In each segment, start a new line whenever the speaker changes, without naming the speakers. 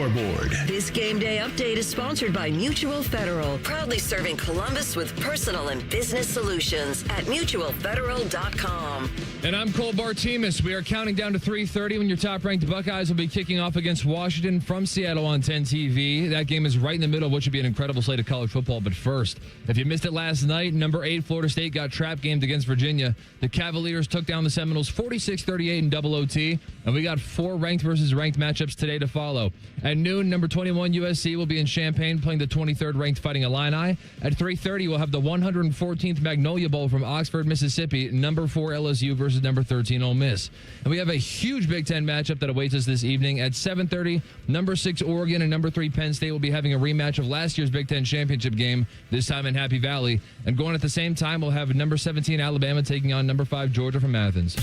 scoreboard.
This game day update is sponsored by Mutual Federal, proudly serving Columbus with personal and business solutions at mutualfederal.com.
And I'm Cole Bartemus. We are counting down to 3:30 when your top-ranked Buckeyes will be kicking off against Washington from Seattle on 10 TV. That game is right in the middle of what should be an incredible slate of college football. But first, if you missed it last night, number 8 Florida State got trap gamed against Virginia. The Cavaliers took down the Seminoles 46-38 in double OT, and we got 4 ranked versus ranked matchups today to follow. At noon, number 21 USC will be in Champaign playing the 23rd ranked Fighting Illini. At 3:30, we'll have the 114th Magnolia Bowl from Oxford, Mississippi, number 4 LSU versus number 13 Ole Miss. And we have a huge Big Ten matchup that awaits us this evening. At 7:30, number 6 Oregon and number 3 Penn State will be having a rematch of last year's Big Ten championship game, this time in Happy Valley. And going at the same time, we'll have number 17 Alabama taking on number 5 Georgia from Athens.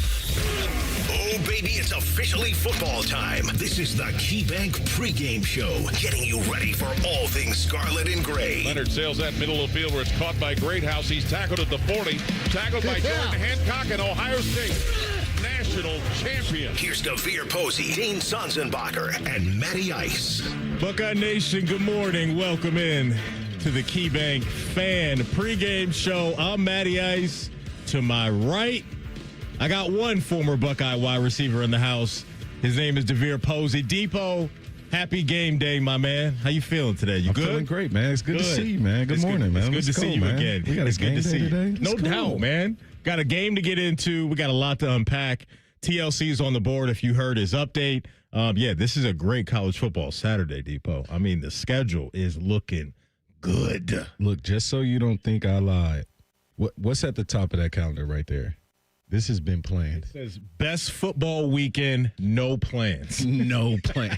Oh, baby, it's officially football time. This is the KeyBank pregame show, getting you ready for all things scarlet and gray.
Leonard sails that middle of the field where it's caught by Greathouse. He's tackled at the 40. Tackled by Jordan Hancock and Ohio State. National champion.
Here's DeVere Posey, Dane Sonsenbacher, and Matty Ice.
Buckeye Nation, good morning. Welcome in to the KeyBank fan pregame show. I'm Matty Ice. To my right, I got one former Buckeye wide receiver in the house. His name is DeVere Posey. Depot, happy game day, my man. How you feeling today? You
I'm
good?
Feeling great, man. It's good to see you, man. Good morning, man.
It's good to see you
man.
again.
We got
it's
a game
good to
day
see you
today.
No doubt, man. Got a game to get into. We got a lot to unpack. TLC's on the board if you heard his update. This is a great college football Saturday, Depot. I mean, the schedule is looking good.
Look, just so you don't think I lied, what's at the top of that calendar right there? This has been planned.
It says best football weekend, no plans.
No plan.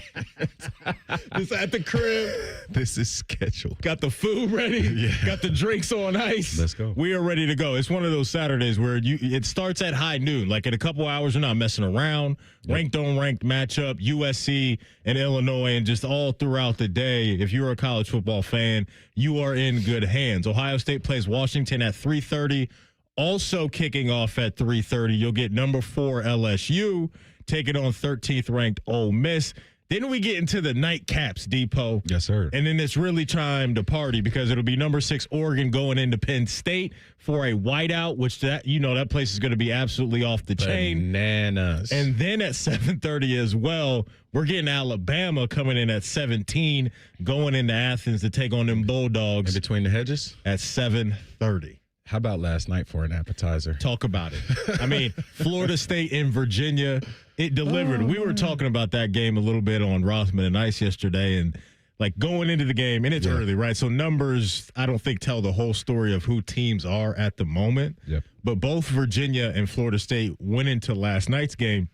It's at the crib.
This is scheduled.
Got the food ready.
Yeah.
Got the drinks on ice.
Let's go.
We are ready to go. It's one of those Saturdays where it starts at high noon. Like in a couple hours, you're not messing around. Yep. Ranked on ranked matchup, USC and Illinois, and just all throughout the day. If you're a college football fan, you are in good hands. Ohio State plays Washington at 3:30. Also kicking off at 3:30, you'll get number 4 LSU taking on 13th ranked Ole Miss. Then we get into the nightcaps, Depot.
Yes, sir.
And then it's really time to party because it'll be number 6 Oregon going into Penn State for a whiteout, which that place is going to be absolutely off the chain.
Bananas.
And then at 7:30 as well, we're getting Alabama coming in at 17, going into Athens to take on them Bulldogs.
In between the hedges?
At 7:30.
How about last night for an appetizer?
Talk about it. I mean, Florida State and Virginia, it delivered. We were talking about that game a little bit on Rothman and Ice yesterday, and like going into the game, and it's early, right? So numbers, I don't think, tell the whole story of who teams are at the moment.
Yep.
But both Virginia and Florida State went into last night's game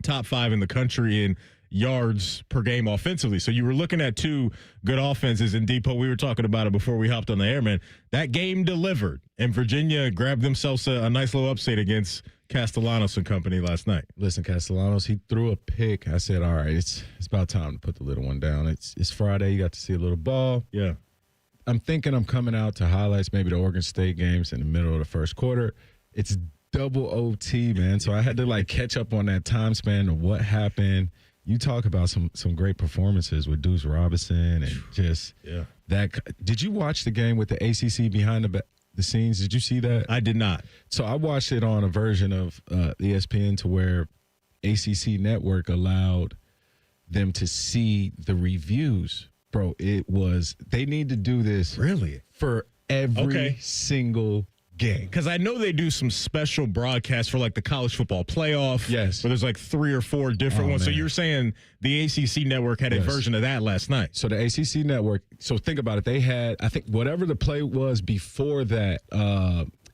top 5 in the country in yards per game offensively. So you were looking at 2 good offenses in Depot. We were talking about it before we hopped on the air, man. That game delivered, and Virginia grabbed themselves a nice little upset against Castellanos and company last night.
Listen, Castellanos, he threw a pick. I said, all right, it's about time to put the little one down. It's Friday. You got to see a little ball.
Yeah.
I'm thinking I'm coming out to highlights, maybe the Oregon State games in the middle of the first quarter. It's double OT, man. So I had to catch up on that time span of what happened. You talk about some great performances with Deuce Robinson and just that. Did you watch the game with the ACC behind the scenes? Did you see that?
I did not.
So I watched it on a version of ESPN to where ACC Network allowed them to see the reviews. Bro, they need to do this
Really?
for every single game.
Because I know they do some special broadcasts for the college football playoff.
Yes.
Where there's 3 or 4 different ones.
Man.
So you're saying the ACC network had a version of that last night.
So the ACC network, so think about it. They had, I think, whatever the play was before that,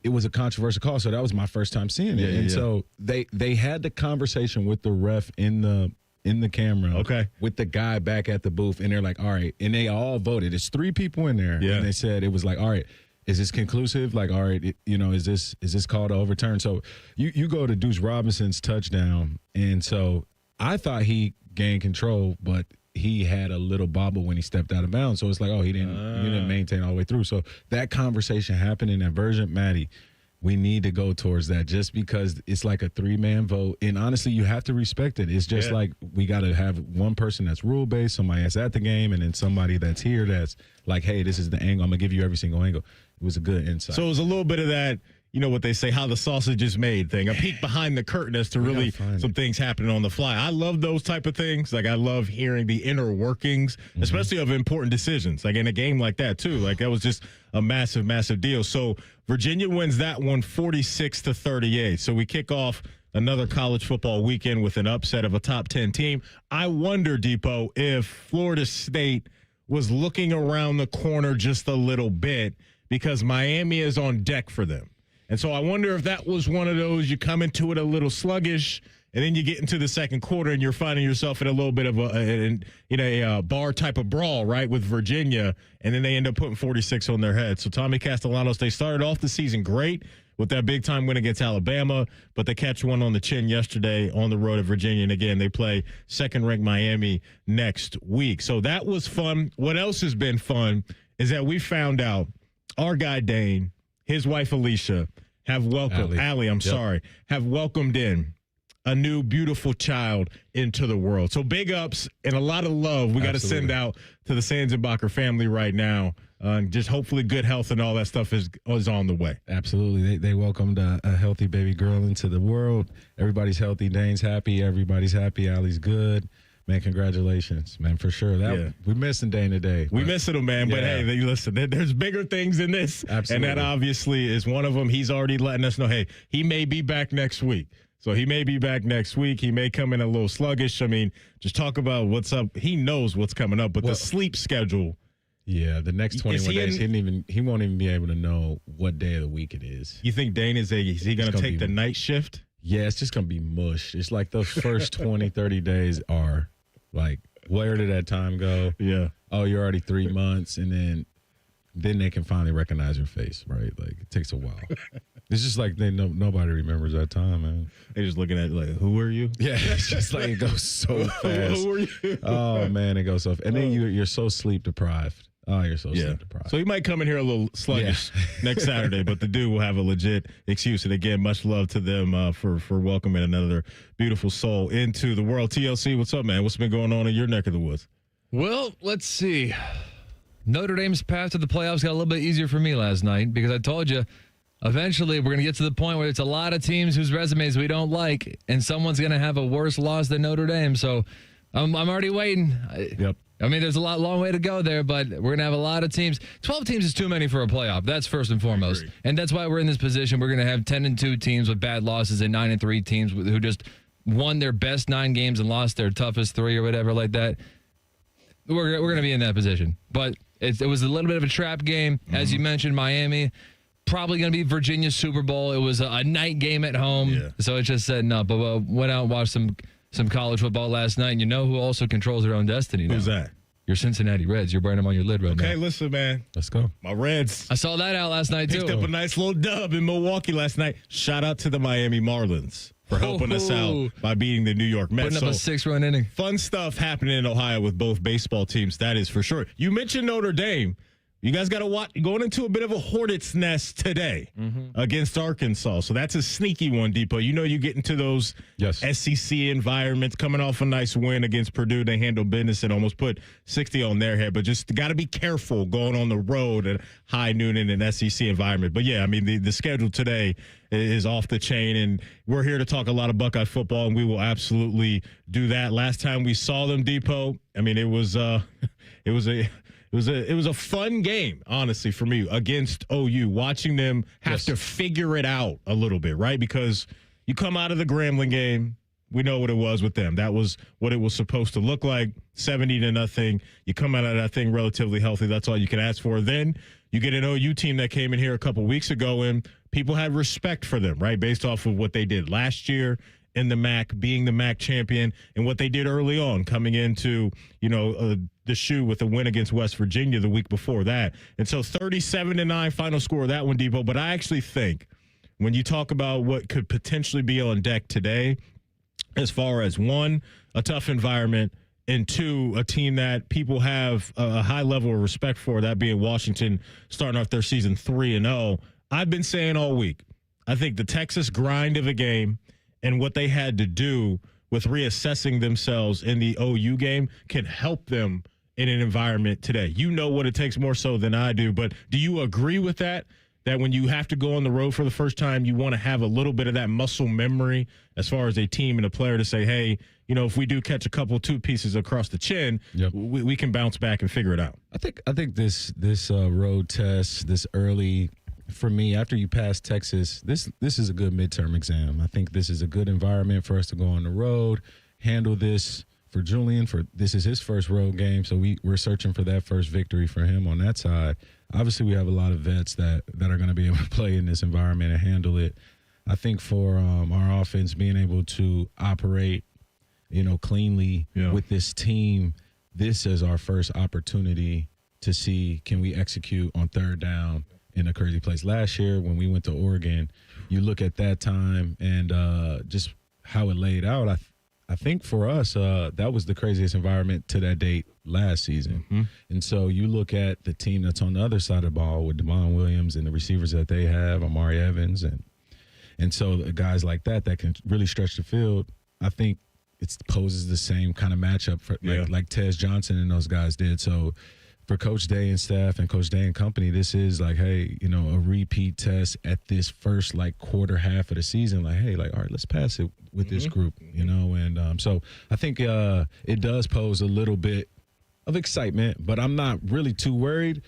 it was a controversial call. So that was my first time seeing it. So they had the conversation with the ref in the camera.
Okay. With
the guy back at the booth. And they're like, all right. And they all voted. It's 3 people in there.
Yeah.
And they said, it was like, all right, is this conclusive? All right, is this called to overturn? So you go to Deuce Robinson's touchdown, and so I thought he gained control, but he had a little bobble when he stepped out of bounds. So it's like, he didn't maintain all the way through. So that conversation happened in that version. Maddie, we need to go towards that just because it's like a 3-man vote. And honestly, you have to respect it. It's just like we got to have one person that's rule-based, somebody that's at the game, and then somebody that's here that's like, hey, this is the angle. I'm going to give you every single angle. It was a good insight.
So it was a little bit of that, you know what they say, how the sausage is made thing. A peek behind the curtain as to really some things happening on the fly. I love those type of things. Like, I love hearing the inner workings, especially of important decisions. Like in a game like that, too. Like, that was just a massive, massive deal. So Virginia wins that one 46-38. So we kick off another college football weekend with an upset of a top 10 team. I wonder, Depot, if Florida State was looking around the corner just a little bit because Miami is on deck for them. And so I wonder if that was one of those, you come into it a little sluggish, and then you get into the second quarter and you're finding yourself in a little bit of a bar type of brawl, right, with Virginia, and then they end up putting 46 on their head. So Tommy Castellanos, they started off the season great with that big-time win against Alabama, but they catch one on the chin yesterday on the road at Virginia. And, again, they play second-ranked Miami next week. So that was fun. What else has been fun is that we found out our guy Dane, his wife Alicia, have welcomed have welcomed in a new beautiful child into the world. So big ups and a lot of love we got to send out to the Sanzenbacher family right now. Just hopefully good health and all that stuff is on the way.
Absolutely. They welcomed a healthy baby girl into the world. Everybody's healthy. Dane's happy. Everybody's happy. Allie's good. Man, congratulations, man, for sure. We're missing Dane today.
We missing him, man. But, hey, listen, there's bigger things than this.
Absolutely.
And that obviously is one of them. He's already letting us know, hey, he may be back next week. So he may be back next week. He may come in a little sluggish. I mean, just talk about what's up. He knows what's coming up, but the sleep schedule.
Yeah, the next 21 days, he won't even be able to know what day of the week it is.
You think Dane is he going to take the night shift?
Yeah, it's just going to be mush. It's like those first 20, 30 days are like, where did that time go?
Yeah.
Oh, you're already 3 months, and then they can finally recognize your face, right? Like, it takes a while. It's just like nobody remembers that time, man.
They're just looking at it like, who are you?
Yeah, it's just like it goes so fast.
Who are you?
Oh, man, it goes so fast. And then you're so sleep deprived. Oh, you're so sleep deprived.
So he might come in here a little sluggish next Saturday, but the dude will have a legit excuse. And again, much love to them for welcoming another beautiful soul into the world. TLC, what's up, man? What's been going on in your neck of the woods?
Well, let's see. Notre Dame's path to the playoffs got a little bit easier for me last night because I told you eventually we're going to get to the point where it's a lot of teams whose resumes we don't like, and someone's going to have a worse loss than Notre Dame. So I'm already waiting.
Yep.
I mean, there's a long way to go there, but we're going to have a lot of teams. 12 teams is too many for a playoff. That's first and foremost. And that's why we're in this position. We're going to have 10-2 teams with bad losses and 9-3 teams who just won their best 9 games and lost their toughest 3 or whatever like that. We're going to be in that position. But it was a little bit of a trap game. As you mentioned, Miami, probably going to be Virginia's Super Bowl. It was a night game at home, so it just setting up. But went out and watched some college football last night, and you know who also controls their own destiny now?
Who's that?
Your Cincinnati Reds. You're wearing them on your lid right now.
Okay, listen, man.
Let's go.
My Reds.
I saw that out last night, too.
Picked up a nice little dub in Milwaukee last night. Shout out to the Miami Marlins for helping us out by beating the New York Mets.
Putting up a 6-run inning.
Fun stuff happening in Ohio with both baseball teams, that is for sure. You mentioned Notre Dame. You guys got to watch going into a bit of a hornet's nest today against Arkansas. So that's a sneaky one, Depot. You know you get into those SEC environments, coming off a nice win against Purdue. They handled business and almost put 60 on their head. But just got to be careful going on the road at high noon in an SEC environment. But, yeah, I mean, the schedule today is off the chain. And we're here to talk a lot of Buckeye football, and we will absolutely do that. Last time we saw them, Depot, I mean, it was a fun game, honestly, for me against OU, watching them have to figure it out a little bit, right? Because you come out of the Grambling game, we know what it was with them. That was what it was supposed to look like, 70-0. You come out of that thing relatively healthy. That's all you can ask for. Then you get an OU team that came in here a couple weeks ago, and people had respect for them, right, based off of what they did last year in the MAC, being the MAC champion, and what they did early on, coming into, the shoe with a win against West Virginia the week before that. And so 37-9 final score of that one, Depot. But I actually think when you talk about what could potentially be on deck today, as far as, 1, a tough environment, and 2, a team that people have a high level of respect for, that being Washington, starting off their season 3-0. I've been saying all week, I think the Texas grind of a game and what they had to do with reassessing themselves in the OU game can help them in an environment today. You know what it takes more so than I do, but do you agree with that? That when you have to go on the road for the first time, you want to have a little bit of that muscle memory as far as a team and a player to say, hey, you know, if we do catch a couple two pieces across the chin, we can bounce back and figure it out.
I think this road test, this early, for me, after you pass Texas, this is a good midterm exam. I think this is a good environment for us to go on the road, handle this for Julian. This is his first road game, so we're searching for that first victory for him on that side. Obviously, we have a lot of vets that are going to be able to play in this environment and handle it. I think for our offense being able to operate, cleanly with this team, this is our first opportunity to see, can we execute on third down in a crazy place. Last year when we went to Oregon, you look at that time and just how it laid out, I think for us, that was the craziest environment to that date last season. Mm-hmm. And so you look at the team that's on the other side of the ball with Devon Williams and the receivers that they have, Amari Evans, and so guys like that can really stretch the field. I think it poses the same kind of matchup for like Tez Johnson and those guys did. So for Coach Day and staff and Coach Day and company, this is like, hey, a repeat test at this first quarter half of the season. Like, hey, all right, let's pass it with this group, And so I think it does pose a little bit of excitement, but I'm not really too worried.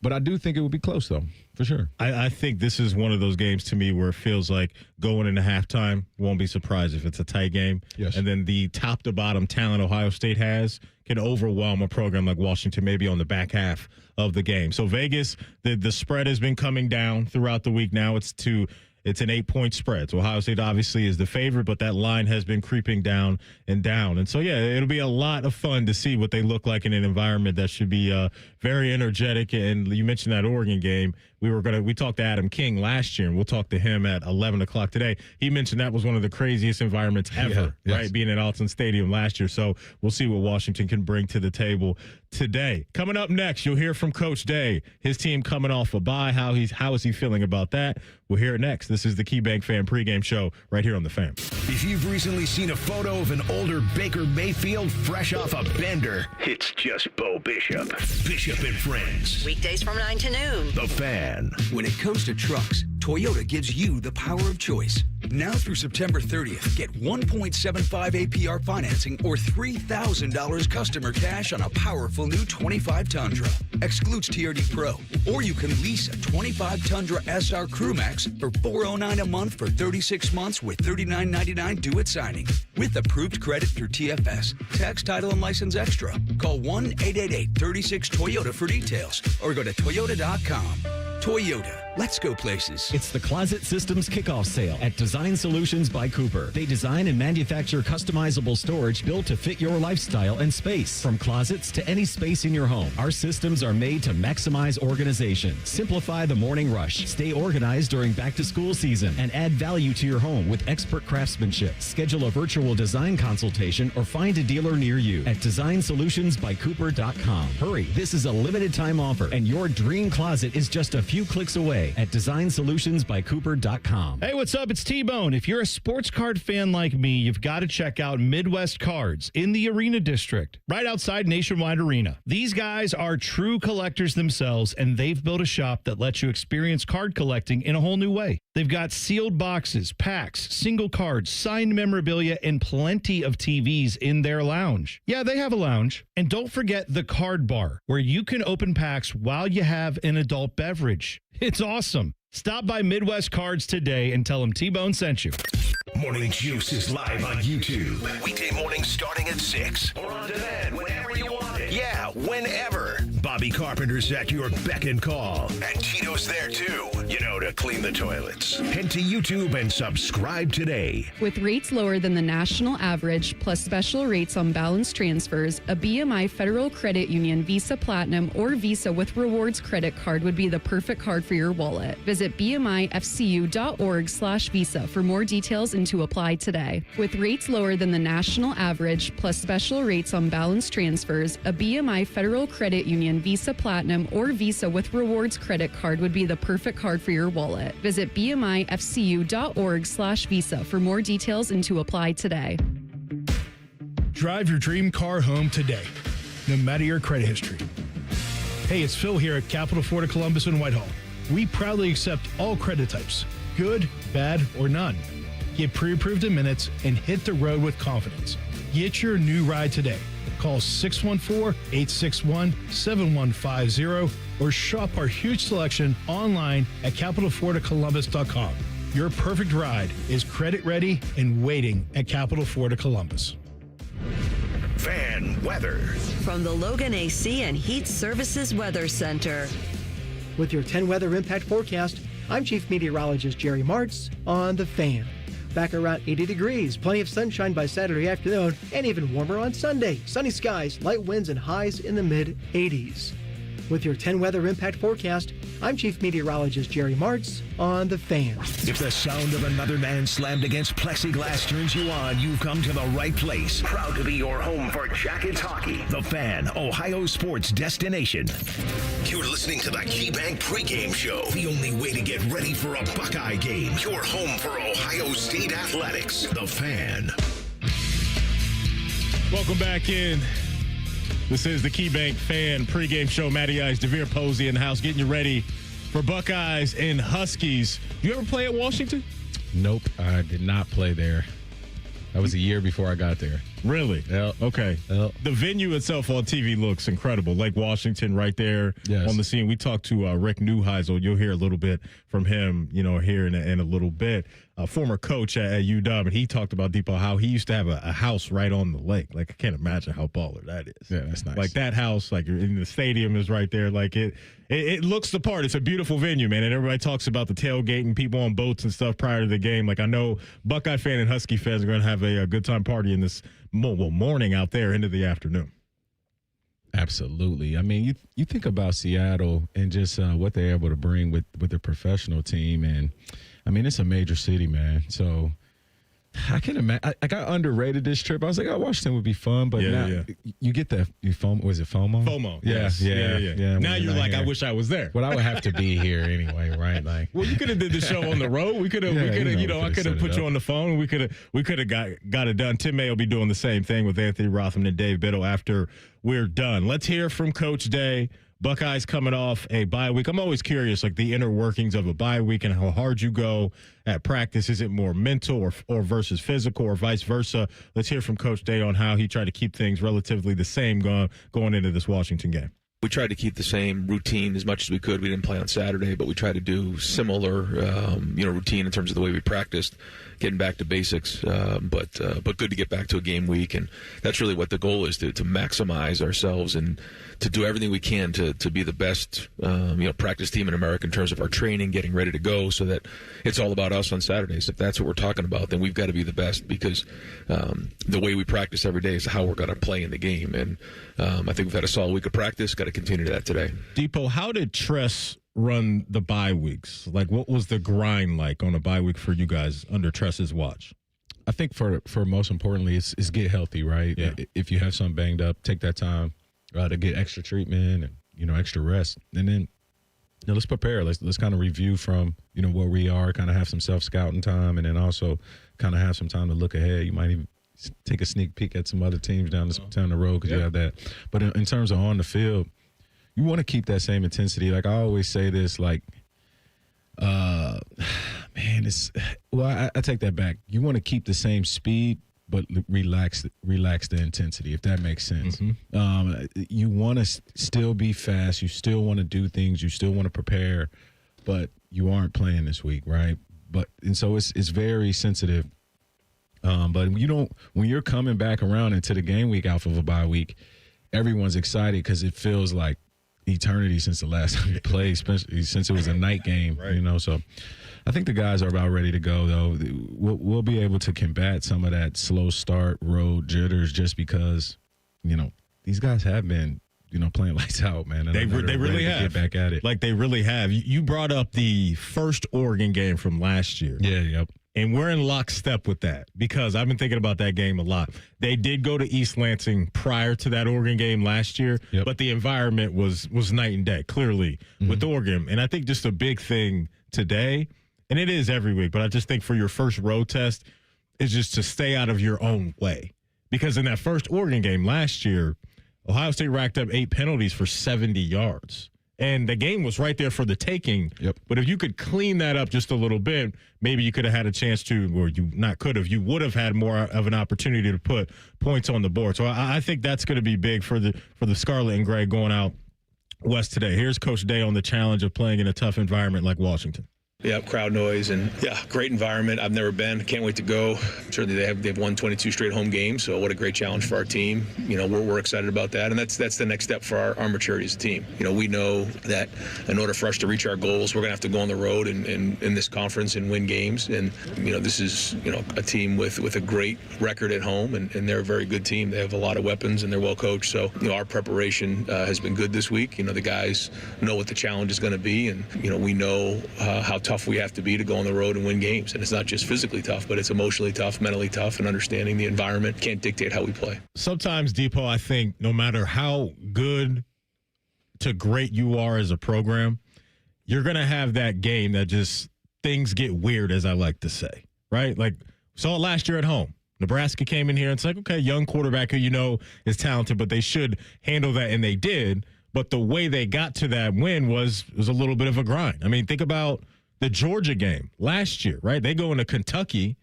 But I do think it would be close, though, for sure.
I think this is one of those games to me where it feels like going into halftime, won't be surprised if it's a tight game.
Yes.
And then the top-to-bottom talent Ohio State has can overwhelm a program like Washington maybe on the back half of the game. So Vegas, the spread has been coming down throughout the week. Now it's an 8-point spread. So Ohio State obviously is the favorite, but that line has been creeping down and down. And so, it'll be a lot of fun to see what they look like in an environment that should be very energetic. And you mentioned that Oregon game. We talked to Adam King last year, and we'll talk to him at 11 o'clock today. He mentioned that was one of the craziest environments ever, right, being at Alton Stadium last year. So we'll see what Washington can bring to the table today. Coming up next, you'll hear from Coach Day. His team coming off a bye. How is he feeling about that? We'll hear it next. This is the KeyBank Fan Pregame Show right here on The Fan.
If you've recently seen a photo of an older Baker Mayfield fresh off a bender, it's just Bo Bishop. Bishop and Friends.
Weekdays from 9 to noon.
The Fan.
When it comes to trucks, Toyota gives you the power of choice. Now through September 30th, get 1.75 APR financing or $3,000 customer cash on a powerful new 25 Tundra. Excludes TRD Pro. Or you can lease a 25 Tundra SR Crew Max for $409 a month for 36 months with $39.99 due at signing. With approved credit through TFS, tax, title, and license extra. Call 1-888-36-TOYOTA for details or go to toyota.com. Toyota, let's go places.
It's the Closet Systems Kickoff Sale at Design Solutions by Cooper. They design and manufacture customizable storage built to fit your lifestyle and space. From closets to any space in your home, our systems are made to maximize organization, simplify the morning rush, stay organized during back-to-school season, and add value to your home with expert craftsmanship. Schedule a virtual design consultation or find a dealer near you at designsolutionsbycooper.com. Hurry, this is a limited time offer, and your dream closet is just a few clicks away at designsolutionsbycooper.com.
Hey, what's up? It's T-Bone. If you're a sports card fan like me, you've got to check out Midwest Cards in the Arena District, right outside Nationwide Arena. These guys are true collectors themselves, and they've built a shop that lets you experience card collecting in a whole new way. They've got sealed boxes, packs, single cards, signed memorabilia, and plenty of TVs in their lounge. Yeah, they have a lounge. And don't forget the card bar, where you can open packs while you have an adult beverage. It's awesome. Stop by Midwest Cards today and tell them T-Bone sent you.
Morning Juice is live on YouTube. Weekday mornings starting at 6. Or on demand whenever you want it. Yeah, whenever. Bobby Carpenter's at your beck and call. And Tito's there too, to clean the toilets. Head to YouTube and subscribe today.
With rates lower than the national average, plus special rates on balance transfers, a BMI Federal Credit Union Visa Platinum or Visa with Rewards credit card would be the perfect card for your wallet. Visit bmifcu.org/visa for more details and to apply today. With rates lower than the national average, plus special rates on balance transfers, a BMI Federal Credit Union Union Visa Platinum or Visa with Rewards credit card would be the perfect card for your wallet. Visit bmifcu.org/visa for more details and to apply today.
Drive your dream car home today, no matter your credit history. Hey, it's Phil here at Capital Ford of Columbus and Whitehall. We proudly accept all credit types, good, bad, or none. Get pre-approved in minutes and hit the road with confidence. Get your new ride today. Call 614-861-7150 or shop our huge selection online at capitalfordofcolumbus.com. Your perfect ride is credit ready and waiting at Capital Ford of Columbus.
Fan weather.
From the Logan AC and Heat Services Weather Center.
With your 10 weather impact forecast, I'm Chief Meteorologist Jerry Martz on The Fan. Back around 80 degrees, plenty of sunshine by Saturday afternoon, and even warmer on Sunday. Sunny skies, light winds, and highs in the mid-80s. With your 10 weather impact forecast, I'm Chief Meteorologist Jerry Martz on The Fan.
If the sound of another man slammed against plexiglass turns you on, you've come to the right place. Proud to be your home for Jackets hockey. The Fan, Ohio sports destination. You're listening to the KeyBank Pregame Show. The only way to get ready for a Buckeye game. Your home for Ohio State athletics. The Fan.
Welcome back in. This is the KeyBank Fan Pregame Show. Matty Ice, DeVere Posey in the house, getting you ready for Buckeyes and Huskies. You ever play at Washington?
Nope, I did not play there. That was a year before I got there.
Really?
Yep.
Okay.
Yep.
The venue itself on TV looks incredible. Lake Washington right there on the scene. We talked to Rick Neuheisel. You'll hear a little bit from him, here in a little bit. Former coach at UW, and he talked about Depot, how he used to have a house right on the lake. Like, I can't imagine how baller that is.
Yeah, that's nice.
Like, that house, like, in the stadium is right there. Like, it looks the part. It's a beautiful venue, man, and everybody talks about the tailgating, people on boats and stuff prior to the game. Like, I know Buckeye fan and Husky fans are going to have a good time partying this morning out there into the afternoon.
Absolutely. I mean, you think about Seattle and just what they're able to bring with their professional team, and I mean, it's a major city, man. So I can imagine. I got underrated this trip. I was like, Washington would be fun, but now you get that FOMO. Was it FOMO?
FOMO.
Yeah,
yes.
yeah.
Now you're like,
here.
I wish I was there.
But I would have to be here anyway, right? Like,
well, you could have did the show on the road. We could have, I could have put you on the phone. We could have got it done. Tim May will be doing the same thing with Anthony Rothman and Dave Biddle after we're done. Let's hear from Coach Day. Buckeyes coming off a bye week. I'm always curious, like the inner workings of a bye week and how hard you go at practice. Is it more mental or versus physical or vice versa? Let's hear from Coach Day on how he tried to keep things relatively the same going into this Washington game.
We tried to keep the same routine as much as we could. We didn't play on Saturday, but we tried to do similar, routine in terms of the way we practiced, getting back to basics. But good to get back to a game week, and that's really what the goal is, to maximize ourselves and to do everything we can to be the best, practice team in America in terms of our training, getting ready to go, so that it's all about us on Saturdays. If that's what we're talking about, then we've got to be the best, because the way we practice every day is how we're going to play in the game. And I think we've had a solid week of practice. Got to continue that today.
Depot, how did Tress run the bye weeks? Like, what was the grind like on a bye week for you guys under Tress's watch?
I think for most importantly, is get healthy, right?
Yeah.
If you have something banged up, take that time to get extra treatment and extra rest, and then let's prepare. Let's kind of review from where we are, kind of have some self-scouting time, and then also kind of have some time to look ahead. You might even take a sneak peek at some other teams down the road, because you have that. But in terms of on the field, you want to keep that same intensity. Like I always say this, like, I take that back. You want to keep the same speed, but relax the intensity, if that makes sense. Mm-hmm. You want to still be fast. You still want to do things. You still want to prepare, but you aren't playing this week, right? And so it's very sensitive. But when you're coming back around into the game week off of a bye week, everyone's excited because it feels like eternity since the last time you played, especially since it was a night game, right. So I think the guys are about ready to go, though. We'll be able to combat some of that slow start road jitters, just because, these guys have been, playing lights out, man. And
they really have.
Get back at it.
Like, they really have. You brought up the first Oregon game from last year.
Yeah, yep.
And we're in lockstep with that because I've been thinking about that game a lot. They did go to East Lansing prior to that Oregon game last year, but the environment was night and day, clearly, with Oregon. And I think just a big thing today, and it is every week, but I just think for your first road test is just to stay out of your own way. Because in that first Oregon game last year, Ohio State racked up 8 penalties for 70 yards. And the game was right there for the taking. But if you could clean that up just a little bit, maybe you could have had a chance to, or you not could have, you would have had more of an opportunity to put points on the board. So I think that's going to be big for the Scarlet and Gray going out west today. Here's Coach Day on the challenge of playing in a tough environment like Washington.
Yeah, crowd noise and great environment. I've never been. Can't wait to go. Certainly they've won 22 straight home games, so what a great challenge for our team. We're excited about that, and that's the next step for our maturity as a team. We know that in order for us to reach our goals, we're going to have to go on the road and in this conference and win games. And this is a team with a great record at home, and they're a very good team. They have a lot of weapons and they're well coached. So our preparation has been good this week. The guys know what the challenge is going to be, and we know how tough we have to be to go on the road and win games. And it's not just physically tough, but it's emotionally tough, mentally tough, and understanding the environment can't dictate how we play.
Sometimes, Depot, I think no matter how good to great you are as a program, you're going to have that game that just things get weird, as I like to say, right? Like, saw it last year at home. Nebraska came in here and it's like, okay, young quarterback who is talented, but they should handle that, and they did. But the way they got to that win was a little bit of a grind. I mean, think about the Georgia game last year, right? They go into Kentucky,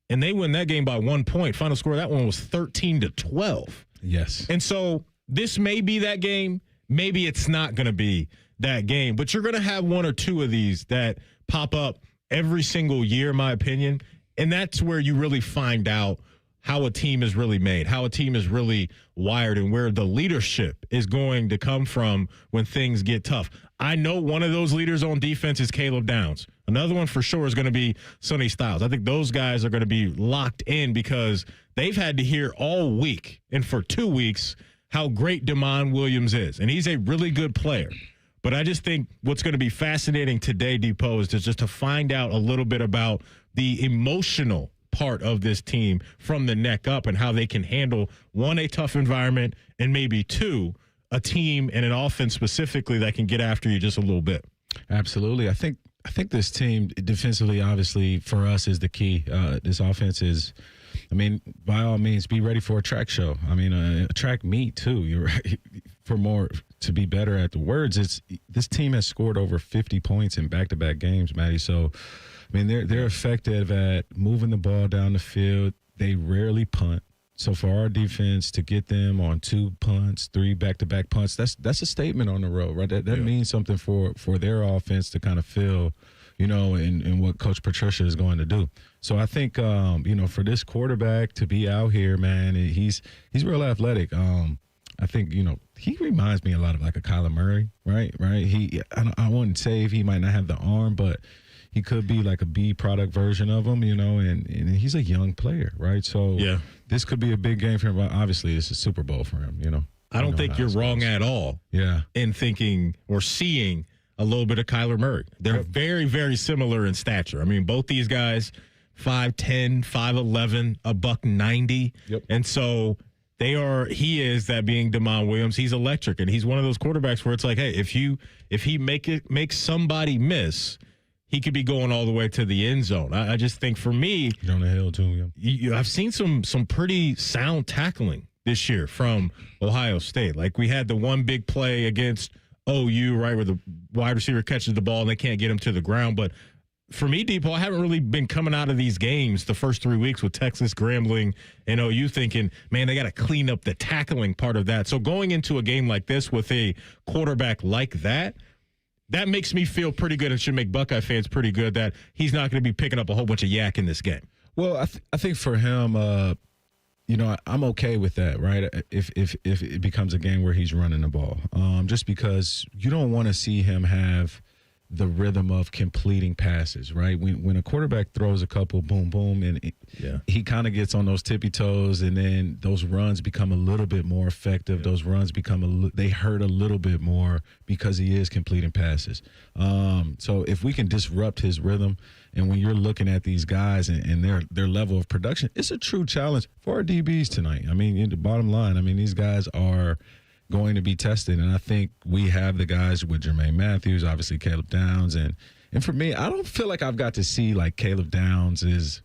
and they win that game by 1 point. Final score of that one was 13-12.
Yes.
And so this may be that game. Maybe it's not going to be that game. But you're going to have one or two of these that pop up every single year, in my opinion. And that's where you really find out how a team is really made, how a team is really wired, and where the leadership is going to come from when things get tough. I know one of those leaders on defense is Caleb Downs. Another one for sure is going to be Sonny Styles. I think those guys are going to be locked in because they've had to hear all week and for 2 weeks how great DeMond Williams is. And he's a really good player. But I just think what's going to be fascinating today, Depot, is just to find out a little bit about the emotional part of this team from the neck up and how they can handle, one, a tough environment, and maybe two, a team and an offense specifically that can get after you just a little bit.
Absolutely. I think this team defensively, obviously, for us is the key. This offense is, by all means, be ready for a track show. A track meet, too. You're right. To be better at the words, this team has scored over 50 points in back-to-back games, Maddie. So, they're effective at moving the ball down the field. They rarely punt. So for our defense to get them on 2 punts, 3 back-to-back punts, that's a statement on the road, right? That means something for their offense to kind of feel, in what Coach Patricia is going to do. So I think, for this quarterback to be out here, man, he's real athletic. I think, he reminds me a lot of like a Kyler Murray, right? I wouldn't say if he might not have the arm, but he could be like a B product version of him, and he's a young player, right? So this could be a big game for him. Obviously, it's a Super Bowl for him,
I don't think you're wrong at all in thinking or seeing a little bit of Kyler Murray. They're very, very similar in stature. Both these guys, 5'10", 5'11", $190. And so he is that being DeMond Williams. He's electric, and he's one of those quarterbacks where it's like, hey, if he makes somebody miss, he could be going all the way to the end zone. I just think for me,
on the hill too.
I've seen some pretty sound tackling this year from Ohio State. Like we had the one big play against OU, right, where the wide receiver catches the ball and they can't get him to the ground. But for me, Depot, I haven't really been coming out of these games the first 3 weeks with Texas, Grambling, and OU thinking, man, they got to clean up the tackling part of that. So going into a game like this with a quarterback like that makes me feel pretty good and should make Buckeye fans pretty good that he's not going to be picking up a whole bunch of yak in this game.
Well, I think for him, I'm okay with that, right? If it becomes a game where he's running the ball, just because you don't want to see him have the rhythm of completing passes, right? When a quarterback throws a couple, boom, boom, and he kind of gets on those tippy toes, and then those runs become a little bit more effective. Those runs they hurt a little bit more because he is completing passes. So if we can disrupt his rhythm, and when you're looking at these guys and their level of production, it's a true challenge for our DBs tonight. I mean, in the bottom line, I mean, these guys are going to be tested, and I think we have the guys with Jermaine Matthews, obviously Caleb Downs, and for me, I don't feel like I've got to see like Caleb Downs is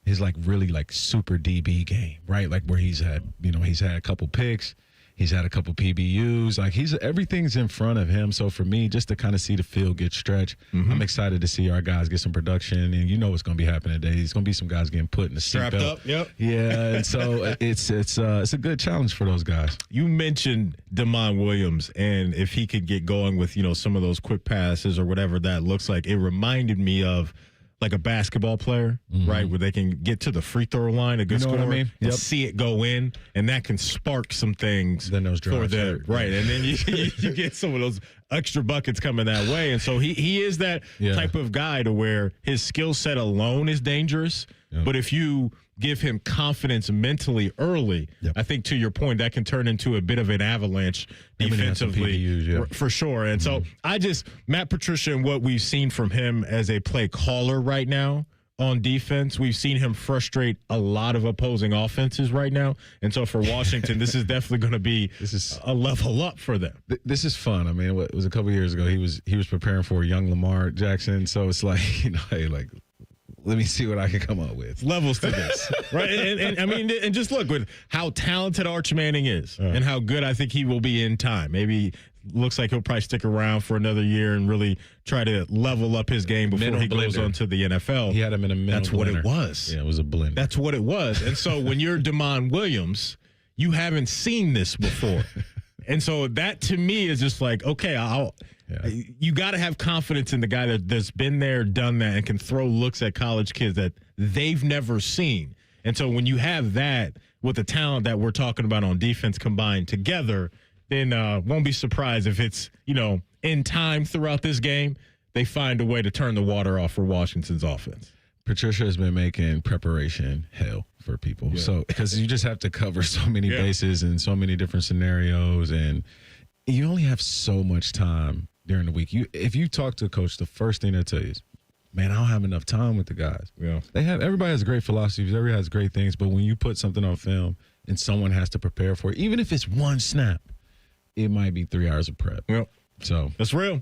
his like really like super DB game, right? Like where he's had a couple picks, he's had a couple PBUs, like everything's in front of him. So for me, just to kind of see the field get stretched, I'm excited to see our guys get some production, and you know what's going to be happening today. It's going to be some guys getting put in the
strapped
seatbelt.
up. Yep.
Yeah, and so it's a good challenge for those guys.
You mentioned Damon Williams, and if he could get going with some of those quick passes or whatever that looks like, it reminded me of like a basketball player, right, where they can get to the free throw line, a good scorer, and see it go in, and that can spark some things for them, right? And then you get some of those extra buckets coming that way, and so he is that type of guy to where his skill set alone is dangerous, but if you give him confidence mentally early, I think to your point, that can turn into a bit of an avalanche defensively PBUs, for sure. And so Matt Patricia and what we've seen from him as a play caller right now on defense, we've seen him frustrate a lot of opposing offenses right now. And so for Washington, this is definitely going to be a level up for them.
This is fun. I mean, it was a couple years ago. He was preparing for young Lamar Jackson. So it's like, hey, like, let me see what I can come up with.
Levels to this, right? And I mean, and just look with how talented Arch Manning is and how good I think he will be in time. Maybe looks like he'll probably stick around for another year and really try to level up his game before he goes on to the NFL.
He had him in a middle
That's what it was.
Yeah, it was a blender.
That's what it was. And so when you're Damon Williams, you haven't seen this before. And so that to me is just like, okay, you got to have confidence in the guy that's been there, done that, and can throw looks at college kids that they've never seen. And so when you have that with the talent that we're talking about on defense combined together, then won't be surprised if it's, in time throughout this game, they find a way to turn the water off for Washington's offense.
Patricia has been making preparation hell for people. So because you just have to cover so many bases and so many different scenarios, and you only have so much time during the week. If you talk to a coach, the first thing they'll tell you is, man, I don't have enough time with the guys. Yeah. Everybody has great philosophies, everybody has great things, but when you put something on film and someone has to prepare for it, even if it's one snap, it might be 3 hours of prep.
Yep.
So
that's real.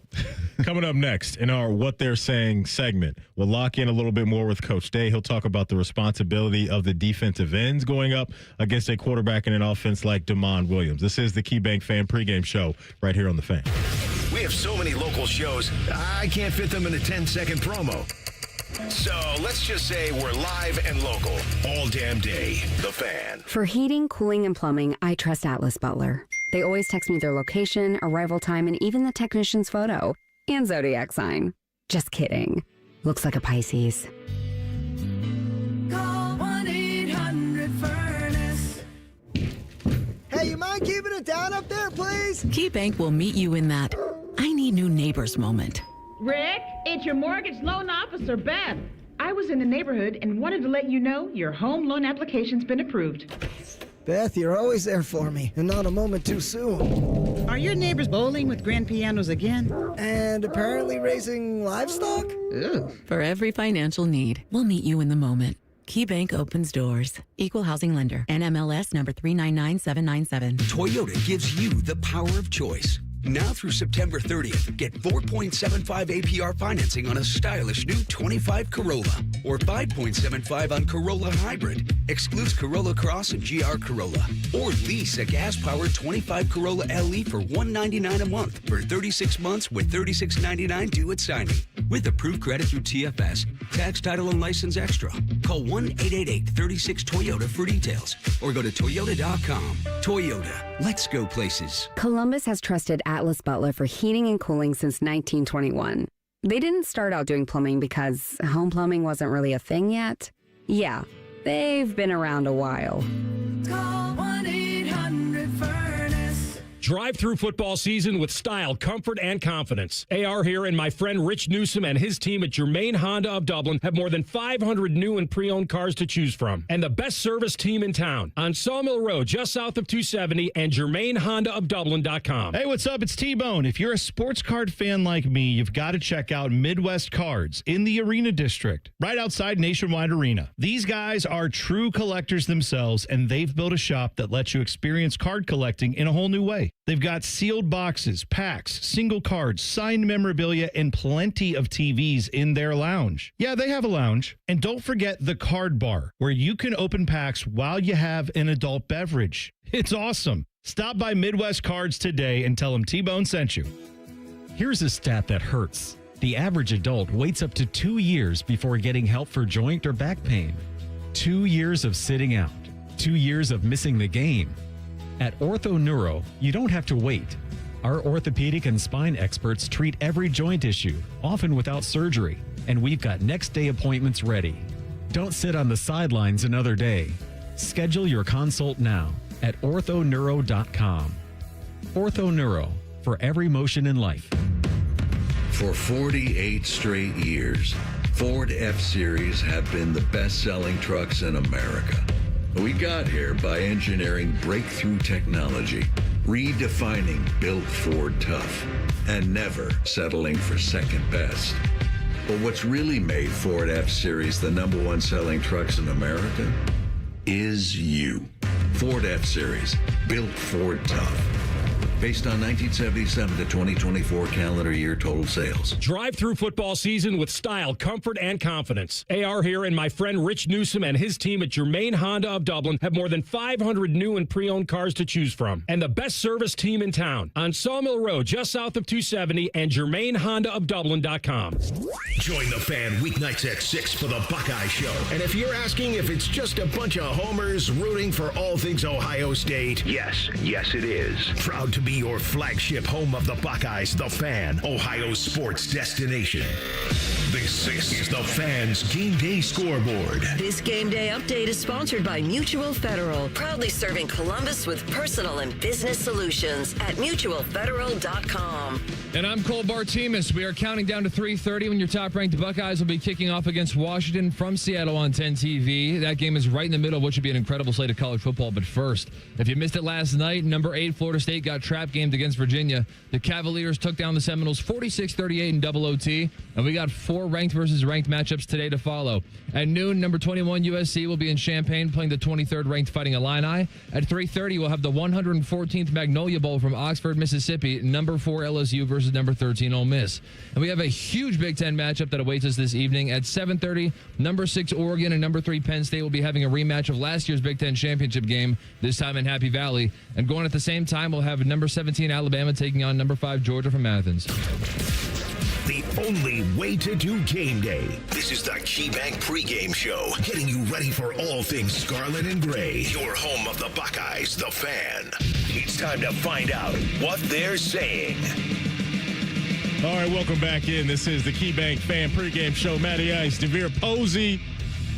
Coming up next in our What They're Saying segment, we'll lock in a little bit more with Coach Day. He'll talk about the responsibility of the defensive ends going up against a quarterback in an offense like Damon Williams. This is the KeyBank Fan Pregame Show right here on The Fan.
We have so many local shows, I can't fit them in a 10-second promo. So let's just say we're live and local all damn day. The Fan.
For heating, cooling, and plumbing, I trust Atlas Butler. They always text me their location, arrival time, and even the technician's photo. And zodiac sign. Just kidding. Looks like a Pisces.
Call 1-800-FURNACE.
Hey, you mind keeping it down up there, please?
KeyBank will meet you in that I need new neighbors moment.
Rick, it's your mortgage loan officer, Beth. I was in the neighborhood and wanted to let you know your home loan application's been approved.
Beth, you're always there for me, and not a moment too soon.
Are your neighbors bowling with grand pianos again?
And apparently raising livestock?
Ugh.
For every financial need, we'll meet you in the moment. KeyBank opens doors. Equal housing lender. NMLS number 399797.
Toyota gives you the power of choice. Now through September 30th, get 4.75 APR financing on a stylish new 25 Corolla or 5.75 on Corolla Hybrid. Excludes Corolla Cross and GR Corolla. Or lease a gas-powered 25 Corolla LE for $199 a month for 36 months with $36.99 due at signing. With approved credit through TFS, tax, title, and license extra. Call 1-888-36-TOYOTA for details or go to Toyota.com. Toyota, let's go places.
Columbus has trusted Atlas Butler for heating and cooling since 1921. They didn't start out doing plumbing because home plumbing wasn't really a thing yet. Yeah, they've been around a while.
Call 1-800-FURNACE. Drive through football season with style, comfort, and confidence. AR here and my friend Rich Newsom and his team at Germain Honda of Dublin have more than 500 new and pre-owned cars to choose from. And the best service team in town on Sawmill Road, just south of 270, and GermainHondaofDublin.com.
Hey, what's up? It's T-Bone. If you're a sports card fan like me, you've got to check out Midwest Cards in the Arena District, right outside Nationwide Arena. These guys are true collectors themselves, and they've built a shop that lets you experience card collecting in a whole new way. They've got sealed boxes, packs, single cards, signed memorabilia, and plenty of TVs in their lounge. Yeah, they have a lounge. And don't forget the card bar, where you can open packs while you have an adult beverage. It's awesome. Stop by Midwest Cards today and tell them T-Bone sent you.
Here's a stat that hurts. The average adult waits up to 2 years before getting help for joint or back pain. 2 years of sitting out. 2 years of missing the game. At Ortho Neuro, you don't have to wait. Our orthopedic and spine experts treat every joint issue, often without surgery, and we've got next-day appointments ready. Don't sit on the sidelines another day. Schedule your consult now at orthoneuro.com. Ortho Neuro, for every motion in life.
For 48 straight years, Ford F-Series have been the best-selling trucks in America. We got here by engineering breakthrough technology, redefining Built Ford Tough, and never settling for second best. But what's really made Ford F-Series the #1 selling trucks in America is you. Ford F-Series, Built Ford Tough. Based on 1977 to 2024 calendar year total sales.
Drive through football season with style, comfort, and confidence. AR here and my friend Rich Newsom and his team at Germain Honda of Dublin have more than 500 new and pre-owned cars to choose from. And the best service team in town on Sawmill Road, just south of 270, and GermainHondaofDublin.com.
Join the fan weeknights at 6 for the Buckeye Show. And if you're asking if it's just a bunch of homers rooting for all things Ohio State, yes it is. Proud to be your flagship home of the Buckeyes, the Fan, Ohio's sports destination. This is the Fan's Game Day Scoreboard.
This game day update is sponsored by Mutual Federal, proudly serving Columbus with personal and business solutions at mutualfederal.com.
And I'm Cole Bartimus. We are counting down to 3:30 when your top-ranked Buckeyes will be kicking off against Washington from Seattle on 10 TV. That game is right in the middle of what should be an incredible slate of college football. But first, if you missed it last night, number 8 Florida State got trap gamed against Virginia. The Cavaliers took down the Seminoles 46-38 in double OT, and we got 4 ranked versus ranked matchups today to follow. At noon, number 21 USC will be in Champaign playing the 23rd ranked Fighting Illini. At 3:30, we'll have the 114th Magnolia Bowl from Oxford, Mississippi, number 4 LSU versus number 13 Ole Miss. And we have a huge Big Ten matchup that awaits us this evening. At 7:30, number 6 Oregon and number 3 Penn State will be having a rematch of last year's Big Ten championship game, this time in Happy Valley. And going at the same time, we'll have number 17 Alabama taking on number 5 Georgia from Athens.
The only way to do game day. This is the KeyBank pregame show, getting you ready for all things scarlet and gray. Your home of the Buckeyes, the Fan. It's time to find out what they're saying.
All right, welcome back in. This is the KeyBank Fan pregame show. Matty Ice, DeVere Posey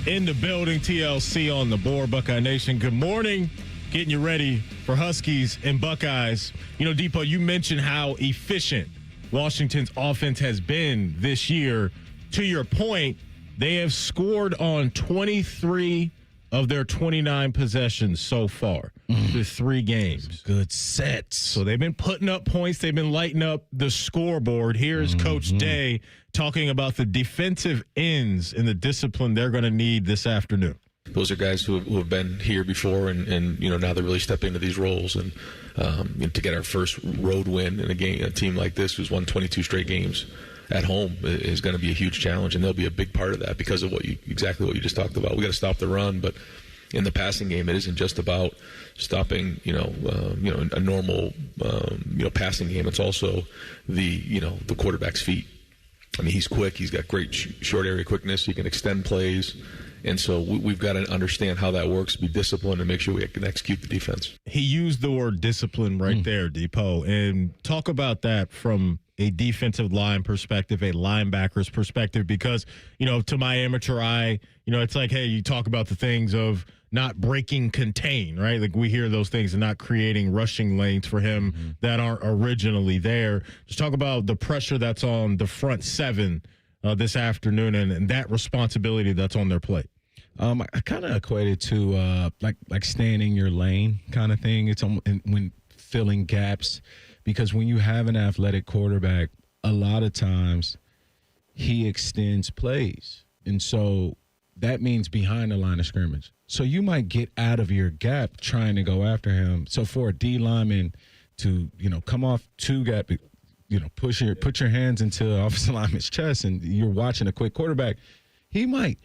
in the building. TLC on the board. Buckeye Nation, good morning. Getting you ready for Huskies and Buckeyes. You know, Depot, you mentioned how efficient Washington's offense has been this year. To your point, they have scored on 23 of their 29 possessions so far through 3 games.
Good sets.
So they've been putting up points. They've been lighting up the scoreboard. Here's Coach Day talking about the defensive ends and the discipline they're going to need this afternoon.
Those are guys who have been here before, and you know, now they're really stepping into these roles. And to get our first road win in a team like this who's won 22 straight games at home is going to be a huge challenge, and they'll be a big part of that because of exactly what you just talked about. We got to stop the run, but in the passing game, it isn't just about stopping a normal passing game. It's also the quarterback's feet. I mean, he's quick. He's got great short area quickness. He can extend plays. And so we've got to understand how that works, be disciplined, and make sure we can execute the defense.
He used the word discipline right there, Depot, and talk about that from a defensive line perspective, a linebacker's perspective, because, to my amateur eye, it's like, hey, you talk about the things of not breaking contain, right? Like we hear those things and not creating rushing lanes for him that aren't originally there. Just talk about the pressure that's on the front seven this afternoon and that responsibility that's on their plate.
I kind of equate it to like staying in your lane kind of thing. It's when filling gaps, because when you have an athletic quarterback, a lot of times he extends plays. And so that means behind the line of scrimmage. So you might get out of your gap trying to go after him. So for a D lineman to, come off two gap, put your hands into the offensive lineman's chest and you're watching a quick quarterback, he might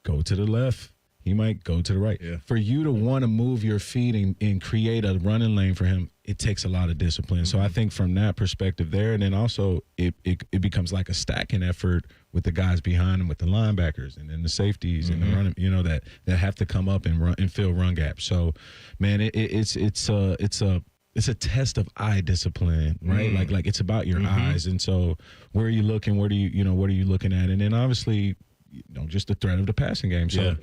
go to the left. He might go to the right.
Yeah.
For you to want to move your feet and create a running lane for him, it takes a lot of discipline. So I think from that perspective there, and then also it becomes like a stacking effort with the guys behind him, with the linebackers and then the safeties and the running, that have to come up and run and fill run gaps. So, man, it's a test of eye discipline, right? Like it's about your eyes. And so where are you looking? What are you looking at? And then obviously, just the threat of the passing game. So,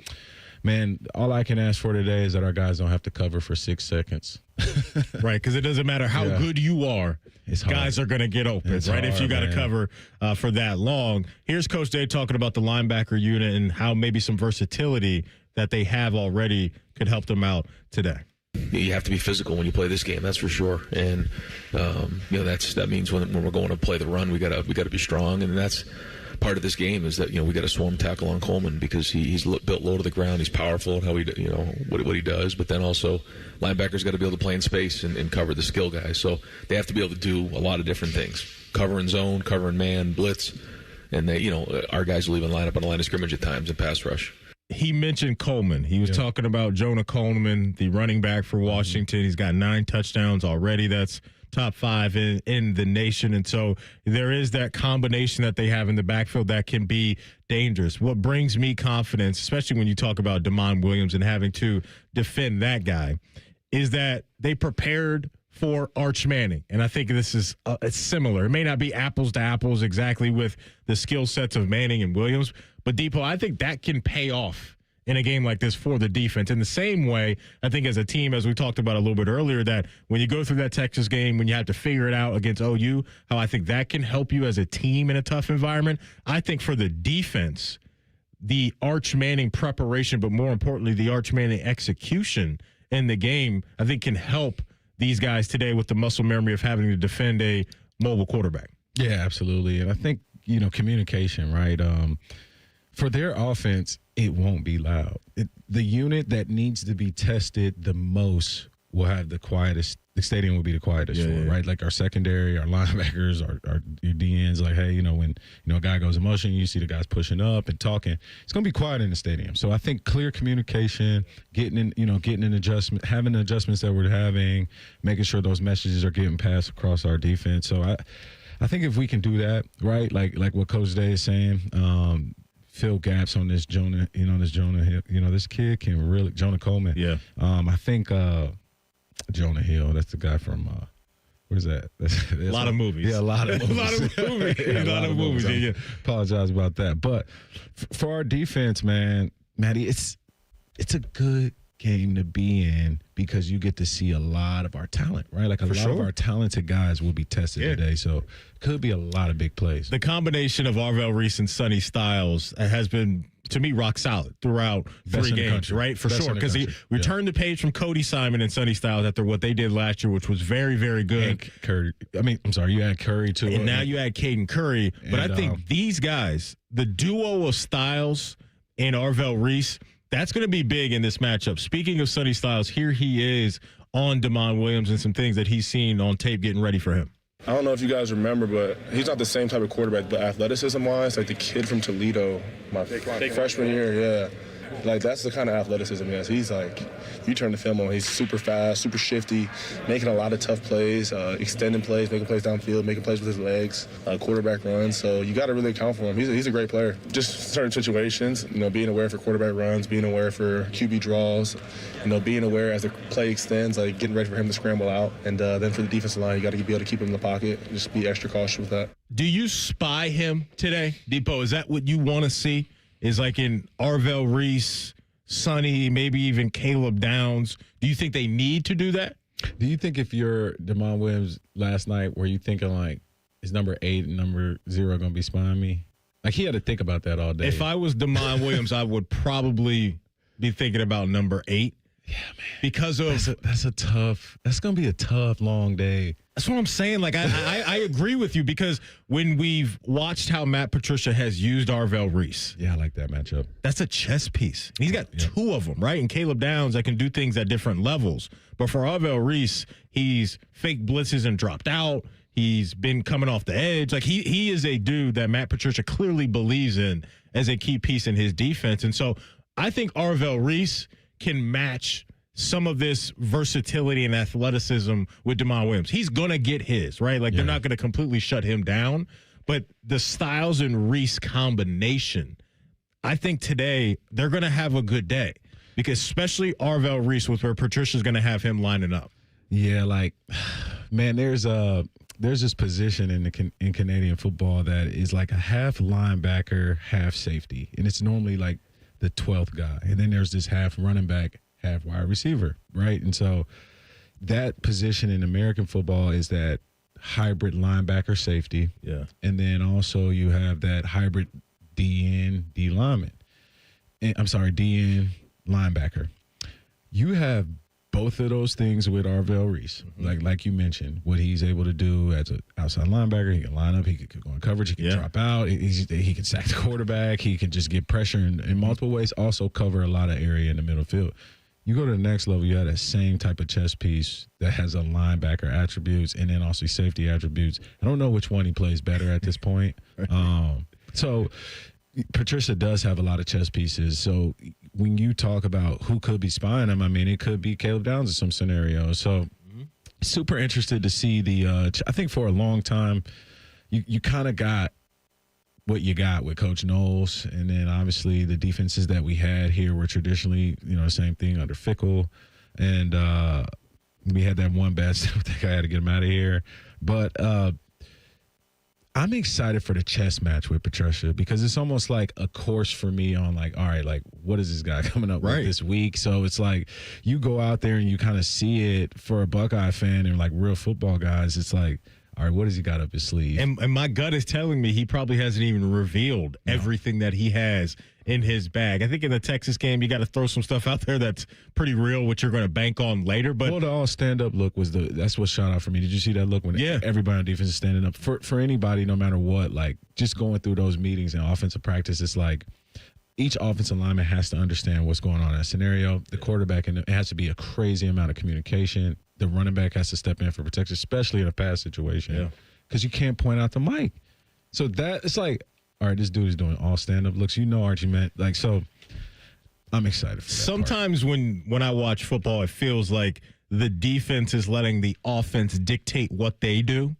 man, all I can ask for today is that our guys don't have to cover for 6 seconds.
Right, because it doesn't matter how good you are, guys are going to get open, right? If you got to cover for that long. Here's Coach Day talking about the linebacker unit and how maybe some versatility that they have already could help them out today.
You have to be physical when you play this game, that's for sure. And that means when we're going to play the run, we got to be strong, and that's part of this game is that we got to swarm tackle on Coleman because he's built low to the ground. He's powerful in how what he does, but then also linebackers got to be able to play in space and cover the skill guys. So they have to be able to do a lot of different things: cover in zone, cover in man, blitz, and our guys will even line up on the line of scrimmage at times and pass rush.
He mentioned Coleman. He was talking about Jonah Coleman, the running back for Washington. He's got 9 touchdowns already. That's top 5 in the nation. And so there is that combination that they have in the backfield that can be dangerous. What brings me confidence, especially when you talk about Damon Williams and having to defend that guy, is that they prepared for Arch Manning. And I think this is it's similar. It may not be apples to apples exactly with the skill sets of Manning and Williams, but Depot, I think that can pay off in a game like this for the defense. In the same way, I think as a team, as we talked about a little bit earlier, that when you go through that Texas game, when you have to figure it out against OU, how I think that can help you as a team in a tough environment. I think for the defense, the Arch Manning preparation, but more importantly, the Arch Manning execution in the game, I think can help these guys today with the muscle memory of having to defend a mobile quarterback.
Yeah, absolutely. And I think, communication, right? For their offense, it won't be loud. The unit that needs to be tested the most will have the quietest. The stadium will be the quietest right? Like our secondary, our linebackers, our DNs. Like, hey, when a guy goes in motion, you see the guys pushing up and talking. It's going to be quiet in the stadium. So I think clear communication, getting an adjustment, having the adjustments that we're having, making sure those messages are getting passed across our defense. So I think if we can do that, right, like what Coach Day is saying. Fill gaps on this Jonah, Hill. This kid can really, Jonah Coleman.
Yeah.
I think Jonah Hill, that's the guy from, where's that?
A lot of movies.
Yeah, a lot of movies.
A lot of movies. Yeah.
Apologize about that. But for our defense, man, Matty, it's a good game to be in because you get to see a lot of our talent, right? Like a lot of our talented guys will be tested today. So could be a lot of big plays.
The combination of Arvell Reese and Sonny Styles has been, to me, rock solid throughout 3 games, right? For sure. Because he returned the page from Cody Simon and Sonny Styles after what they did last year, which was very, very good.
And Curry. You add Curry too.
And now you add Caden Curry. But I think these guys, the duo of Styles and Arvell Reese, that's going to be big in this matchup. Speaking of Sonny Styles, here he is on Damon Williams and some things that he's seen on tape getting ready for him.
I don't know if you guys remember, but he's not the same type of quarterback, but athleticism-wise, like the kid from Toledo, my freshman year, Like, that's the kind of athleticism he has. He's like, you turn the film on, he's super fast, super shifty, making a lot of tough plays, extending plays, making plays downfield, making plays with his legs, quarterback runs. So you got to really account for him. He's a great player. Just certain situations, being aware for quarterback runs, being aware for QB draws, being aware as the play extends, like getting ready for him to scramble out. And then for the defensive line, you got to be able to keep him in the pocket. Just be extra cautious with that.
Do you spy him today, Depot? Is that what you want to see? Is like in Arvell Reese, Sonny, maybe even Caleb Downs. Do you think they need to do that?
Do you think if you're Damon Williams last night, were you thinking like, is number 8 and number 0 going to be spying me? Like, he had to think about that all day.
If I was Damon Williams, I would probably be thinking about number 8.
Yeah, man.
Because of
that's going to be a tough, long day.
That's what I'm saying. Like, I agree with you, because when we've watched how Matt Patricia has used Arvell Reese.
Yeah, I like that matchup.
That's a chess piece. He's got 2 of them, right? And Caleb Downs that can do things at different levels. But for Arvell Reese, he's fake blitzes and dropped out. He's been coming off the edge. Like, he is a dude that Matt Patricia clearly believes in as a key piece in his defense. And so I think Arvell Reese can match some of this versatility and athleticism with Damon Williams. He's going to get his, right? Like, they're not going to completely shut him down. But the Styles and Reese combination, I think today they're going to have a good day, because especially Arvell Reese, with where Patricia's going to have him lining up.
Yeah, like, man, there's this position in Canadian football that is like a half linebacker, half safety. And it's normally like the 12th guy. And then there's this half running back, half wide receiver, right? And so that position in American football is that hybrid linebacker safety.
Yeah.
And then also you have that hybrid DN lineman. DN linebacker. You have both of those things with Arvell Reese. Like you mentioned, what he's able to do as an outside linebacker, he can line up, he can go in coverage, he can drop out, he can sack the quarterback, he can just get pressure in multiple ways, also cover a lot of area in the middle field. You go to the next level, you have that same type of chess piece that has a linebacker attributes and then also safety attributes. I don't know which one he plays better at this point. So Patricia does have a lot of chess pieces. So when you talk about who could be spying him, I mean, it could be Caleb Downs in some scenarios. So super interested to see I think for a long time, you kind of got what you got with Coach Knowles, and then obviously the defenses that we had here were traditionally, the same thing under Fickle, and we had that one bad step. I think I had to get him out of here. But I'm excited for the chess match with Patricia, because it's almost like a course for me on like, all right, like, what is this guy coming up with this week? So it's like you go out there and you kind of see it for a Buckeye fan and like real football guys. It's like, all right, what has he got up his sleeve?
And my gut is telling me he probably hasn't even revealed everything that he has in his bag. I think in the Texas game, you got to throw some stuff out there that's pretty real, which you're going to bank on later. But
the all stand-up look that's what shot out for me. Did you see that look when everybody on defense is standing up? For anybody, no matter what, like just going through those meetings and offensive practice, it's like each offensive lineman has to understand what's going on in that scenario. The quarterback, and it has to be a crazy amount of communication. The running back has to step in for protection, especially in a pass situation, because you can't point out the mic. So that it's like, all right, this dude is doing all stand-up looks. Archie, man. Like, so I'm excited for that.
Sometimes when I watch football, it feels like the defense is letting the offense dictate what they do.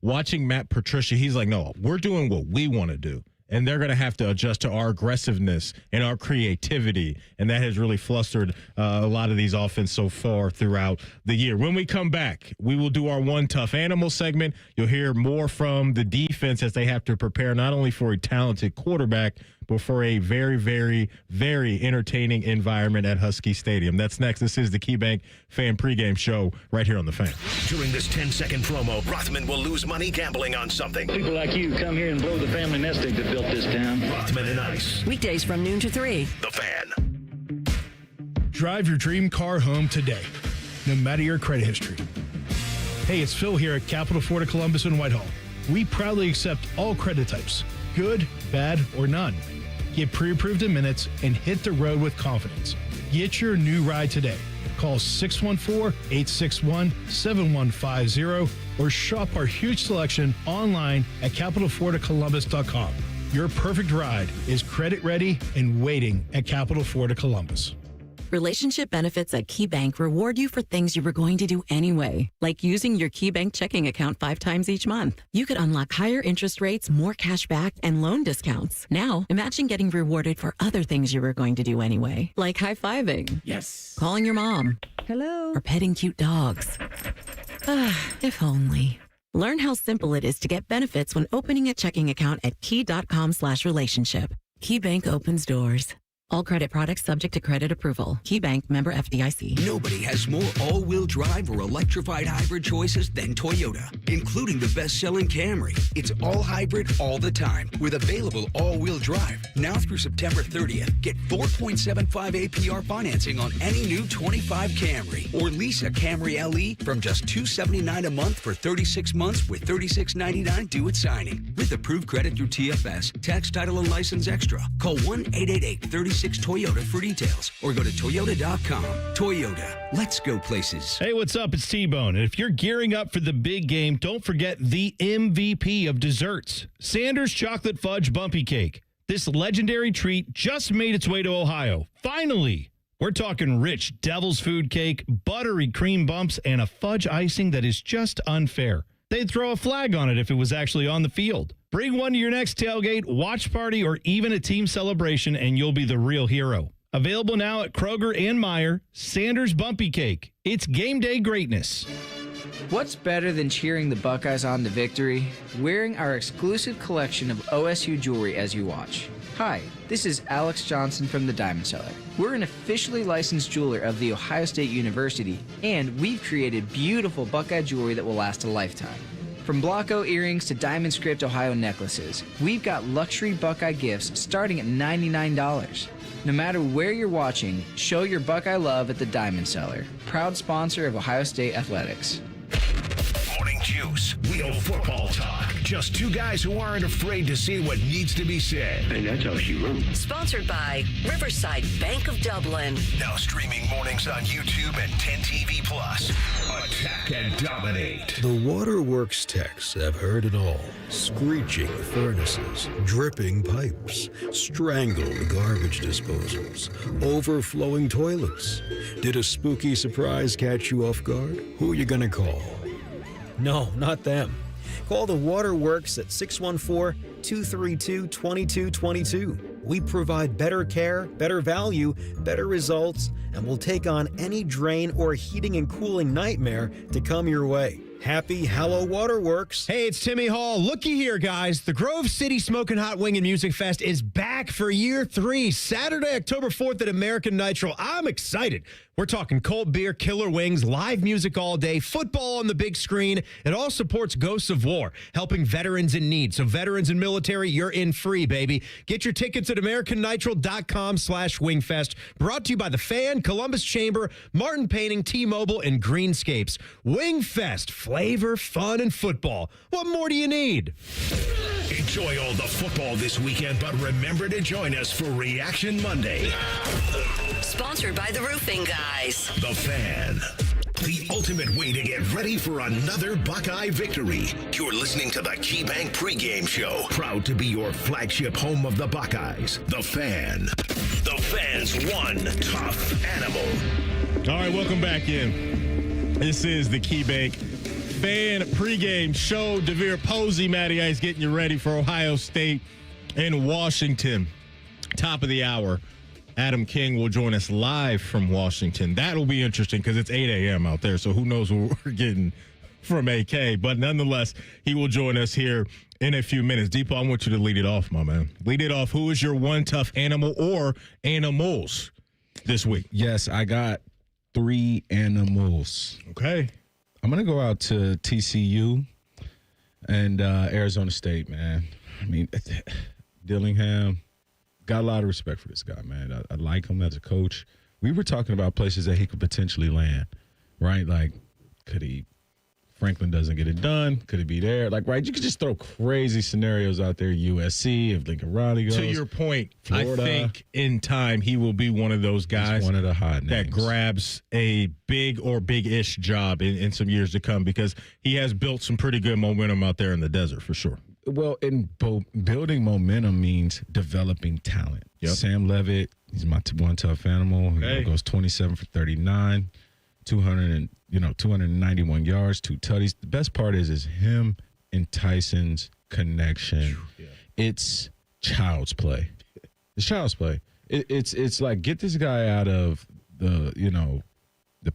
Watching Matt Patricia, he's like, no, we're doing what we want to do. And they're going to have to adjust to our aggressiveness and our creativity. And that has really flustered a lot of these offenses so far throughout the year. When we come back, we will do our One Tough Animal segment. You'll hear more from the defense as they have to prepare not only for a talented quarterback, but for a very, very, very entertaining environment at Husky Stadium. That's next. This is the KeyBank Fan Pregame Show right here on The Fan.
During this 10-second promo, Rothman will lose money gambling on something.
People like you come here and blow the family nest egg that built this town.
Rothman and Ice.
Weekdays from noon to 3.
The Fan.
Drive your dream car home today, no matter your credit history. Hey, it's Phil here at Capital Ford of Columbus and Whitehall. We proudly accept all credit types, good, bad, or none. Get pre-approved in minutes and hit the road with confidence. Get your new ride today. Call 614-861-7150 or shop our huge selection online at capitalfordofcolumbus.com. your perfect ride is credit ready and waiting at Capital Florida Columbus.
Relationship benefits at KeyBank reward you for things you were going to do anyway, like using your KeyBank checking account 5 times each month. You could unlock higher interest rates, more cash back, and loan discounts. Now, imagine getting rewarded for other things you were going to do anyway, like high-fiving.
Yes.
Calling your mom.
Hello.
Or petting cute dogs. If only. Learn how simple it is to get benefits when opening a checking account at key.com/relationship. KeyBank opens doors. All credit products subject to credit approval. KeyBank, member FDIC.
Nobody has more all-wheel drive or electrified hybrid choices than Toyota, including the best-selling Camry. It's all hybrid all the time with available all-wheel drive. Now through September 30th, get 4.75 APR financing on any new 25 Camry or lease a Camry LE from just $279 a month for 36 months with $36.99 due at signing. With approved credit through TFS, tax, title, and license extra. Call 1-888-36-TOYOTA for details or go to Toyota.com. Toyota, let's go places.
Hey, what's up? It's T-Bone. And if you're gearing up for the big game, don't forget the MVP of desserts, Sanders Chocolate Fudge Bumpy Cake. This legendary treat just made its way to Ohio. Finally! We're talking rich devil's food cake, buttery cream bumps, and a fudge icing that is just unfair. They'd throw a flag on it if it was actually on the field. Bring one to your next tailgate, watch party, or even a team celebration, and you'll be the real hero. Available now at Kroger and Meijer, Sanders Bumpy Cake. It's game day greatness.
What's better than cheering the Buckeyes on to victory? Wearing our exclusive collection of OSU jewelry as you watch. Hi, this is Alex Johnson from the Diamond Cellar. We're an officially licensed jeweler of The Ohio State University, and we've created beautiful Buckeye jewelry that will last a lifetime. From Blanco earrings to diamond script Ohio necklaces, we've got luxury Buckeye gifts starting at $99. No matter where you're watching, show your Buckeye love at the Diamond Cellar, proud sponsor of Ohio State Athletics.
Morning Juice, real football talk. Just two guys who aren't afraid to say what needs to be said. And that's how she wrote.
Sponsored by Riverside Bank of Dublin.
Now streaming mornings on YouTube and 10 TV Plus. Attack and dominate.
The waterworks techs have heard it all. Screeching furnaces, dripping pipes, strangled garbage disposals, overflowing toilets. Did a spooky surprise catch you off guard? Who are you going to call?
No, not them. Call the Waterworks at 614-232-2222. We provide better care, better value, better results, and we'll take on any drain or heating and cooling nightmare to come your way. Happy Hallow Waterworks.
Hey, it's Timmy Hall. Looky here, guys. The Grove City Smokin' Hot Wing and Music Fest is back for year 3, Saturday, October 4th at American Nitro. I'm excited. We're talking cold beer, killer wings, live music all day, football on the big screen. It all supports Ghosts of War, helping veterans in need. So veterans and military, you're in free, baby. Get your tickets at americannitro.com/wingfest. Brought to you by The Fan, Columbus Chamber, Martin Painting, T-Mobile, and Greenscapes. Wingfest, flavor, fun, and football. What more do you need?
Enjoy all the football this weekend, but remember to join us for Reaction Monday.
Sponsored by the Roofing Guys.
The Fan. The ultimate way to get ready for another Buckeye victory. You're listening to the KeyBank Pregame Show. Proud to be your flagship home of the Buckeyes. The Fan. The Fan's one tough animal.
All right, welcome back in. This is the KeyBank Fan Pregame Show. DeVere Posey, Matty Ice getting you ready for Ohio State and Washington. Top of the hour. Adam King will join us live from Washington. That'll be interesting because it's 8 a.m. out there, so who knows what we're getting from AK. But nonetheless, he will join us here in a few minutes. Deepo, I want you to lead it off, my man. Lead it off. Who is your one tough animal or animals this week?
Yes, I got 3 animals.
Okay.
I'm going to go out to TCU and Arizona State, man. I mean, Dillingham. Got a lot of respect for this guy, man. I like him as a coach. We were talking about places that he could potentially land, right? Like, could he – Franklin doesn't get it done. Could he be there? Like, right, you could just throw crazy scenarios out there. USC, if Lincoln Riley goes.
To your point,
Florida.
I think in time he will be one of those guys.
He's one of the hot names
that grabs a big or big-ish job in some years to come because he has built some pretty good momentum out there in the desert for sure.
Well, building momentum means developing talent.
Yep.
Sam Levitt, he's my one tough animal.
Okay.
He goes 27 for 39, 291 yards, 2 tutties. The best part is him and Tyson's connection.
Yeah.
It's child's play. It's child's play. It's like, get this guy out of the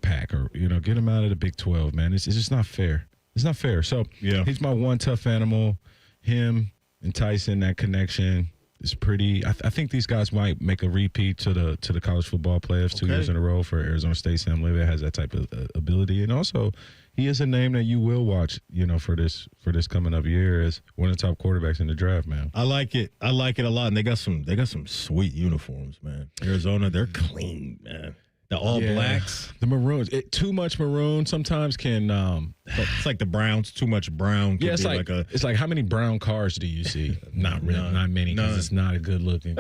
pack, or get him out of the Big 12, man. It's just not fair. It's not fair. So
yeah,
he's my one tough animal. Him and Tyson, that connection is pretty. I think these guys might make a repeat to the college football playoffs 2 years in a row for Arizona State. Sam Levitt has that type of ability, and also he is a name that you will watch. For this coming up year as one of the top quarterbacks in the draft, man.
I like it. I like it a lot, and they got some sweet uniforms, man. Arizona, they're clean, man. The all blacks,
the maroons. Too much maroon sometimes can.
It's like the Browns. Too much brown.
Yeah, it's like how many brown cars do you see? Not really, not many, because it's not a good looking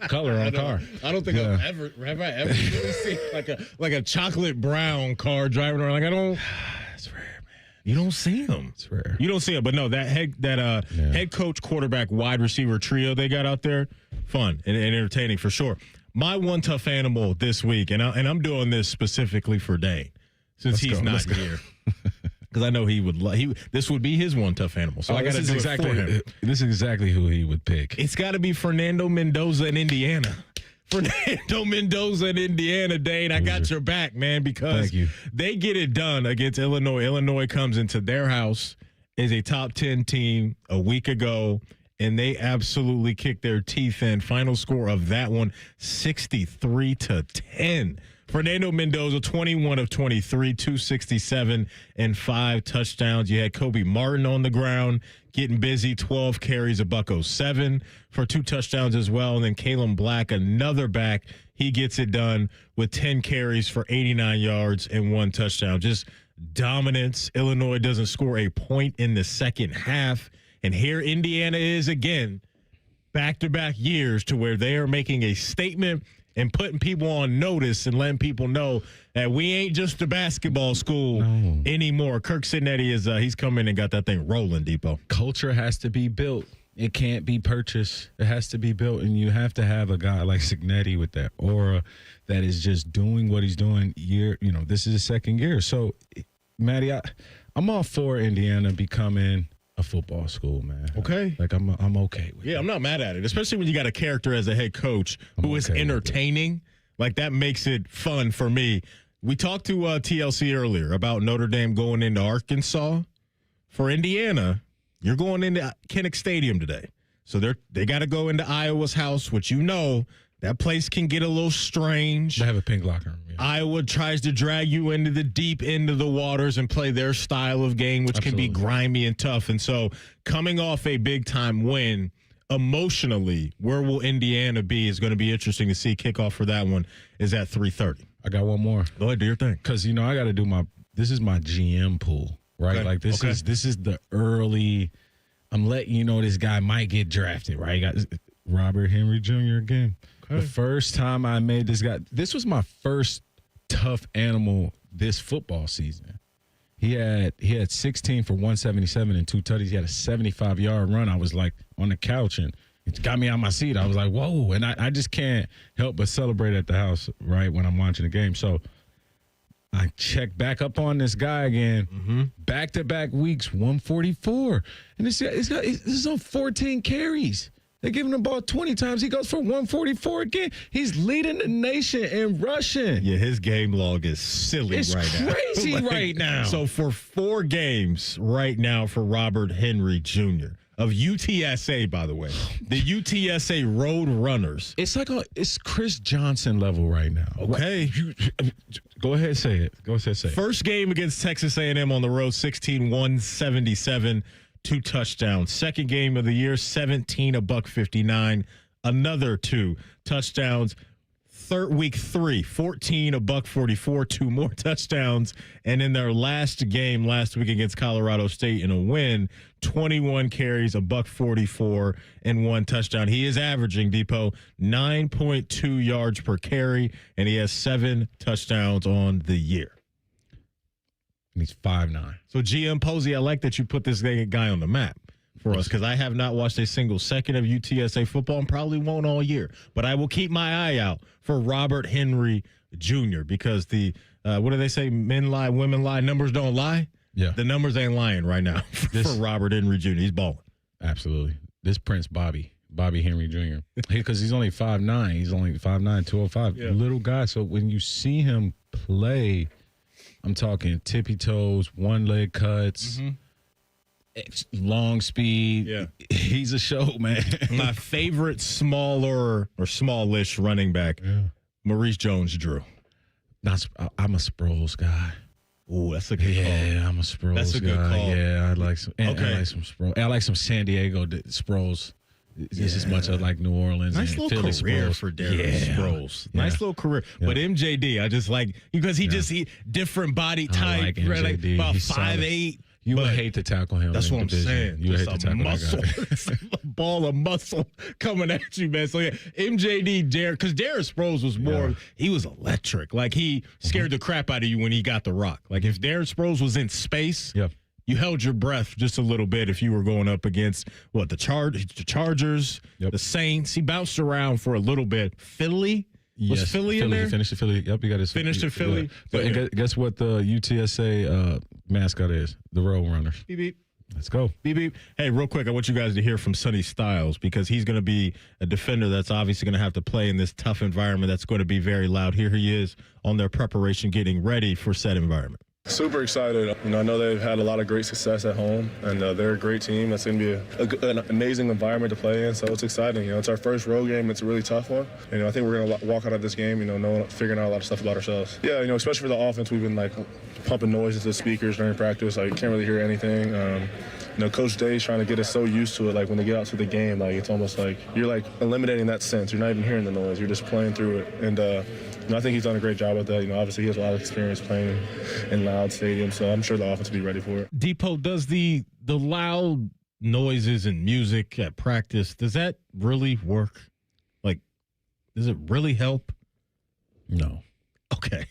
color on a car.
I don't think have I ever really seen like a chocolate brown car driving around. Like, I don't. It's rare, man. You don't see them.
It's rare.
You don't see them. But no, that head coach, quarterback, wide receiver trio they got out there, fun and entertaining for sure. My one tough animal this week, and I'm doing this specifically for Dane, since he's not here, because I know this would be his one tough animal. So I got to do it for him.
This is exactly who he would pick.
It's got to be Fernando Mendoza in Indiana. Fernando Mendoza in Indiana, Dane. I got your back, man, because they get it done against Illinois. Illinois comes into their house as a top 10 team a week ago, and they absolutely kicked their teeth in. Final score of that one, 63-10. Fernando Mendoza, 21 of 23, 267 and 5 touchdowns. You had Kobe Martin on the ground getting busy, 12 carries, $107 for 2 touchdowns as well. And then Kalen Black, another back, he gets it done with 10 carries for 89 yards and 1 touchdown. Just dominance. Illinois doesn't score a point in the second half. And here Indiana is again, back-to-back years to where they are making a statement and putting people on notice and letting people know that we ain't just a basketball school anymore. Kirk Cinetti he's come in and got that thing rolling, Depot.
Culture has to be built. It can't be purchased. It has to be built, and you have to have a guy like Cignetti with that aura that is just doing what he's doing this is his second year. So, Maddie, I'm all for Indiana becoming a football school, man.
Okay.
Like, I'm okay with it.
Yeah, I'm not mad at it, especially when you got a character as a head coach who is entertaining. Like, that makes it fun for me. We talked to TLC earlier about Notre Dame going into Arkansas. For Indiana, you're going into Kinnick Stadium today. So they got to go into Iowa's house, which that place can get a little strange.
They have a pink locker room. Yeah.
Iowa tries to drag you into the deep end of the waters and play their style of game, which can be grimy and tough. And so coming off a big-time win, emotionally, where will Indiana be is going to be interesting to see. Kickoff for that one is at 3:30.
I got one more.
Go ahead, do your thing.
Because, I got to do this is my GM pool, right?
Okay.
Like, this is the early, I'm letting you know this guy might get drafted, right? Got Robert Henry Jr. again. Okay. The first time I made this was my first tough animal this football season. He had 16 for 177 and 2 tutties. He had a 75-yard run. I was like on the couch, and it got me out my seat. I was like, whoa. And I just can't help but celebrate at the house, right, when I'm watching the game. So I checked back up on this guy again. Back-to-back weeks, 144. And this is on 14 carries. They give him the ball 20 times. He goes for 144 again. He's leading the nation in rushing.
Yeah, his game log is silly right now.
It's crazy right now.
So for 4 games right now for Robert Henry Jr. of UTSA, by the way, the UTSA Road Runners.
It's Chris Johnson level right now.
Okay.
Go ahead, say it.
First game against Texas A&M on the road, 16-177. 2 touchdowns. Second game of the year, 17, $159. Another 2 touchdowns. Week 3, 14, $144. 2 more touchdowns. And in their last game last week against Colorado State in a win, 21 carries, $144 and 1 touchdown. He is averaging, Depot, 9.2 yards per carry, and he has 7 touchdowns on the year.
And he's 5'9".
So GM Posey, I like that you put this guy on the map. for us because I have not watched a single second of UTSA football and probably won't all year. But I will keep my eye out for Robert Henry Jr. because what do they say? Men lie, women lie, numbers don't lie.
Yeah.
The numbers ain't lying right now for Robert Henry Jr. He's balling.
Absolutely. This Prince Bobby Henry Jr. Because he's only 5'9". He's only 5'9", 205.
Yeah.
Little guy. So when you see him play, I'm talking tippy toes, one leg cuts, long speed.
Yeah.
He's a show, man.
My favorite smaller or smallish running back, Maurice Jones-Drew.
I'm a Sproles guy.
Ooh, that's a good call.
Yeah, I'm a Sproles
That's a good
guy.
call.
Yeah, I like some.
Okay.
I like some Sproles. I like some San Diego Sproles. Just as much as like New Orleans.
Nice
and
little
Philly
career
Sproles.
for Darren Sproles.
Yeah.
Nice little career.
Yeah.
But MJD, I just like because he different body type,
like
right? Like
MJD.
about
He's solid.
5'8".
You would hate to tackle him.
That's
in
what I'm
division.
saying.
You would hate to
Just a
tackle
muscle,
that guy.
a ball of muscle coming at you, man. So yeah, MJD, because Darren Sproles was more. He was electric. Like he scared the crap out of you when he got the rock. Like if Darren Sproles was in space, you held your breath just a little bit if you were going up against the Chargers, the Saints. He bounced around for a little bit. Philly. Was Philly in there?
He finished in Philly. Yep, he got his
Finished in Philly.
Yeah. And guess what the UTSA mascot is? The Road Runners.
Beep, beep.
Let's go.
Beep, beep. Hey, real quick, I want you guys to hear from Sonny Styles because he's going to be a defender that's obviously going to have to play in this tough environment that's going to be very loud. Here he is on their preparation, getting ready for said environment.
Super excited. I know they've had a lot of great success at home, and they're a great team. That's going to be an amazing environment to play in, so it's exciting. It's our first road game. It's a really tough one. I think we're going to walk out of this game, figuring out a lot of stuff about ourselves. Yeah, especially for the offense, we've been, pumping noise into the speakers during practice. Can't really hear anything. Coach Day's trying to get us so used to it. When they get out to the game, it's almost like you're, eliminating that sense. You're not even hearing the noise. You're just playing through it. And, I think he's done a great job with that. Obviously he has a lot of experience playing in loud stadiums, so I'm sure the offense will be ready for it.
Depot, does the loud noises and music at practice, does that really work? Does it really help?
No.
Okay.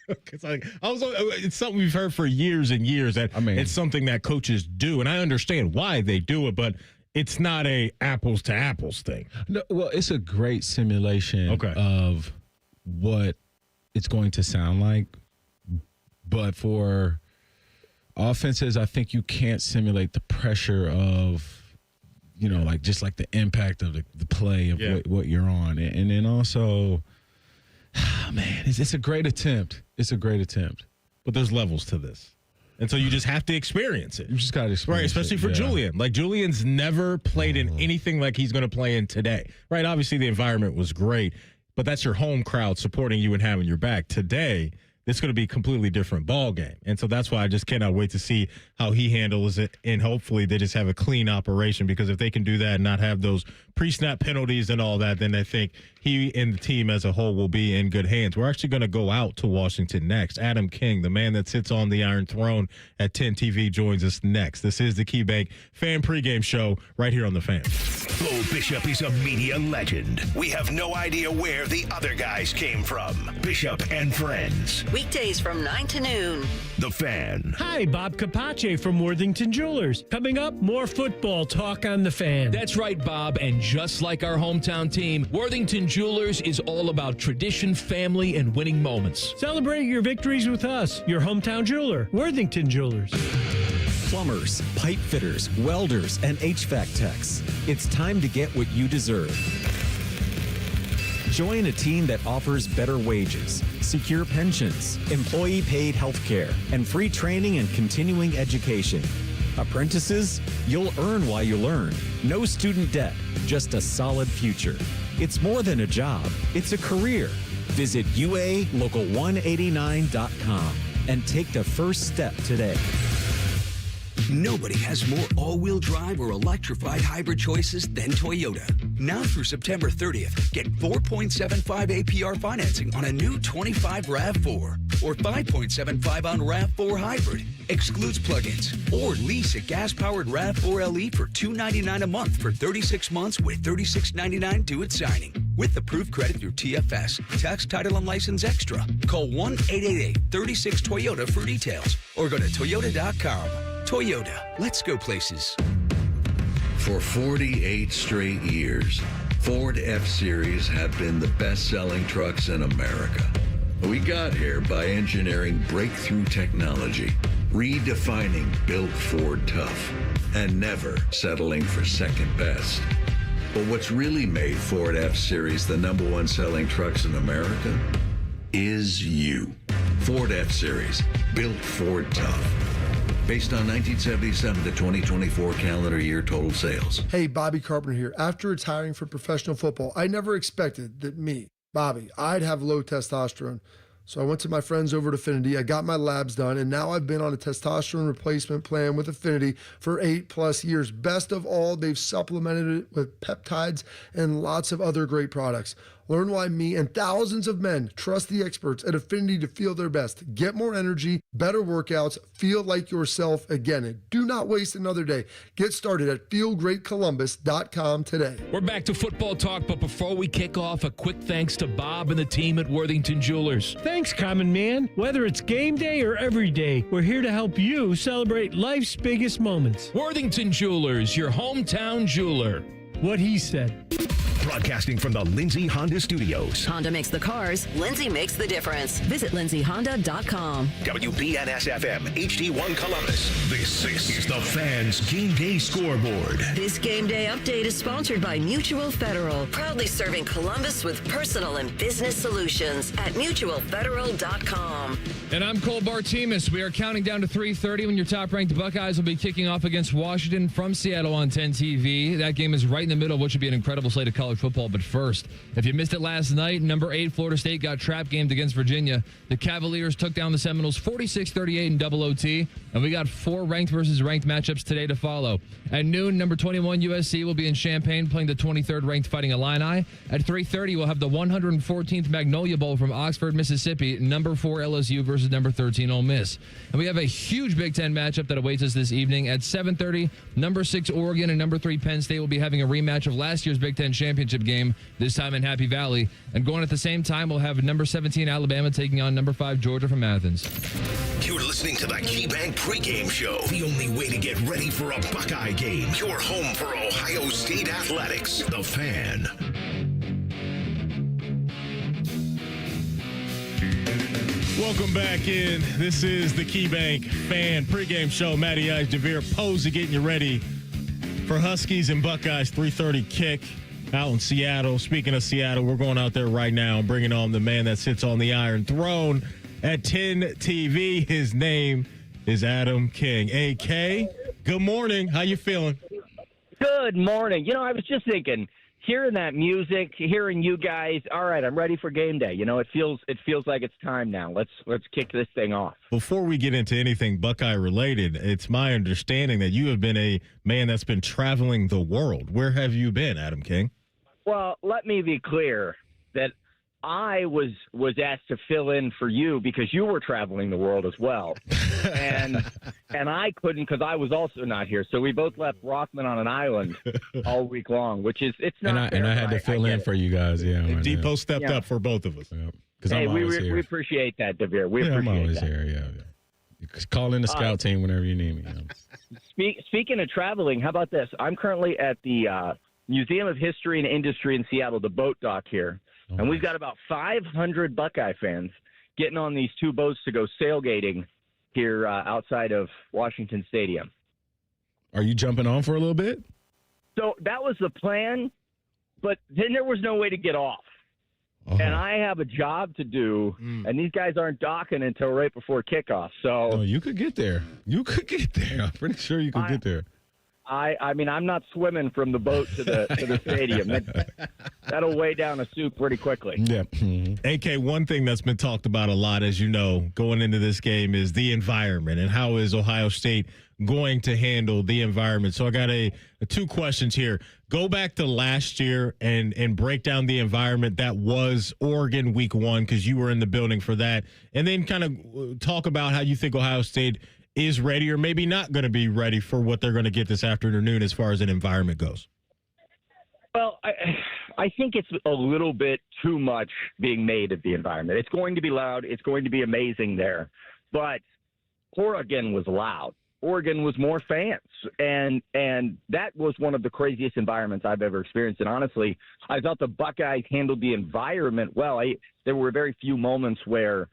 It's something we've heard for years and years that it's something that coaches do, and I understand why they do it, but it's not a apples to apples thing.
No, well, it's a great simulation of what it's going to sound like. But for offenses, I think you can't simulate the pressure of, the impact of the play of what you're on. And then also, it's a great attempt. It's a great attempt.
But there's levels to this. And so you just have to experience it.
You just got to experience
it. Right, especially for Julian. Julian's never played in anything like he's going to play in today. Right, obviously the environment was great, but that's your home crowd supporting you and having your back. Today, it's going to be a completely different ball game. And so that's why I just cannot wait to see how he handles it. And hopefully they just have a clean operation, because if they can do that and not have those pre-snap penalties and all that, then I think he and the team as a whole will be in good hands. We're actually going to go out to Washington next. Adam King, the man that sits on the Iron Throne at 10 TV, joins us next. This is the KeyBank Fan Pregame Show right here on The Fan.
Bo Bishop is a media legend. We have no idea where the other guys came from. Bishop and Friends.
Weekdays from 9 to noon.
The Fan.
Hi, Bob Capace from Worthington Jewelers. Coming up, more football talk on The Fan.
That's right, Bob. And just like our hometown team, Worthington Jewelers is all about tradition, family, and winning moments.
Celebrate your victories with us, your hometown jeweler, Worthington Jewelers.
Plumbers, pipe fitters, welders, and HVAC techs. It's time to get what you deserve. Join a team that offers better wages, secure pensions, employee-paid health care, and free training and continuing education. Apprentices, you'll earn while you learn. No student debt, just a solid future. It's more than a job, it's a career. Visit UALocal189.com and take the first step today.
Nobody has more all-wheel drive or electrified hybrid choices than Toyota. Now through September 30th, get 4.75 APR financing on a new 25 RAV4 or 5.75 on RAV4 Hybrid. Excludes plug-ins. Or lease a gas-powered RAV4 LE for $299 a month for 36 months with $36.99 due at signing. With approved credit through TFS, tax, title, and license extra. Call 1-888-36-TOYOTA for details or go to Toyota.com. Toyota, let's go places.
For 48 straight years, Ford F-Series have been the best-selling trucks in America. We got here by engineering breakthrough technology, redefining built Ford tough, and never settling for second best. But what's really made Ford F-Series the #1 selling trucks in America is you. Ford F-Series, built Ford tough. Based on 1977 to 2024 calendar year total sales.
Hey, Bobby Carpenter here. After retiring from professional football, I never expected that me, Bobby, I'd have low testosterone. So I went to my friends over at Affinity, I got my labs done, and now I've been on a testosterone replacement plan with Affinity for 8+ years. Best of all, they've supplemented it with peptides and lots of other great products. Learn why me and thousands of men trust the experts at Affinity to feel their best. Get more energy, better workouts, feel like yourself again. And do not waste another day. Get started at feelgreatcolumbus.com today.
We're back to football talk, but before we kick off, a quick thanks to Bob and the team at Worthington Jewelers.
Thanks, Common Man. Whether it's game day or every day, we're here to help you celebrate life's biggest moments.
Worthington Jewelers, your hometown jeweler.
What he said.
Broadcasting from the Lindsay Honda Studios.
Honda makes the cars, Lindsay makes the difference. Visit lindsayhonda.com.
WBNS-FM, HD1 Columbus. This is the Fans Game Day Scoreboard.
This game day update is sponsored by Mutual Federal, proudly serving Columbus with personal and business solutions at mutualfederal.com.
And I'm Cole Bartemus. We are counting down to 3:30 when your top-ranked Buckeyes will be kicking off against Washington from Seattle on 10 TV. That game is right in the middle of what should be an incredible slate of college football. But first, if you missed it last night, number 8 Florida State got trap-gamed against Virginia. The Cavaliers took down the Seminoles 46-38 in double OT, and we got 4 ranked versus ranked matchups today to follow. At noon, number 21 USC will be in Champaign playing the 23rd ranked Fighting Illini. At 3:30, we'll have the 114th Magnolia Bowl from Oxford, Mississippi, number 4 LSU versus number 13 Ole Miss. And we have a huge Big Ten matchup that awaits us this evening. At 7:30, number 6 Oregon and number 3 Penn State will be having a rematch of last year's Big Ten championship game, this time in Happy Valley. And going at the same time, we'll have number 17 Alabama taking on number 5 Georgia from Athens.
You're listening to the KeyBank Pregame Show, the only way to get ready for a Buckeye game. Your home for Ohio State athletics. The Fan.
Welcome back in. This is the KeyBank Fan Pregame Show. Matty Ice, Devere Posey getting you ready for Huskies and Buckeyes 3:30 kick out in Seattle. Speaking of Seattle, we're going out there right now and bringing on the man that sits on the Iron Throne at 10 TV. His name is Adam King. AK, good morning. How you feeling?
Good morning. You know, I was just thinking, hearing that music, hearing you guys, all right, I'm ready for game day. You know, it feels like it's time now. Let's kick this thing off.
Before we get into anything Buckeye related, it's my understanding that you have been a man that's been traveling the world. Where have you been, Adam King?
Well, let me be clear that I was asked to fill in for you because you were traveling the world as well. And I couldn't because I was also not here. So we both left Rothman on an island all week long, which is it's not fair.
And I had to fill in for you guys. Yeah,
Depot stepped up for both of us.
Because
hey,
I'm always
we
here.
appreciate that, Devere. We appreciate
I'm always
that.
here. Yeah. You can call in the scout team whenever you need me.
Speaking of traveling, how about this? I'm currently at the Museum of History and Industry in Seattle, the boat dock here. And we've got about 500 Buckeye fans getting on these 2 boats to go sailgating here outside of Washington Stadium.
Are you jumping on for a little bit?
So that was the plan, but then there was no way to get off. And I have a job to do, and these guys aren't docking until right before kickoff. So
you could get there. I'm pretty sure you could get there.
I mean, I'm not swimming from the boat to the stadium. That'll weigh down a suit pretty quickly.
Yeah. AK, one thing that's been talked about a lot, as you know, going into this game is the environment and how is Ohio State going to handle the environment. So I got a 2 questions here. Go back to last year and break down the environment that was Oregon week 1 because you were in the building for that. And then kind of talk about how you think Ohio State is ready or maybe not going to be ready for what they're going to get this afternoon as far as an environment goes.
Well, I think it's a little bit too much being made of the environment. It's going to be loud. It's going to be amazing there. But Oregon was loud. Oregon was more fans, and that was one of the craziest environments I've ever experienced. And honestly, I thought the Buckeyes handled the environment well. There were very few moments where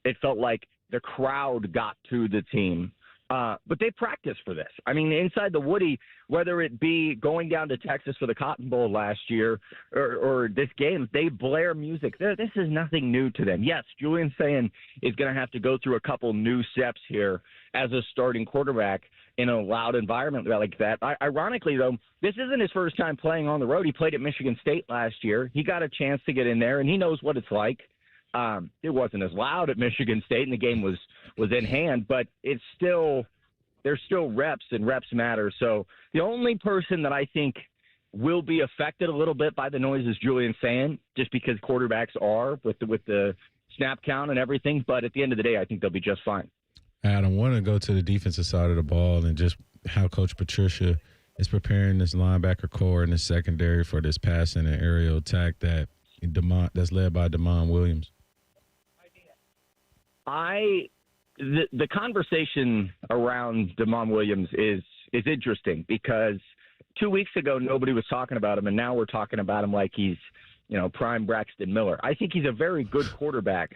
it felt like the crowd got to the team. But they practiced for this. I mean, inside the Woody, whether it be going down to Texas for the Cotton Bowl last year or this game, they blare music. This is nothing new to them. Yes, Julian Sayin is going to have to go through a couple new steps here as a starting quarterback in a loud environment like that. Ironically, though, this isn't his first time playing on the road. He played at Michigan State last year. He got a chance to get in there, and he knows what it's like. It wasn't as loud at Michigan State, and the game was in hand, but there's still reps, and reps matter. So the only person that I think will be affected a little bit by the noise is Julian Sayin, just because quarterbacks are with the snap count and everything. But at the end of the day, I think they'll be just fine.
Adam, I want to go to the defensive side of the ball and just how Coach Patricia is preparing this linebacker core and the secondary for this passing and aerial attack that's led by Damon Williams.
The conversation around Damon Williams is interesting because 2 weeks ago nobody was talking about him, and now we're talking about him like he's prime Braxton Miller. I think he's a very good quarterback,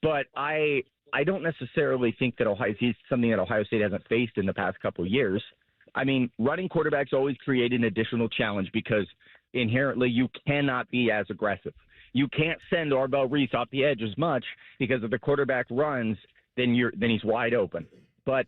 but I don't necessarily think that he's something that Ohio State hasn't faced in the past couple of years. I mean, running quarterbacks always create an additional challenge because inherently you cannot be as aggressive. You can't send Arbel Reese off the edge as much because if the quarterback runs, then he's wide open. But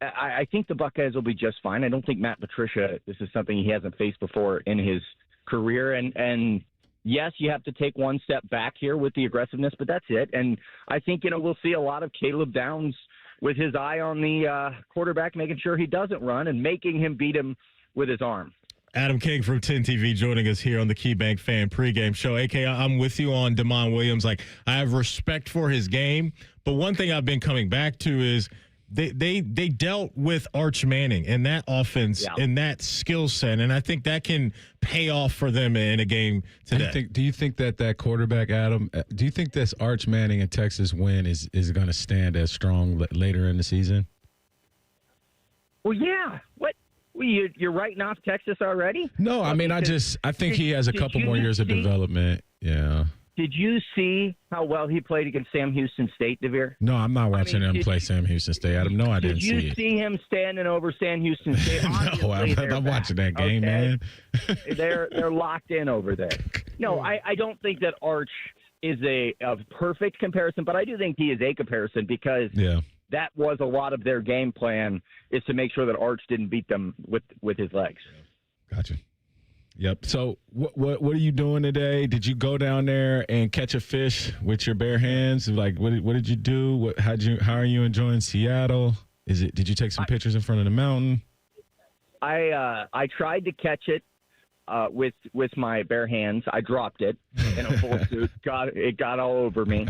I think the Buckeyes will be just fine. I don't think Matt Patricia, this is something he hasn't faced before in his career. And yes, you have to take one step back here with the aggressiveness, but that's it. And I think, we'll see a lot of Caleb Downs with his eye on the quarterback, making sure he doesn't run and making him beat him with his arm.
Adam King from 10 TV joining us here on the KeyBank Fan Pregame Show. AK, I'm with you on Damon Williams. Like, I have respect for his game, but one thing I've been coming back to is they dealt with Arch Manning and that offense and that skill set, and I think that can pay off for them in a game today.
Do you think that quarterback, Adam, do you think this Arch Manning and Texas win is going to stand as strong later in the season?
Well, yeah. What? You're writing off Texas already?
No, I mean, I think he has a couple more years of development. Yeah.
Did you see how well he played against Sam Houston State, DeVere?
No, I'm not watching him play Sam Houston State. Adam, no, I didn't see it.
Did you see him standing over Sam Houston State?
No, I'm watching that game, man.
They're locked in over there. No, I don't think that Arch is a perfect comparison, but I do think he is a comparison because that was a lot of their game plan is to make sure that Arch didn't beat them with his legs.
Gotcha. Yep. So what are you doing today? Did you go down there and catch a fish with your bare hands? Like what did you do? How are you enjoying Seattle? Did you take some pictures in front of the mountain?
I tried to catch it with my bare hands. I dropped it in a full suit. It got all over me.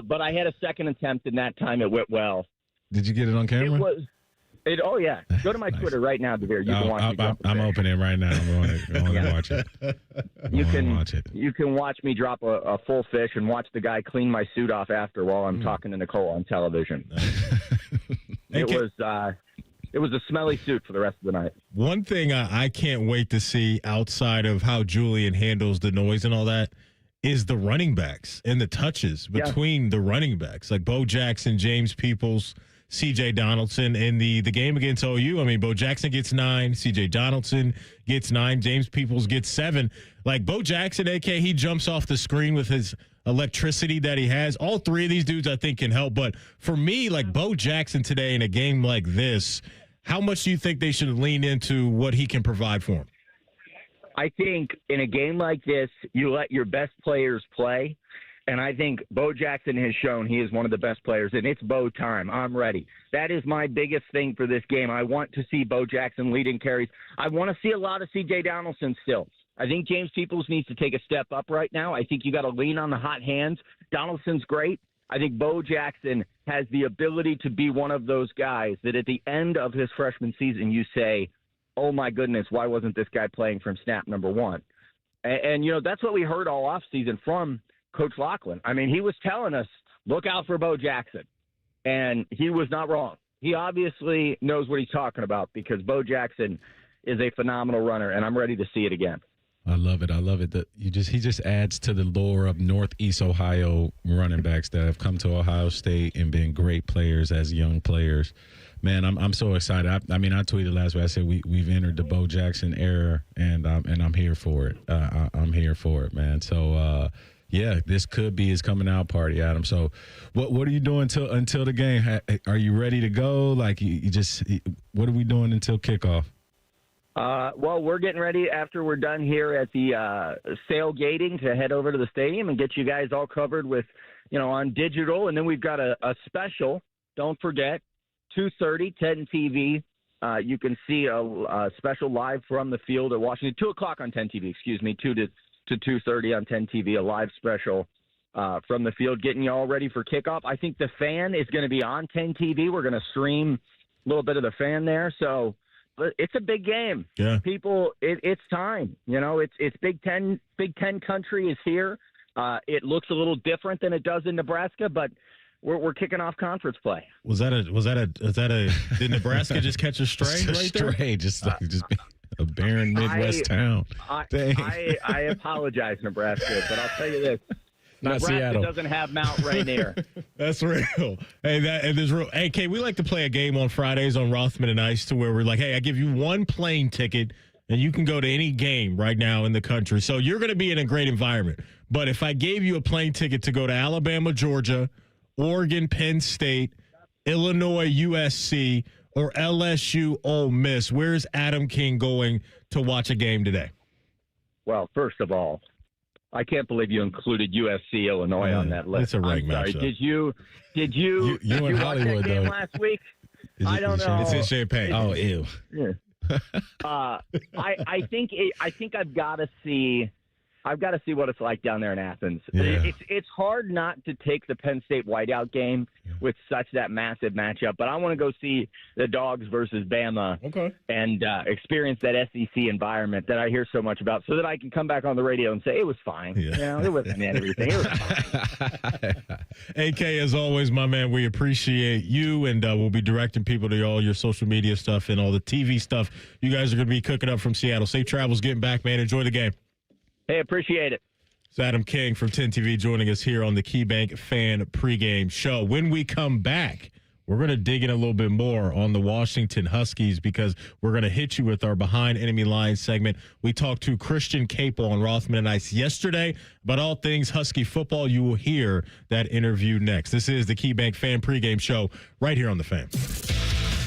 But I had a second attempt, and that time it went well.
Did you get it on camera?
Oh, yeah. Go to my Twitter right now, DeVere. You can watch me.
I'm opening right now. I'm going to watch it.
You can watch me drop a full fish and watch the guy clean my suit off after while I'm talking to Nicole on television. It was a smelly suit for the rest of the night.
One thing I can't wait to see outside of how Julian handles the noise and all that is the running backs and the touches between the running backs, like Bo Jackson, James Peoples, C.J. Donaldson. In the game against OU, I mean, Bo Jackson gets 9, C.J. Donaldson gets 9, James Peoples gets 7. Like Bo Jackson, AK, he jumps off the screen with his electricity that he has. All three of these dudes, I think, can help. But for me, like Bo Jackson today in a game like this, how much do you think they should lean into what he can provide for him?
I think in a game like this, you let your best players play. And I think Bo Jackson has shown he is one of the best players, and it's Bo time. I'm ready. That is my biggest thing for this game. I want to see Bo Jackson leading carries. I want to see a lot of C.J. Donaldson still. I think James Peoples needs to take a step up right now. I think you got to lean on the hot hands. Donaldson's great. I think Bo Jackson has the ability to be one of those guys that at the end of his freshman season you say, oh, my goodness, why wasn't this guy playing from snap number one? And you know, that's what we heard all offseason from Coach Lachlan. I mean, he was telling us, look out for Bo Jackson. And he was not wrong. he obviously knows what he's talking about because Bo Jackson is a phenomenal runner, and I'm ready to see it again.
I love it. I love it. He just adds to the lore of Northeast Ohio running backs that have come to Ohio State and been great players as young players. Man, I'm so excited. I mean, I tweeted last week. I said we've entered the Bo Jackson era, and I'm here for it. I'm here for it, man. So yeah, this could be his coming out party, Adam. So what are you doing until the game? Are you ready to go? Like what are we doing until kickoff?
Well, we're getting ready after we're done here at the sale gating to head over to the stadium and get you guys all covered with, on digital. And then we've got a special, don't forget, 2:30, 10 TV. You can see a special live from the field at Washington, 2 o'clock on 10 TV, 2 to 2:30 on 10 TV, a live special from the field, getting you all ready for kickoff. I think the Fan is going to be on 10 TV. We're going to stream a little bit of the Fan there. So it's a big game.
Yeah.
People, it's time. It's Big Ten. Big Ten country is here. It looks a little different than it does in Nebraska, but we're kicking off conference play.
Did Nebraska just catch a stray right there?
Stray, just a barren Midwest town.
I apologize, Nebraska, but I'll tell you this. Nebraska doesn't have Mount Rainier.
That's real. Hey, Kay, we like to play a game on Fridays on Rothman and Ice to where we're like, hey, I give you one plane ticket and you can go to any game right now in the country. So you're going to be in a great environment. But if I gave you a plane ticket to go to Alabama, Georgia, Oregon, Penn State, Illinois, USC, or LSU, Ole Miss, where's Adam King going to watch a game today?
Well, first of all, I can't believe you included USC, Illinois on that list.
It's a ranked matchup.
Did you
you in Hollywood,
watch that game
though.
last week? I don't know.
It's in Champaign.
Oh, ew.
Yeah. I think I've got to see what it's like down there in Athens.
Yeah.
It's hard not to take the Penn State whiteout game with such that massive matchup, but I want to go see the Dogs versus Bama and experience that SEC environment that I hear so much about, so that I can come back on the radio and say it was fine.
Yeah.
It wasn't everything. It was fine.
AK, as always, my man, we appreciate you, and we'll be directing people to all your social media stuff and all the TV stuff you guys are going to be cooking up from Seattle. Safe travels getting back, man. Enjoy the game.
Hey, appreciate it.
It's Adam King from 10 TV joining us here on the KeyBank Fan Pregame Show. When we come back, we're going to dig in a little bit more on the Washington Huskies because we're going to hit you with our Behind Enemy Lines segment. We talked to Christian Capel on Rothman and Ice yesterday about all things Husky football. You will hear that interview next. This is the KeyBank Fan Pregame Show right here on The Fan.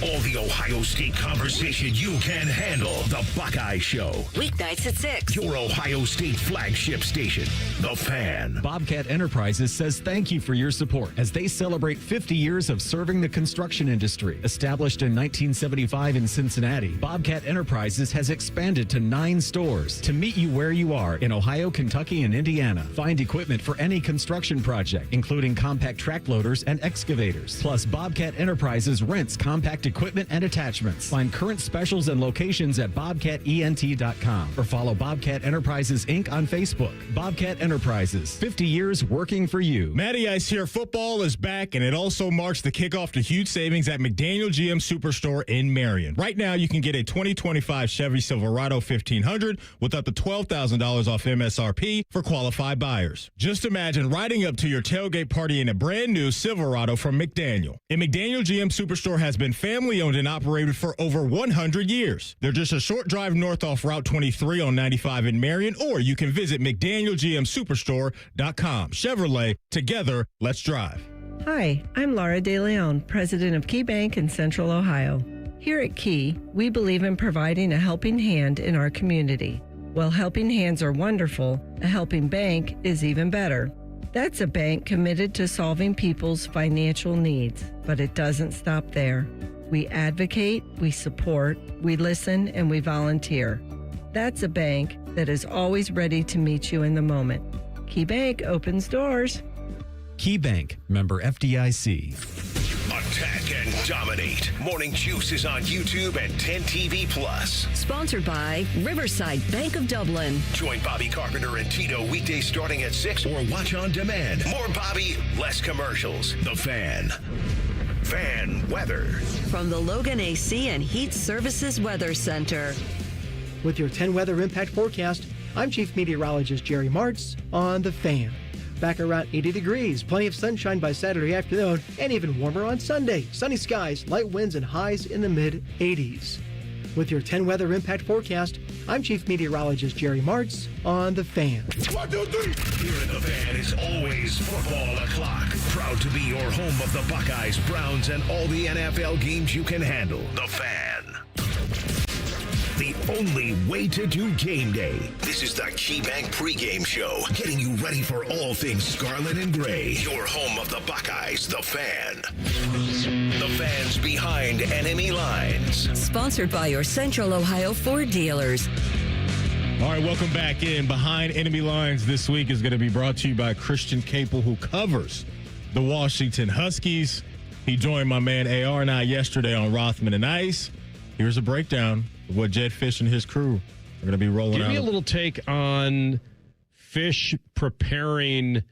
All the Ohio State conversation you can handle. The Buckeye Show.
Weeknights at 6.
Your Ohio State flagship station. The Fan.
Bobcat Enterprises says thank you for your support as they celebrate 50 years of serving the construction industry. Established in 1975 in Cincinnati, Bobcat Enterprises has expanded to 9 stores to meet you where you are in Ohio, Kentucky, and Indiana. Find equipment for any construction project, including compact track loaders and excavators. Plus, Bobcat Enterprises rents compact equipment and attachments. Find current specials and locations at bobcatent.com or follow Bobcat Enterprises Inc. on Facebook. Bobcat Enterprises, 50 years working for you.
Matty Ice here. Football is back, and it also marks the kickoff to huge savings at McDaniel GM Superstore in Marion. Right now, you can get a 2025 Chevy Silverado 1500 with up to $12,000 off MSRP for qualified buyers. Just imagine riding up to your tailgate party in a brand new Silverado from McDaniel. And McDaniel GM Superstore has been family owned and operated for over 100 years. They're just a short drive north off Route 23 on 95 in Marion, or you can visit McDanielGMSuperstore.com. Chevrolet, together, let's drive.
Hi, I'm Laura De Leon, president of Key Bank in Central Ohio. Here at Key, we believe in providing a helping hand in our community. While helping hands are wonderful, a helping bank is even better. That's a bank committed to solving people's financial needs, but it doesn't stop there. We advocate, we support, we listen, and we volunteer. That's a bank that is always ready to meet you in the moment. Key Bank opens doors.
Key Bank, member FDIC.
Attack and dominate. Morning Juice is on YouTube and 10 TV Plus.
Sponsored by Riverside Bank of Dublin.
Join Bobby Carpenter and Tito weekdays starting at 6 or watch on demand. More Bobby, less commercials. The Fan. Fan weather.
From the Logan AC and Heat Services Weather Center.
With your 10 weather impact forecast, I'm Chief Meteorologist Jerry Martz on The Fan. Back around 80 degrees, plenty of sunshine by Saturday afternoon, and even warmer on Sunday. Sunny skies, light winds, and highs in the mid-80s. With your 10 weather impact forecast, I'm Chief Meteorologist Jerry Martz on The Fan.
1, 2, 3. Here at The Fan is always football o'clock. Proud to be your home of the Buckeyes, Browns, and all the NFL games you can handle. The Fan. The only way to do game day. This is the KeyBank pregame show, getting you ready for all things scarlet and gray. Your home of the Buckeyes, The Fan. The Fan's behind enemy lines.
Sponsored by your Central Ohio Ford dealers.
All right, welcome back in. Behind Enemy Lines this week is going to be brought to you by Christian Capel, who covers the Washington Huskies. He joined my man AR and I yesterday on Rothman and Ice. Here's a breakdown of what Jed Fish and his crew are going to be rolling out.
Give me a little take on Fish preparing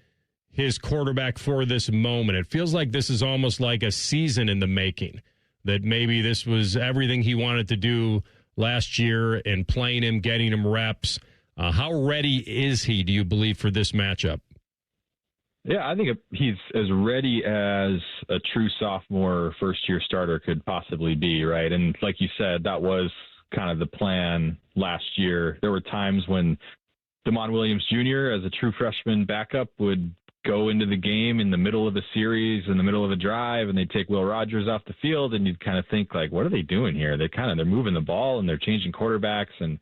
his quarterback for this moment. It feels like this is almost like a season in the making, that maybe this was everything he wanted to do last year and playing him, getting him reps. How ready is he, do you believe, for this matchup?
Yeah, I think he's as ready as a true sophomore first-year starter could possibly be, right? And like you said, that was kind of the plan last year. There were times when DeMond Williams Jr., as a true freshman backup, would go into the game in the middle of a series, in the middle of a drive, and they'd take Will Rogers off the field, and you'd kind of think, like, what are they doing here? They're moving the ball, and they're changing quarterbacks, and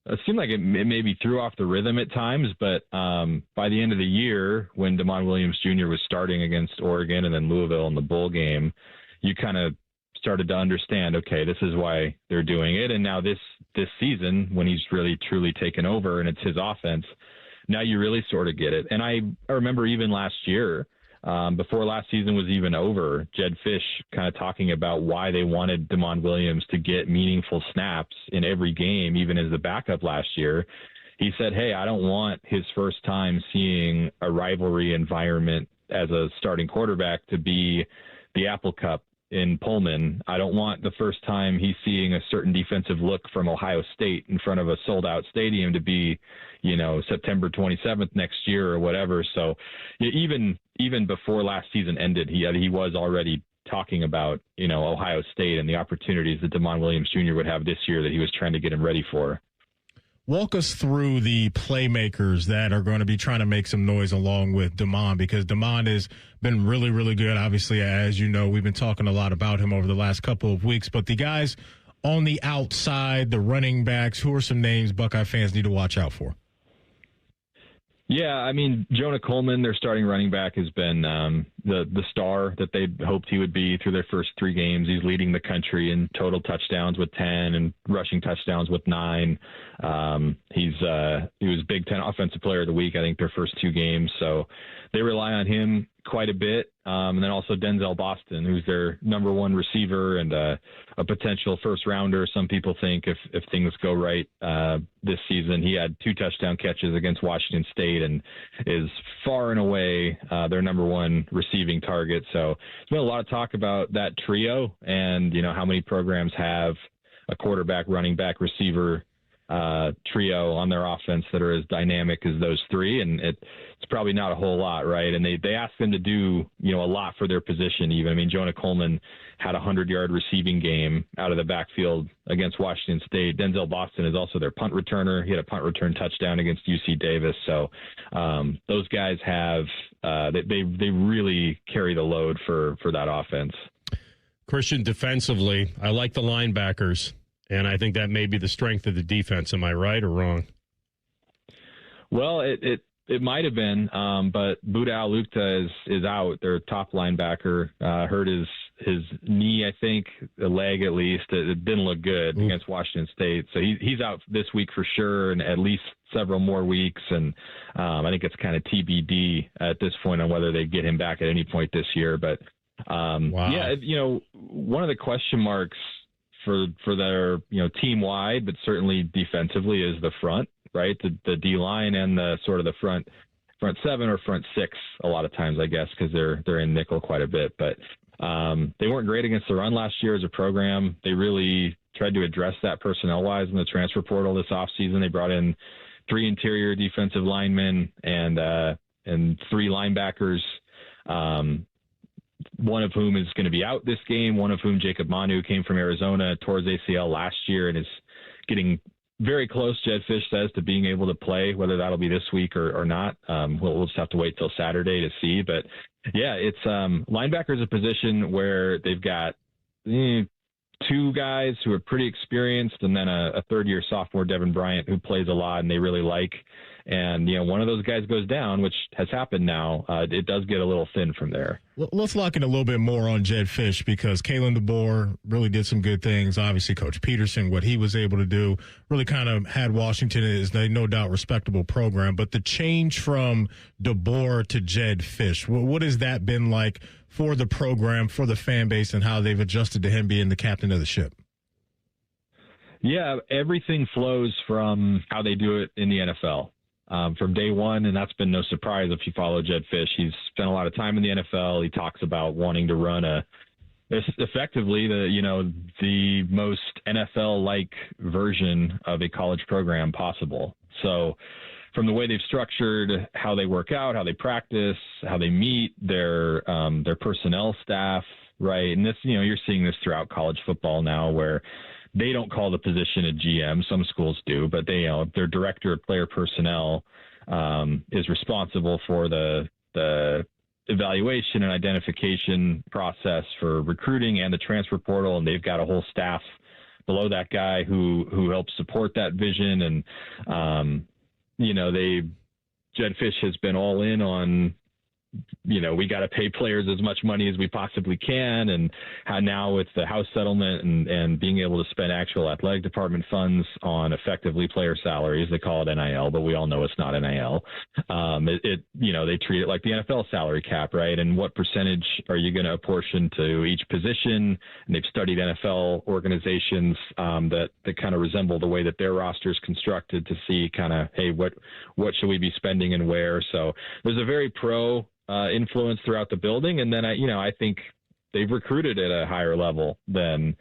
it seemed like it maybe threw off the rhythm at times, but by the end of the year, when DeMond Williams Jr. was starting against Oregon and then Louisville in the bowl game, you kind of started to understand, okay, this is why they're doing it. And now this season, when he's really truly taken over and it's his offense, now you really sort of get it. And I remember even last year, before last season was even over, Jed Fish kind of talking about why they wanted DeMond Williams to get meaningful snaps in every game, even as the backup last year. He said, hey, I don't want his first time seeing a rivalry environment as a starting quarterback to be the Apple Cup in Pullman. I don't want the first time he's seeing a certain defensive look from Ohio State in front of a sold-out stadium to be, September 27th next year or whatever. So even before last season ended, he was already talking about, Ohio State and the opportunities that DeMond Williams Jr. would have this year that he was trying to get him ready for.
Walk us through the playmakers that are going to be trying to make some noise along with DeMond, because DeMond has been really, really good. Obviously, as you know, we've been talking a lot about him over the last couple of weeks, but the guys on the outside, the running backs, who are some names Buckeye fans need to watch out for?
Yeah, I mean, Jonah Coleman, their starting running back, has been the star that they hoped he would be through their first 3 games. He's leading the country in total touchdowns with 10 and rushing touchdowns with 9. He was Big Ten Offensive Player of the Week, I think, their first 2 games. So they rely on him quite a bit. And then also Denzel Boston, who's their number 1 receiver and a potential first rounder. Some people think if things go right this season. He had 2 touchdown catches against Washington State and is far and away their number 1 receiving target. So there's been a lot of talk about that trio and, how many programs have a quarterback, running back, receiver trio on their offense that are as dynamic as those 3, and it's probably not a whole lot, right? And they asked them to do a lot for their position. Even, I mean, Jonah Coleman had a 100-yard receiving game out of the backfield against Washington State. Denzel Boston is also their punt returner. He had a punt return touchdown against UC Davis. So those guys have they really carry the load for that offense.
Christian, defensively, I like the linebackers. And I think that may be the strength of the defense. Am I right or wrong?
Well, it might have been, but Buda Alukta is out. Their top linebacker hurt his knee, I think, the leg at least. It didn't look good against Washington State. So he's out this week for sure, and at least several more weeks. And I think it's kind of TBD at this point on whether they get him back at any point this year. But yeah, one of the question marks for their team wide, but certainly defensively, is the front, right? The D line and the sort of the front 7 or front 6 a lot of times, I guess, because they're in nickel quite a bit. But They weren't great against the run last year as a program. They really tried to address that personnel-wise in the transfer portal this offseason. They brought in 3 interior defensive linemen and 3 linebackers, one of whom is going to be out this game, one of whom, Jacob Manu, came from Arizona, tore his ACL last year and is getting very close, Jed Fish says, to being able to play. Whether that'll be this week or not, we'll just have to wait till Saturday to see. But, yeah, it's linebacker is a position where they've got 2 guys who are pretty experienced and then a third-year sophomore, Devin Bryant, who plays a lot and they really like. And, one of those guys goes down, which has happened now. It does get a little thin from there.
Let's lock in a little bit more on Jed Fish because Kalen DeBoer really did some good things. Obviously, Coach Peterson, what he was able to do, really kind of had Washington as a no doubt respectable program. But the change from DeBoer to Jed Fish, what has that been like for the program, for the fan base, and how they've adjusted to him being the captain of the ship?
Yeah, everything flows from how they do it in the NFL. From day one, and that's been no surprise if you follow Jed Fish. He's spent a lot of time in the NFL. He talks about wanting to run effectively the most NFL-like version of a college program possible. So from the way they've structured how they work out, how they practice, how they meet their personnel staff, right? And this, you're seeing this throughout college football now where they don't call the position a GM. Some schools do, but their director of player personnel is responsible for the evaluation and identification process for recruiting and the transfer portal. And they've got a whole staff below that guy who helps support that vision. And, Jed Fish has been all in on, we got to pay players as much money as we possibly can. And how now with the House settlement and being able to spend actual athletic department funds on effectively player salaries, they call it NIL, but we all know it's not NIL. They treat it like the NFL salary cap, right? And what percentage are you going to apportion to each position? And they've studied NFL organizations that kind of resemble the way that their roster is constructed to see kind of, hey, what should we be spending and where? So there's a very pro influence throughout the building. And then, I think they've recruited at a higher level than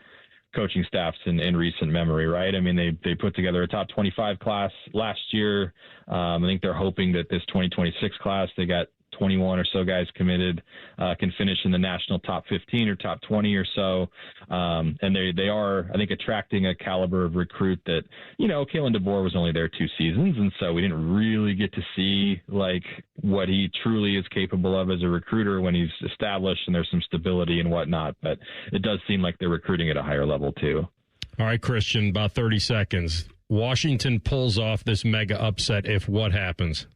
coaching staffs in recent memory, right? I mean, they put together a top 25 class last year. I think they're hoping that this 2026 class, they got 21 or so guys committed, can finish in the national top 15 or top 20 or so. And they are, I think, attracting a caliber of recruit that, Kalen DeBoer was only there 2 seasons. And so we didn't really get to see like what he truly is capable of as a recruiter when he's established and there's some stability and whatnot. But it does seem like they're recruiting at a higher level too.
All right, Christian, about 30 seconds. Washington pulls off this mega upset if what happens?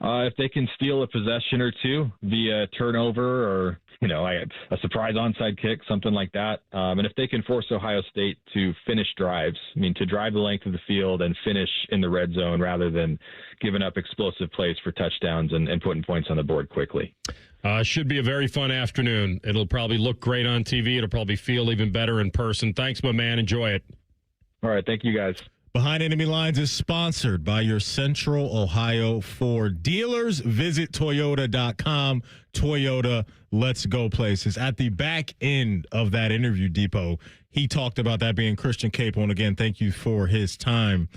If they can steal a possession or two via turnover or, a surprise onside kick, something like that. And if they can force Ohio State to finish drives, to drive the length of the field and finish in the red zone rather than giving up explosive plays for touchdowns and putting points on the board quickly.
Should be a very fun afternoon. It'll probably look great on TV. It'll probably feel even better in person. Thanks, my man. Enjoy it.
All right. Thank you, guys.
Behind Enemy Lines is sponsored by your Central Ohio Ford dealers. Visit Toyota.com. Toyota, let's go places. At the back end of that interview, Depot, he talked about that being Christian Capo. And again, thank you for his time.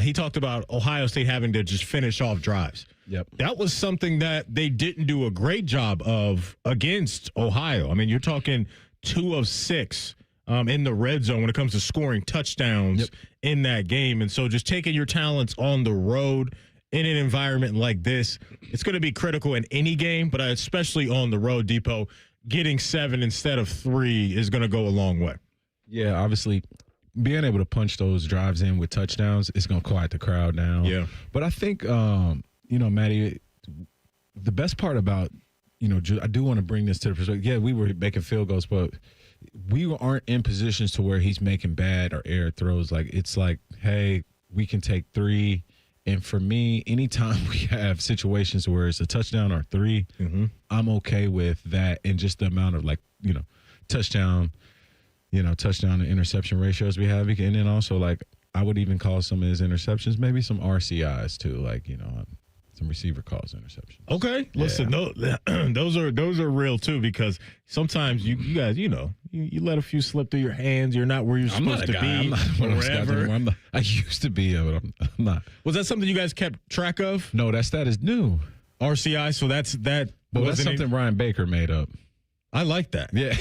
He talked about Ohio State having to just finish off drives.
Yep.
That was something that they didn't do a great job of against Ohio. I mean, you're talking 2 of 6. In the red zone when it comes to scoring touchdowns in that game. And so just taking your talents on the road in an environment like this, it's going to be critical in any game, but especially on the road, Depot, getting 7 instead of 3 is going to go a long way.
Yeah, obviously being able to punch those drives in with touchdowns is going to quiet the crowd down.
Yeah.
But I think, Maddie, the best part about, I do want to bring this to the perspective. Yeah, we were making field goals, but we aren't in positions to where he's making bad or error throws. Like, it's like, hey, we can take 3. And for me, anytime we have situations where it's a touchdown or 3, I'm okay with that. And just the amount of touchdown to interception ratios we have. And then also I would even call some of his interceptions maybe some RCIs too. some receiver calls interceptions.
Okay, listen, those are real too, because sometimes you guys, you let a few slip through your hands. You're not where you're supposed to be.
I used to be, but I'm not.
Was that something you guys kept track of?
No, that stat is new.
RCI, so that's
something Ryan Baker made up.
I like that.
Yeah.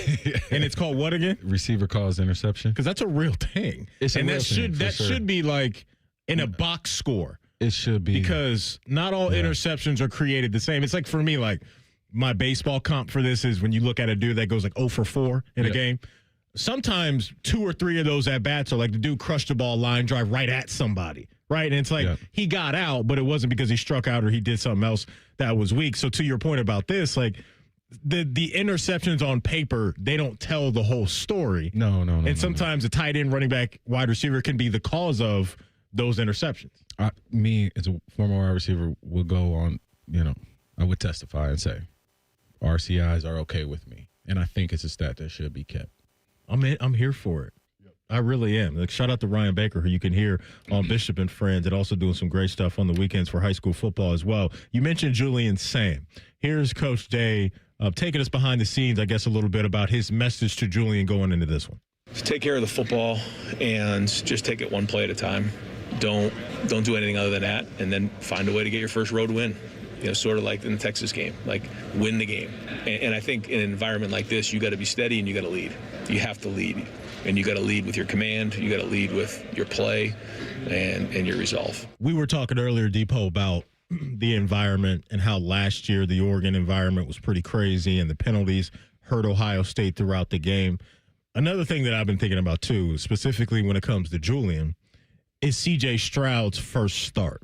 And it's called what again?
Receiver calls interception.
Because that's a real thing. Should be like in a box score.
It should be.
Because not all interceptions are created the same. It's like for me, like my baseball comp for this is when you look at a dude that goes like 0 for 4 in a game. Sometimes 2 or 3 of those at-bats are like the dude crushed the ball line drive right at somebody, right? And it's like he got out, but it wasn't because he struck out or he did something else that was weak. So to your point about this, like the interceptions on paper, they don't tell the whole story.
No.
And sometimes a tight end, running back, wide receiver can be the cause of those interceptions.
Me as a former wide receiver would go on, I would testify and say RCIs are okay with me. And I think it's a stat that should be kept.
I'm here for it. I really am. Like, shout out to Ryan Baker, who you can hear on Bishop and Friends, and also doing some great stuff on the weekends for high school football as well. You mentioned Julian Sam. Here's Coach Day taking us behind the scenes, I guess, a little bit about his message to Julian going into this one.
Take care of the football and just take it one play at a time. Don't do anything other than that, and then find a way to get your first road win. Sort of like in the Texas game, like win the game. And I think in an environment like this, you got to be steady and you got to lead. You have to lead, and you got to lead with your command. You got to lead with your play and your resolve.
We were talking earlier, Depot, about the environment and how last year the Oregon environment was pretty crazy and the penalties hurt Ohio State throughout the game. Another thing that I've been thinking about too, specifically when it comes to Julian, is C.J. Stroud's first start.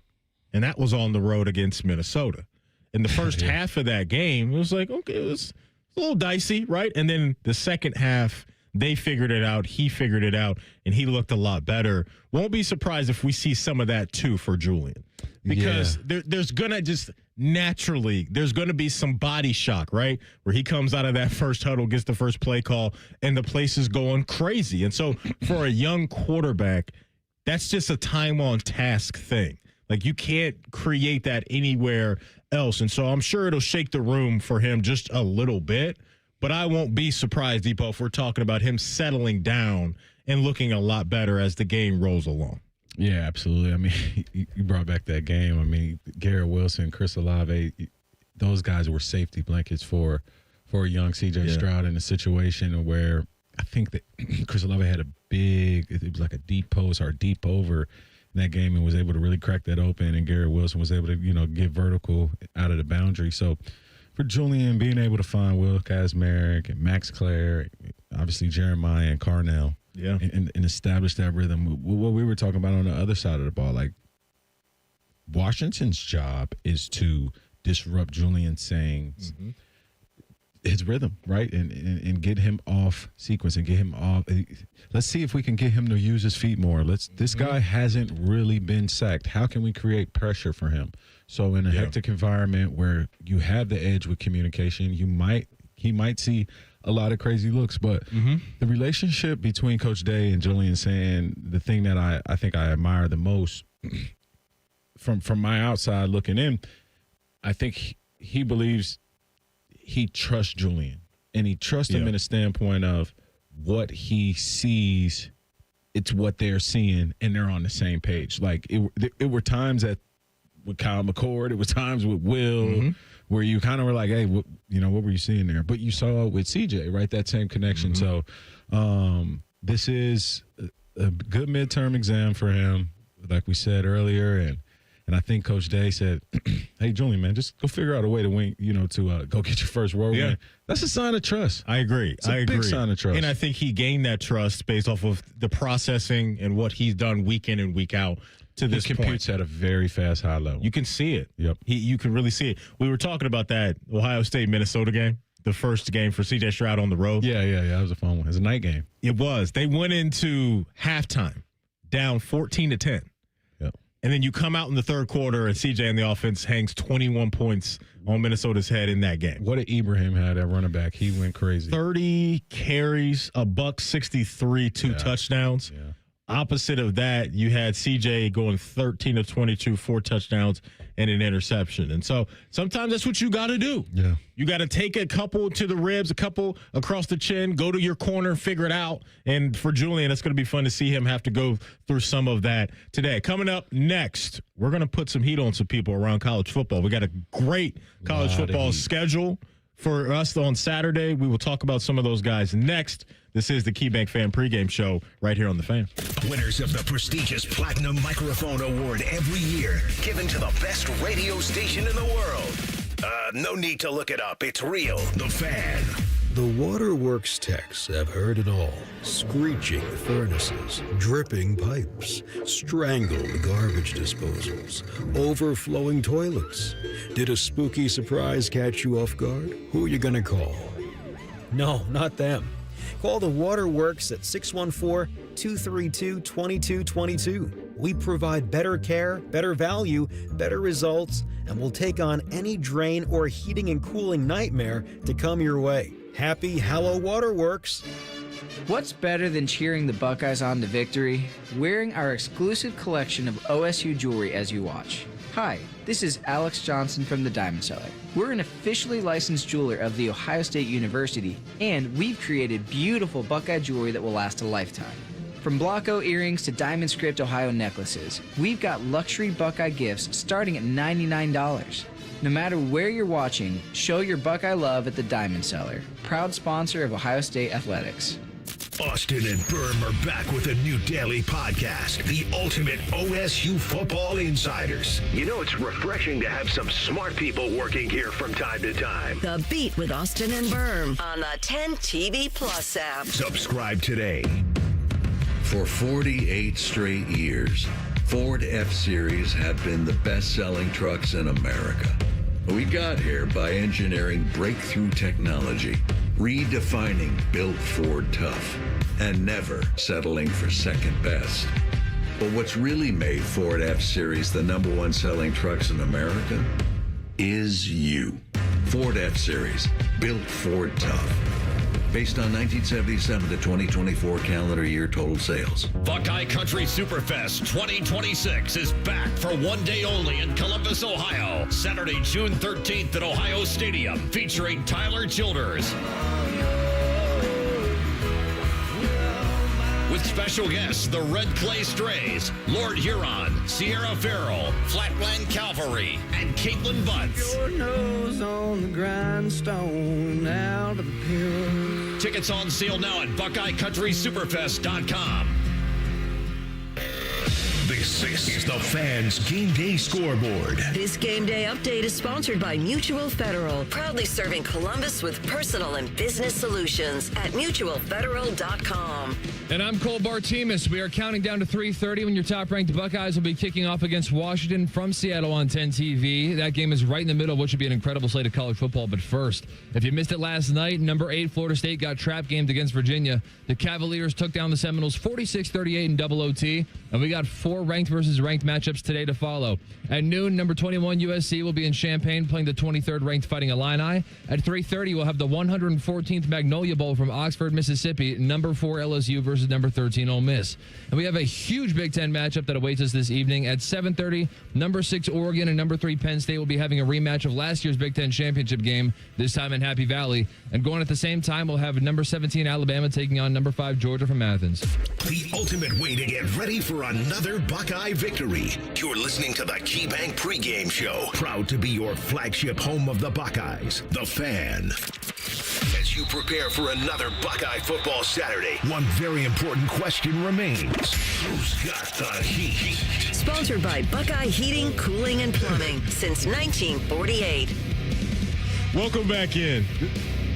And that was on the road against Minnesota. In the first half of that game, it was like, okay, it was a little dicey, right? And then the second half, they figured it out. He figured it out, and he looked a lot better. Won't be surprised if we see some of that, too, for Julian. Because there's going to just naturally, there's going to be some body shock, right? Where he comes out of that first huddle, gets the first play call, and the place is going crazy. And so for a young quarterback, that's just a time on task thing. Like, you can't create that anywhere else. And so I'm sure it'll shake the room for him just a little bit. But I won't be surprised, Depot, if we're talking about him settling down and looking a lot better as the game rolls along.
Yeah, absolutely. I mean, you brought back that game. I mean, Garrett Wilson, Chris Olave, those guys were safety blankets for a young C.J. Stroud in a situation where I think that Chris Olave had it was like a deep post or a deep over in that game and was able to really crack that open, and Garrett Wilson was able to, get vertical out of the boundary. So for Julian, being able to find Will Kazmarek and Max Clare, obviously Jeremiah and Carnell, and establish that rhythm. What we were talking about on the other side of the ball, like Washington's job is to disrupt Julian Sang's his rhythm, right? And get him off sequence and get him off. Let's see if we can get him to use his feet more. This guy hasn't really been sacked. How can we create pressure for him? So in a hectic environment where you have the edge with communication, he might see a lot of crazy looks. But the relationship between Coach Day and Julian Sang, the thing that I think I admire the most from my outside looking in, I think he believes he trusts Julian, and he trusts him in a standpoint of what he sees. It's what they're seeing, and they're on the same page. Like it were times with Kyle McCord, it was times with Will, where you kind of were like, hey, what were you seeing there? But you saw it with CJ, right? That same connection. So this is a good midterm exam for him, like we said earlier, and I think Coach Day said, hey, Julian, man, just go figure out a way to win, to go get your first road win. That's a sign of trust.
I agree.
It's a big sign of trust.
And I think he gained that trust based off of the processing and what he's done week in and week out to this point.
He computes at a very fast high level.
You can see it.
Yep.
You can really see it. We were talking about that Ohio State-Minnesota game, the first game for C.J. Stroud on the road.
Yeah. That was a fun one. It was a night game.
It was. They went into halftime down 14-10. And then you come out in the third quarter, and CJ in the offense hangs 21 points on Minnesota's head in that game.
What did Ibrahim had at running back? He went crazy.
30 carries, $163, 2 touchdowns.
Yeah.
opposite of that, you had CJ going 13 of 22, 4 touchdowns and an interception. And so sometimes that's what you got to do.
Yeah.
You got to take a couple to the ribs, a couple across the chin, go to your corner, figure it out. And for Julian, it's going to be fun to see him have to go through some of that today. Coming up next, we're going to put some heat on some people around college football. We got a great college football schedule for us on Saturday. We will talk about some of those guys next. This is the KeyBank Fan Pregame Show right here on The Fan.
Winners of the prestigious Platinum Microphone Award every year, given to the best radio station in the world. No need to look it up. It's real. The Fan.
The waterworks techs have heard it all. Screeching furnaces, dripping pipes, strangled garbage disposals, overflowing toilets. Did a spooky surprise catch you off guard? Who are you going to call?
No, not them. Call the Waterworks at 614-232-2222. We provide better care, better value, better results, and we'll take on any drain or heating and cooling nightmare to come your way. Happy Hallow Waterworks.
What's better than cheering the Buckeyes on to victory? Wearing our exclusive collection of OSU jewelry as you watch. Hi, this is Alex Johnson from the Diamond Cellar. We're an officially licensed jeweler of The Ohio State University, and we've created beautiful Buckeye jewelry that will last a lifetime. From Blanco earrings to Diamond Script Ohio necklaces, we've got luxury Buckeye gifts starting at $99. No matter where you're watching, show your Buckeye love at the Diamond Cellar, proud sponsor of Ohio State Athletics.
Austin and Berm are back with a new daily podcast, the ultimate OSU football insiders. You know, it's refreshing to have some smart people working here from time to time.
The Beat with Austin and Berm on the 10 TV Plus app.
Subscribe today.
For 48 straight years, Ford F-Series have been the best-selling trucks in America. We got here by engineering breakthrough technology, redefining built Ford tough, and never settling for second best. But what's really made Ford F-Series the #1 selling trucks in America is you. Ford F-Series, built Ford tough. Based on 1977 to 2024 calendar year total sales.
Buckeye Country Superfest 2026 is back for one day only in Columbus, Ohio. Saturday, June 13th at Ohio Stadium, featuring Tyler Childers. With special guests, the Red Clay Strays, Lord Huron, Sierra Farrell, Flatland Cavalry, and Caitlin Butts.
Your nose on the grindstone, out of the pillow.
Tickets on sale now at BuckeyeCountrySuperfest.com.
This is the Fans Game Day Scoreboard.
This game day update is sponsored by Mutual Federal, proudly serving Columbus with personal and business solutions at mutualfederal.com.
And I'm Cole Bartimus. We are counting down to 3:30 when your top-ranked Buckeyes will be kicking off against Washington from Seattle on 10 TV. That game is right in the middle of what should be an incredible slate of college football. But first, if you missed it last night, number 8 Florida State got trap gamed against Virginia. The Cavaliers took down the Seminoles 46-38 in double OT, and we got 4 ranked versus ranked matchups today to follow. At noon, number 21 USC will be in Champaign playing the 23rd ranked Fighting Illini. At 3:30, we'll have the 114th Magnolia Bowl from Oxford, Mississippi, number 4 LSU versus number 13 Ole Miss. And we have a huge Big Ten matchup that awaits us this evening. At 7:30, number 6 Oregon and number 3 Penn State will be having a rematch of last year's Big Ten championship game, this time in Happy Valley. And going at the same time, we'll have number 17 Alabama taking on number 5 Georgia from Athens.
The ultimate way to get ready for another Buckeye victory. You're listening to the KeyBank Pregame Show, proud to be your flagship home of the Buckeyes, The Fan. As you prepare for another Buckeye football Saturday, one very important question remains. Who's got the heat?
Sponsored by Buckeye Heating, Cooling, and Plumbing since 1948.
Welcome back in.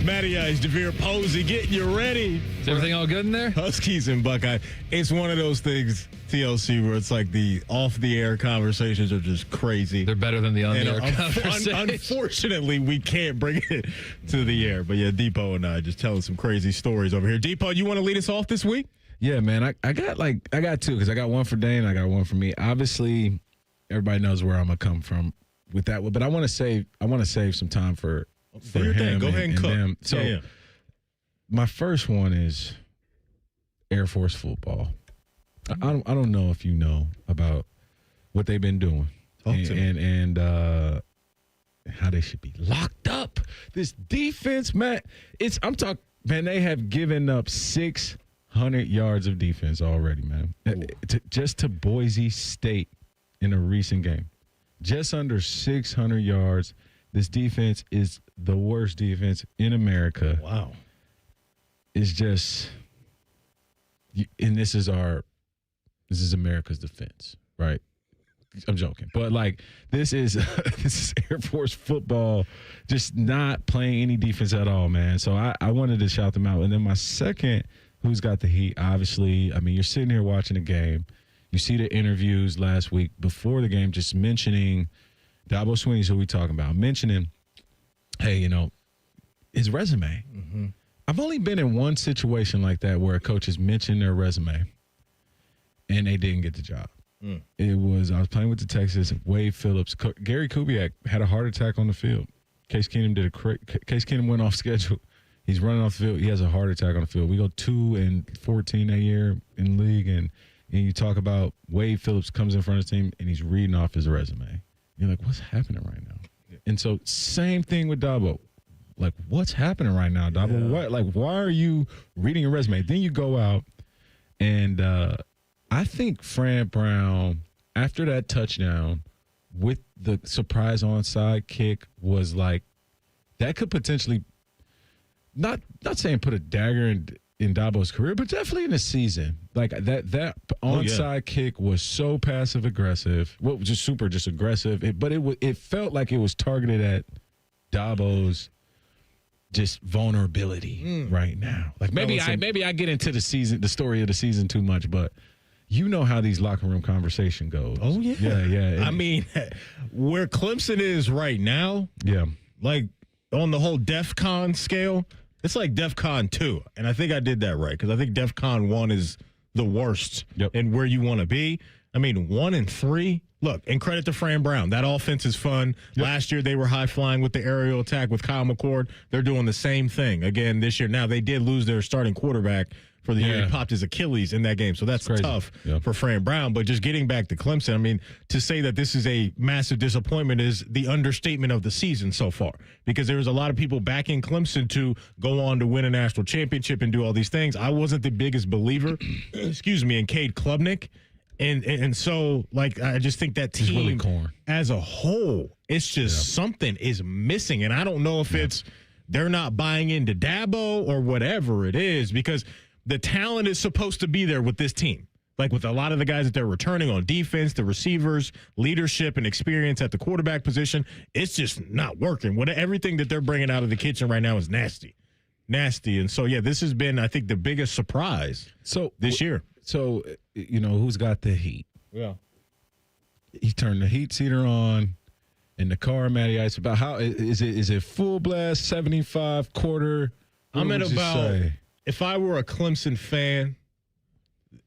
Matty Ice, Devere Posey, getting you ready.
Is everything all good in there?
Huskies and Buckeye. It's one of those things, TLC, where it's like the off-the-air conversations are just crazy.
They're better than the on-the-air conversations.
Unfortunately, we can't bring it to the air. But yeah, Depot and I just telling some crazy stories over here. Depot, you want to lead us off this week?
Yeah, man. I got 2 because I got one for Dane, I got one for me. Obviously, everybody knows where I'm gonna come from with that one, but I want to save some time for
your thing. Go ahead and cook.
Them. So, my first one is Air Force football. I don't know if you know about what they've been doing and how they should be locked up. This defense, man, man, they have given up 600 yards of defense already, man. Just to Boise State in a recent game. Just under 600 yards. This defense is the worst defense in America.
Wow.
It's just, and this is America's defense, right? I'm joking, but like this is Air Force football, just not playing any defense at all, man. So I wanted to shout them out. And then my second, who's got the heat? Obviously, I mean, you're sitting here watching the game, you see the interviews last week before the game, just mentioning Dabo Swinney's who we talking about, mentioning, hey, you know, his resume.
Mm-hmm.
I've only been in one situation like that where a coach has mentioned their resume and they didn't get the job. I was playing with the Texans. Wade Phillips, Gary Kubiak had a heart attack on the field. Case Keenum went off schedule. He's running off the field. He has a heart attack on the field. We go 2-14 that year in the league, and you talk about Wade Phillips comes in front of the team and he's reading off his resume. You're like, what's happening right now? Yeah. And so same thing with Dabo. Like, what's happening right now, Dabo? Yeah. Why are you reading your resume? Then you go out and I think Fran Brown, after that touchdown with the surprise onside kick, was like, that could potentially, not saying put a dagger in Dabo's career, but definitely in the season. Like that onside kick was so passive aggressive. Well, just super aggressive. It felt like it was targeted at Dabo's just vulnerability right now. Like maybe I get into the story of the season too much, but you know how these locker room conversation goes.
Oh yeah.
Yeah.
I mean, where Clemson is right now, like on the whole DEFCON scale, it's like DEFCON 2. And I think I did that right, because I think DEFCON 1 is the worst and where you want to be. I mean, 1 and 3. Look, and credit to Fran Brown. That offense is fun. Last year, they were high-flying with the aerial attack with Kyle McCord. They're doing the same thing again this year. Now, they did lose their starting quarterback for the year. He popped his Achilles in that game, so that's tough for Fran Brown. But just getting back to Clemson, I mean, to say that this is a massive disappointment is the understatement of the season so far, because there was a lot of people backing Clemson to go on to win a national championship and do all these things. I wasn't the biggest believer, in Cade Klubnik. And so, like, I just think that team as a whole, it's just something is missing. And I don't know if it's they're not buying into Dabo or whatever it is, because the talent is supposed to be there with this team. Like with a lot of the guys that they're returning on defense, the receivers, leadership, and experience at the quarterback position, it's just not working. Everything that they're bringing out of the kitchen right now is nasty. And so, this has been, I think, the biggest surprise this year.
So, you know, who's got the heat?
Yeah.
He turned the heat seater on in the car, Matty Ice. About how is it full blast, 75, quarter?
I'm at about, if I were a Clemson fan,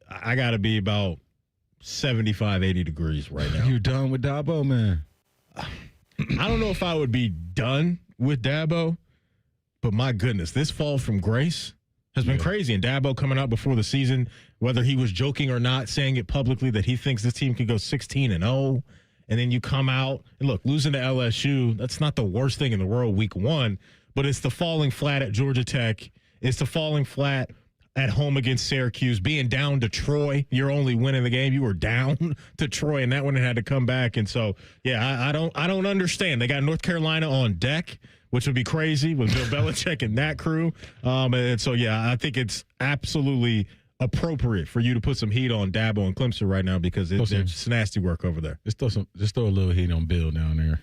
I got to be about 75, 80 degrees right now.
You're done with Dabo, man.
I don't know if I would be done with Dabo, but my goodness, this fall from grace has been crazy. And Dabo coming out before the season, whether he was joking or not, saying it publicly that he thinks this team could go 16-0. And then you come out and look, losing to LSU, that's not the worst thing in the world week 1, but it's the falling flat at Georgia Tech. It's the falling flat at home against Syracuse, being down to Troy. You're only winning the game. You were down to Troy, and that one had to come back. And so, I don't understand. They got North Carolina on deck, which would be crazy with Bill Belichick and that crew. And so, I think it's absolutely appropriate for you to put some heat on Dabo and Clemson right now, because it's just nasty work over there.
Just throw a little heat on Bill down there.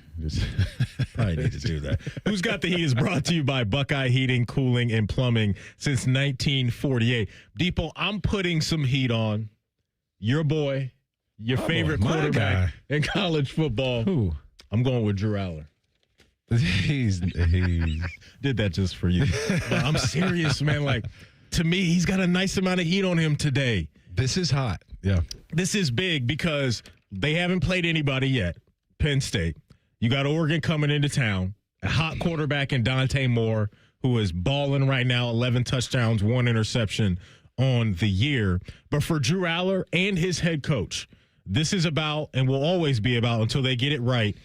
Probably need to do that. Who's Got the Heat is brought to you by Buckeye Heating, Cooling, and Plumbing since 1948. Depot, I'm putting some heat on your boy, your favorite quarterback in college football.
Who?
I'm going with Drew Aller.
He's
did that just for you. But I'm serious, man. Like, to me, he's got a nice amount of heat on him today.
This is hot. Yeah.
This is big because they haven't played anybody yet. Penn State. You got Oregon coming into town. A hot quarterback in Dante Moore, who is balling right now, 11 touchdowns, 1 interception on the year. But for Drew Aller and his head coach, this is about, and will always be about until they get it right,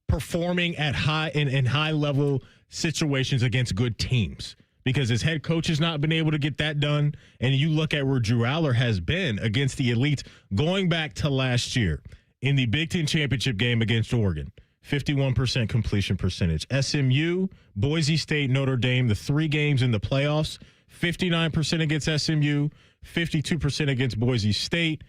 performing at in high level situations against good teams. Because his head coach has not been able to get that done. And you look at where Drew Aller has been against the elites going back to last year in the Big Ten championship game against Oregon. 51% completion percentage. SMU, Boise State, Notre Dame, the 3 games in the playoffs, 59% against SMU, 52% against Boise State,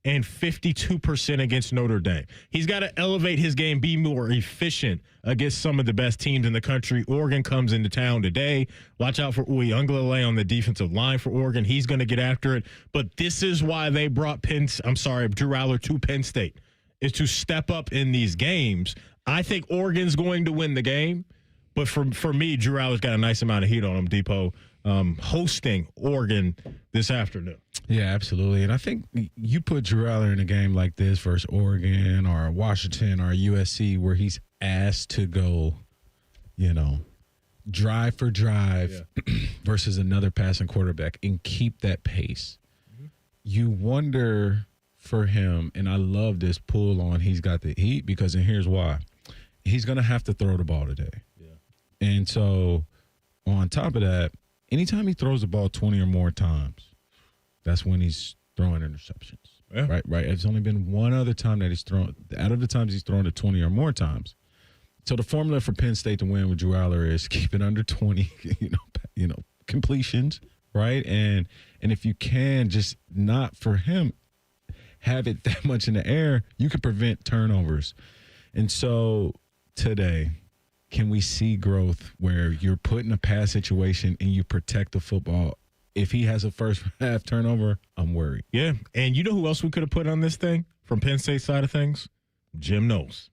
and 52% against Notre Dame. He's got to elevate his game, be more efficient against some of the best teams in the country. Oregon comes into town today. Watch out for Uyunglele on the defensive line for Oregon. He's going to get after it. But this is why they brought Drew Aller to Penn State, is to step up in these games. I think Oregon's going to win the game. But for me, Drew Aller's got a nice amount of heat on him, Depot, hosting Oregon this afternoon.
Yeah, absolutely. And I think you put Drew Aller in a game like this versus Oregon or Washington or USC where he's asked to go, drive for drive versus another passing quarterback and keep that pace. Mm-hmm. You wonder for him, and I love this pull on he's got the heat because, and here's why. He's going to have to throw the ball today. Yeah. And so on top of that, anytime he throws the ball 20 or more times, that's when he's throwing interceptions. Yeah. Right. It's only been one other time that he's thrown. Out of the times he's thrown it 20 or more times. So the formula for Penn State to win with Drew Aller is keep it under 20, completions, right? And if you can just not for him have it that much in the air, you can prevent turnovers. And so today, can we see growth where you're put in a pass situation and you protect the football? If he has a first half turnover, I'm worried.
Yeah. And you know who else we could have put on this thing from Penn State side of things? Jim Knowles.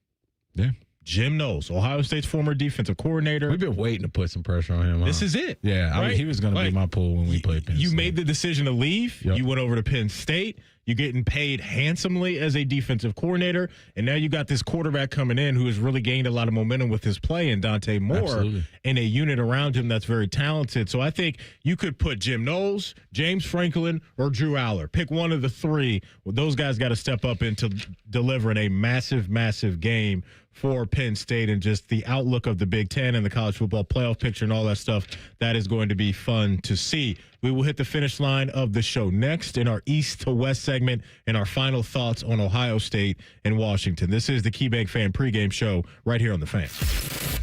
Yeah.
Jim Knowles, Ohio State's former defensive coordinator.
We've been waiting to put some pressure on him.
This is it.
Yeah. Right? I mean, he was going to be my pull when we played Penn State.
You made the decision to leave. Yep. You went over to Penn State. You're getting paid handsomely as a defensive coordinator, and now you got this quarterback coming in who has really gained a lot of momentum with his play in Dante Moore. Absolutely. And a unit around him that's very talented. So I think you could put Jim Knowles, James Franklin, or Drew Aller. Pick one of the three. Well, those guys got to step up into delivering a massive, massive game for Penn State, and just the outlook of the Big Ten and the college football playoff picture and all that stuff. That is going to be fun to see. We will hit the finish line of the show next in our East to West segment and our final thoughts on Ohio State and Washington. This is the KeyBank Fan Pregame Show right here on The Fan.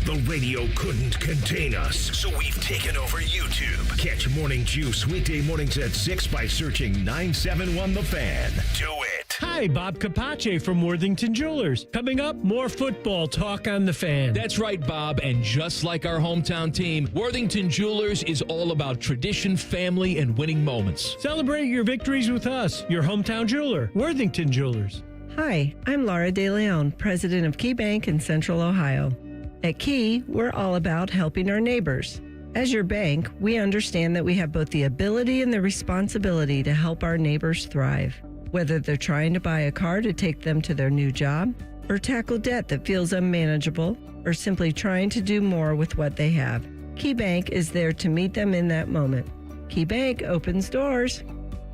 The radio couldn't contain us, so we've taken over YouTube. Catch Morning Juice weekday mornings at 6 by searching 971 The Fan. Do it.
Hi, Bob Capace from Worthington Jewelers. Coming up, more football talk on The Fan.
That's right, Bob. And just like our hometown team, Worthington Jewelers is all about tradition, family, and winning moments.
Celebrate your victories with us, your hometown jeweler, Worthington Jewelers.
Hi, I'm Laura De Leon, president of Key Bank in Central Ohio. At Key, we're all about helping our neighbors. As your bank, we understand that we have both the ability and the responsibility to help our neighbors thrive. Whether they're trying to buy a car to take them to their new job, or tackle debt that feels unmanageable, or simply trying to do more with what they have, Key Bank is there to meet them in that moment. Key Bank opens doors.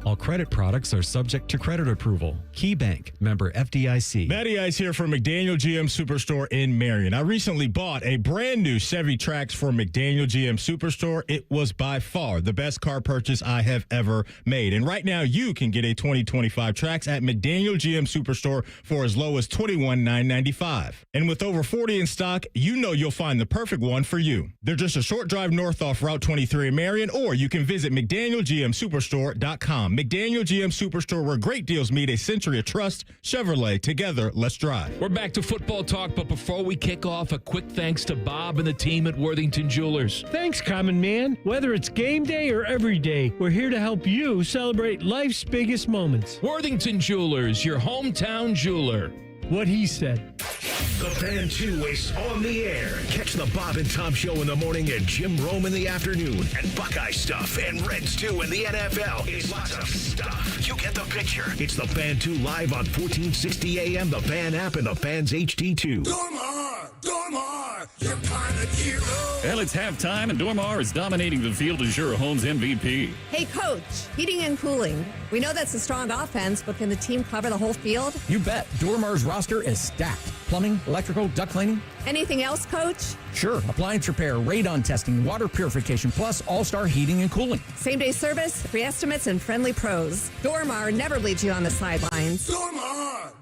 All credit products are subject to credit approval. Key Bank, member FDIC.
Matty Ice here from McDaniel GM Superstore in Marion. I recently bought a brand new Chevy Trax from McDaniel GM Superstore. It was by far the best car purchase I have ever made. And right now you can get a 2025 Trax at McDaniel GM Superstore for as low as $21,995. And with over 40 in stock, you know you'll find the perfect one for you. They're just a short drive north off Route 23 in Marion, or you can visit McDanielGMSuperstore.com. McDaniel GM Superstore, where great deals meet. A century of trust. Chevrolet, together, let's drive.
We're back to football talk, but before we kick off, a quick thanks to Bob and the team at Worthington Jewelers.
Thanks, Common Man. Whether it's game day or every day, we're here to help you celebrate life's biggest moments.
Worthington Jewelers, your hometown jeweler.
What he said.
The Fan 2 is on the air. Catch the Bob and Tom Show in the morning and Jim Rome in the afternoon. And Buckeye stuff and Reds 2 in the NFL. It's lots of stuff. You get the picture. It's the Fan 2 live on 1460 AM, the Fan app, and the Fan's HD2.
Go 'em hard! Go 'em hard! Well, it's halftime, and Dormar is dominating the field as your home's MVP.
Hey, Coach, heating and cooling. We know that's a strong offense, but can the team cover the whole field?
You bet. Dormar's roster is stacked. Plumbing, electrical, duct cleaning.
Anything else, Coach?
Sure. Appliance repair, radon testing, water purification, plus all-star heating and cooling.
Same-day service, free estimates, and friendly pros. Dormar never leaves you on the sidelines.
Dormar,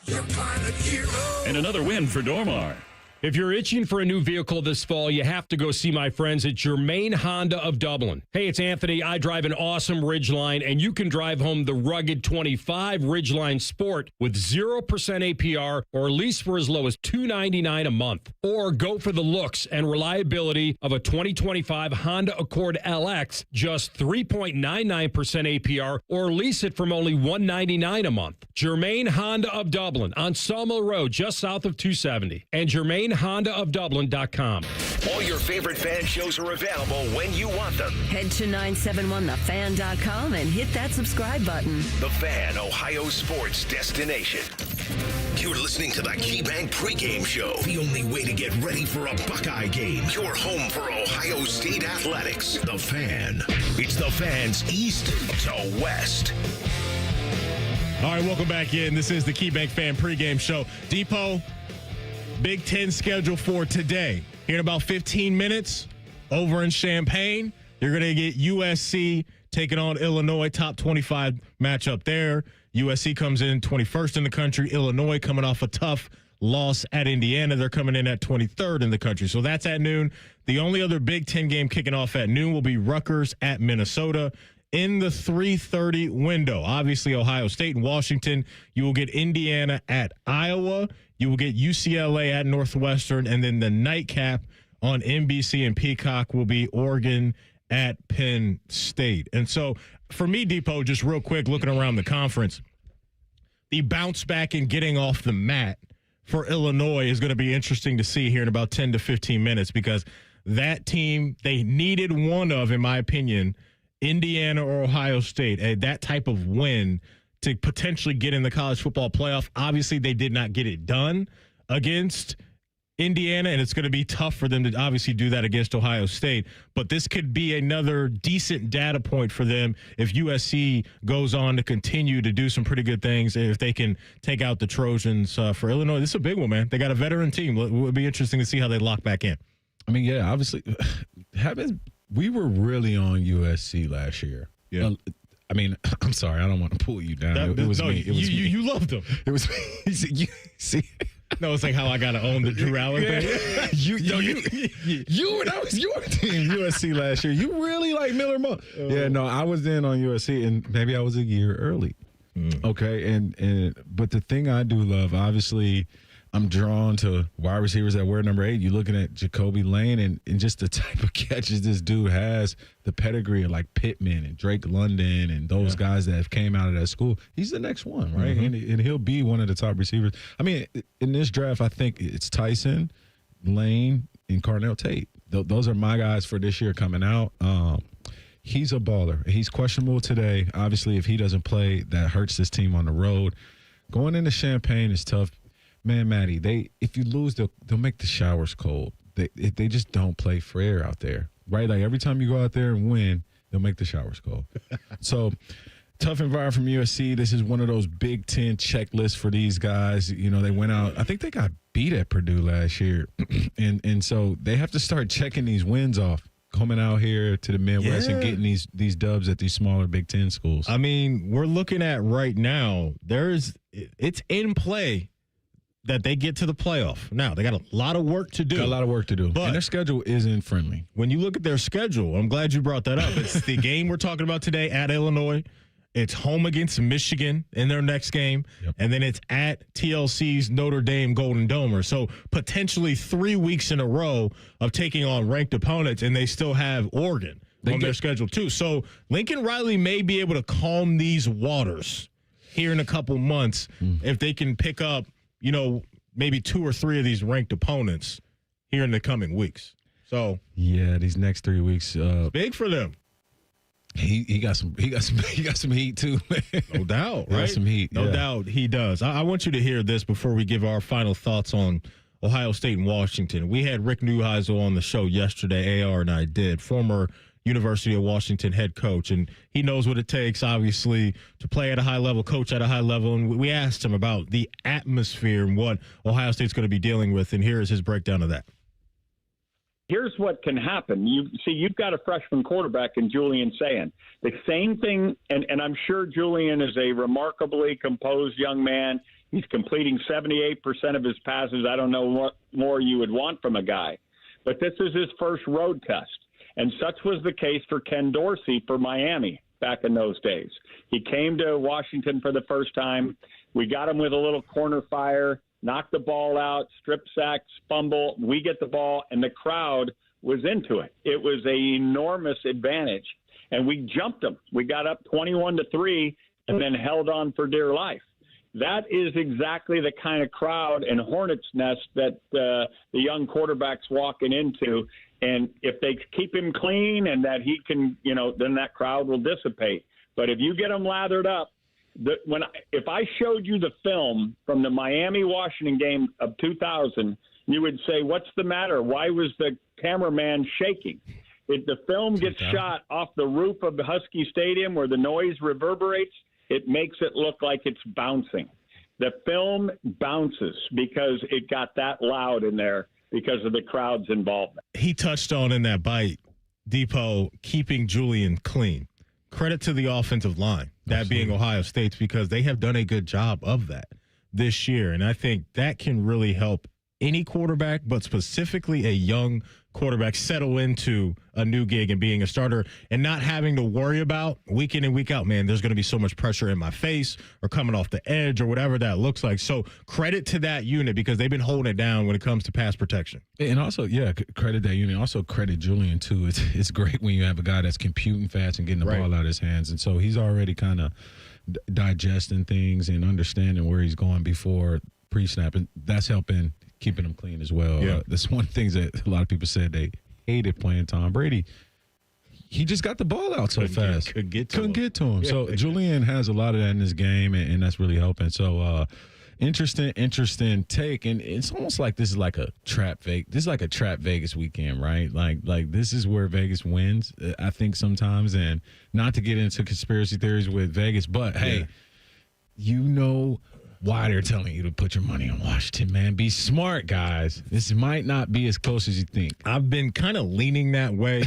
your kind of hero.
And another win for Dormar.
If you're itching for a new vehicle this fall, you have to go see my friends at Germain Honda of Dublin. Hey, it's Anthony. I drive an awesome Ridgeline, and you can drive home the rugged 25 Ridgeline Sport with 0% APR or lease for as low as $299 a month. Or go for the looks and reliability of a 2025 Honda Accord LX, just 3.99% APR or lease it from only $199 a month. Germain Honda of Dublin on Sawmill Road, just south of 270. And GermainHondaofDublin.com.
All your favorite fan shows are available when you want them.
Head to 971thefan.com and hit that subscribe button.
The Fan, Ohio sports destination. You're listening to the KeyBank pregame show. The only way to get ready for a Buckeye game. Your home for Ohio State athletics. The Fan. It's the Fan's East to West.
All right, welcome back in. This is the KeyBank Fan pregame show. Depot, Big Ten schedule for today. Here in about 15 minutes, over in Champaign, you're going to get USC taking on Illinois, top 25 matchup there. USC comes in 21st in the country. Illinois coming off a tough loss at Indiana. They're coming in at 23rd in the country. So that's at noon. The only other Big Ten game kicking off at noon will be Rutgers at Minnesota. In the 3:30 window, obviously Ohio State and Washington. You will get Indiana at Iowa. You will get UCLA at Northwestern. And then the nightcap on NBC and Peacock will be Oregon at Penn State. And so for me, Depot, just real quick, looking around the conference, the bounce back and getting off the mat for Illinois is going to be interesting to see here in about 10 to 15 minutes, because that team, they needed one of, in my opinion, Indiana or Ohio State, that type of win to potentially get in the college football playoff. Obviously, they did not get it done against Indiana, and it's going to be tough for them to obviously do that against Ohio State. But this could be another decent data point for them if USC goes on to continue to do some pretty good things, if they can take out the Trojans for Illinois. This is a big one, man. They got a veteran team. It would be interesting to see how they lock back in.
I mean, yeah, obviously, we were really on USC last year.
Yeah.
I mean, I'm sorry, I don't want to pull you down. It was me. It was me.
You loved them.
It was me. You see.
No, it's like how I got to own the Drew Allen thing.
That was your team, USC last year. You really like Miller Moe. Yeah, no, I was in on USC, and maybe I was a year early. Okay, but the thing I do love, obviously, I'm drawn to wide receivers that wear number 8. You're looking at Jacoby Lane and just the type of catches this dude has, the pedigree of like Pittman and Drake London and those guys that have came out of that school. He's the next one, right?
Mm-hmm.
And he'll be one of the top receivers. I mean, in this draft, I think it's Tyson, Lane, and Carnell Tate. Those are my guys for this year coming out. He's a baller. He's questionable today. Obviously, if he doesn't play, that hurts this team on the road. Going into Champaign is tough. Man, Maddie, if you lose, they'll make the showers cold. They just don't play fair out there, right? Like every time you go out there and win, they'll make the showers cold. So tough environment from USC. This is one of those Big Ten checklists for these guys. You know, they went out. I think they got beat at Purdue last year, and so they have to start checking these wins off, coming out here to the Midwest and getting these dubs at these smaller Big Ten schools.
I mean, we're looking at right now. It's in play that they get to the playoff. Now, they got a lot of work to do.
But and their schedule isn't friendly.
When you look at their schedule, I'm glad you brought that up. It's the game we're talking about today at Illinois. It's home against Michigan in their next game. Yep. And then it's at TLC's Notre Dame Golden Domer. So potentially 3 weeks in a row of taking on ranked opponents, and they still have Oregon on their schedule too. So Lincoln Riley may be able to calm these waters here in a couple months if they can pick up, you know, maybe 2 or 3 of these ranked opponents here in the coming weeks. So
yeah, these next 3 weeks,
big for them.
He got some heat too, man.
No doubt, right?
Got some heat.
No doubt he does. I want you to hear this before we give our final thoughts on Ohio State and Washington. We had Rick Neuheisel on the show yesterday, AR and I did, former University of Washington head coach, and he knows what it takes, obviously, to play at a high level, coach at a high level, and we asked him about the atmosphere and what Ohio State's going to be dealing with, and here is his breakdown of that.
Here's what can happen. You've got a freshman quarterback in Julian saying the same thing, and I'm sure Julian is a remarkably composed young man. He's completing 78% of his passes. I don't know what more you would want from a guy. But this is his first road test. And such was the case for Ken Dorsey for Miami back in those days. He came to Washington for the first time. We got him with a little corner fire, knocked the ball out, strip sacks, fumble. We get the ball, and the crowd was into it. It was an enormous advantage. And we jumped them. We got up 21-3 and then held on for dear life. That is exactly the kind of crowd and hornet's nest that the young quarterback's walking into. And if they keep him clean and that he can, then that crowd will dissipate. But if you get him lathered up, if I showed you the film from the Miami-Washington game of 2000, you would say, what's the matter? Why was the cameraman shaking? If the film gets shot off the roof of the Husky Stadium where the noise reverberates, it makes it look like it's bouncing. The film bounces because it got that loud in there because of the crowd's involvement.
He touched on in that bite, Depot, keeping Julian clean. Credit to the offensive line, that being Ohio State's, because they have done a good job of that this year. And I think that can really help any quarterback, but specifically a young quarterback, settle into a new gig and being a starter and not having to worry about week in and week out, man, there's going to be so much pressure in my face or coming off the edge or whatever that looks like. So credit to that unit because they've been holding it down when it comes to pass protection.
And also, credit that unit. Also credit Julian, too. It's great when you have a guy that's computing fast and getting the ball out of his hands. And so he's already kind of digesting things and understanding where he's going before pre-snap. And that's helping keeping him clean as well.
Yeah.
That's one of the things that a lot of people said they hated playing Tom Brady. He just got the ball out so fast.
Couldn't get to him.
Yeah. So Julian has a lot of that in his game, and that's really helping. So interesting take. And it's almost like this is like a trap Vegas. This is like a trap Vegas weekend, right? Like this is where Vegas wins, I think, sometimes. And not to get into conspiracy theories with Vegas, but hey, why they're telling you to put your money on Washington, man. Be smart, guys. This might not be as close as you think.
I've been kind of leaning that way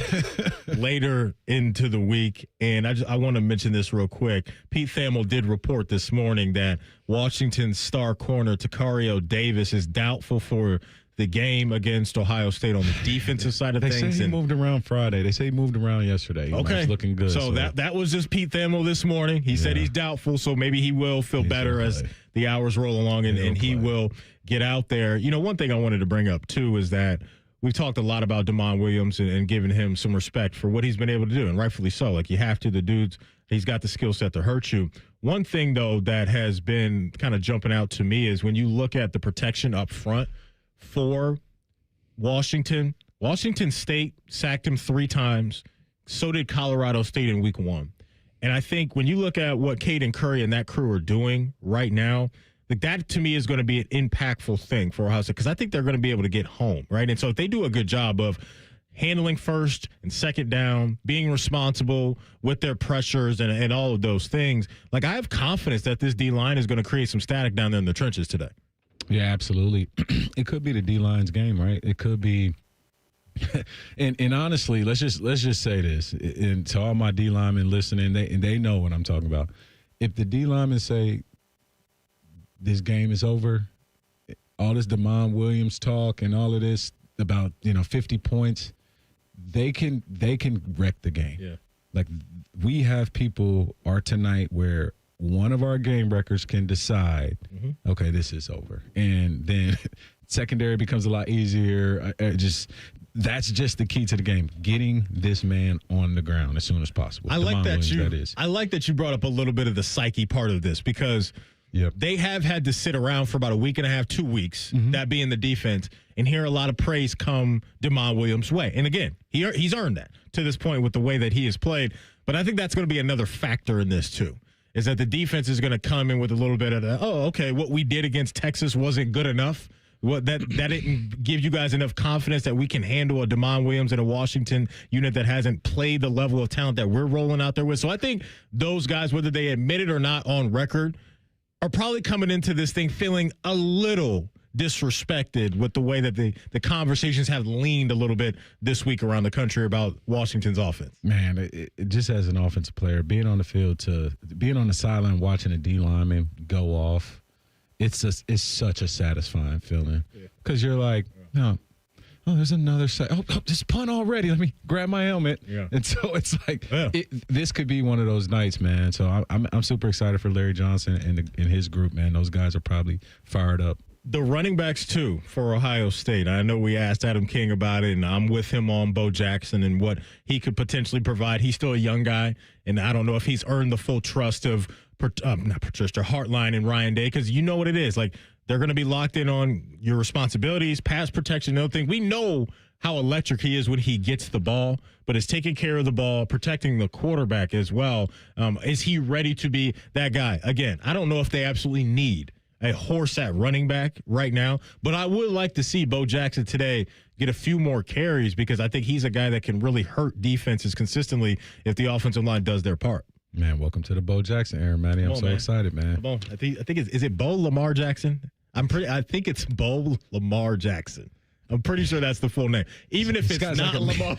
later into the week, and I want to mention this real quick. Pete Thamel did report this morning that Washington's star corner, Takario Davis, is doubtful for the game against Ohio State on the defensive side of things.
They say he moved around Friday. They say he moved around yesterday.
Okay.
He's looking good.
So that was just Pete Thamel this morning. He said he's doubtful, so maybe he will feel better as the hours roll along, and he will get out there. One thing I wanted to bring up, too, is that we've talked a lot about DeMond Williams and giving him some respect for what he's been able to do, and rightfully so. Like, you have to. The dude's he's got the skill set to hurt you. One thing, though, that has been kind of jumping out to me is when you look at the protection up front for Washington State sacked him 3 times. So did Colorado State in week 1. And I think when you look at what Caden Curry and that crew are doing right now, like that to me is going to be an impactful thing for Ohio State because I think they're going to be able to get home, right? And so if they do a good job of handling first and second down, being responsible with their pressures and all of those things, like I have confidence that this D-line is going to create some static down there in the trenches today.
Yeah, absolutely. It could be the D-line's game, right? It could be and honestly, let's just say this, and to all my D linemen listening, they know what I'm talking about. If the D linemen say this game is over, all this DeMond Williams talk and all of this about 50 points, they can wreck the game.
Yeah.
Like we have people tonight where one of our game wreckers can decide, okay, this is over, and then secondary becomes a lot easier. That's just the key to the game: getting this man on the ground as soon as possible.
I like that you brought up a little bit of the psyche part of this because they have had to sit around for about a week and a half, 2 weeks, that being the defense, and hear a lot of praise come DeMond Williams' way. And again, he's earned that to this point with the way that he has played. But I think that's going to be another factor in this too, is that the defense is going to come in with a little bit of what we did against Texas wasn't good enough. that didn't give you guys enough confidence that we can handle a DeMond Williams and a Washington unit that hasn't played the level of talent that we're rolling out there with. So I think those guys, whether they admit it or not on record, are probably coming into this thing feeling a little disrespected with the way that the conversations have leaned a little bit this week around the country about Washington's offense.
Man, it just as an offensive player, being on the field to being on the sideline watching a D lineman go off, it's such a satisfying feeling because you're like, no. Oh, there's another side. Oh, this punt already. Let me grab my helmet. Yeah. And so it's like this could be one of those nights, man. So I'm super excited for Larry Johnson and his group, man. Those guys are probably fired up.
The running backs, too, for Ohio State. I know we asked Adam King about it, and I'm with him on Bo Jackson and what he could potentially provide. He's still a young guy, and I don't know if he's earned the full trust of not Patricia Hartline and Ryan Day, because you know what it is. Like, they're going to be locked in on your responsibilities, pass protection, and other thing. We know how electric he is when he gets the ball, but it's taking care of the ball, protecting the quarterback as well. Is he ready to be that guy? Again, I don't know if they absolutely need a horse at running back right now, but I would like to see Bo Jackson today get a few more carries because I think he's a guy that can really hurt defenses consistently if the offensive line does their part.
Man, welcome to the Bo Jackson era, Manny. I'm so excited, man.
Come on. I think is it Bo Lamar Jackson? I think it's Bo Lamar Jackson. I'm pretty sure that's the full name. Even if it's not Lamar.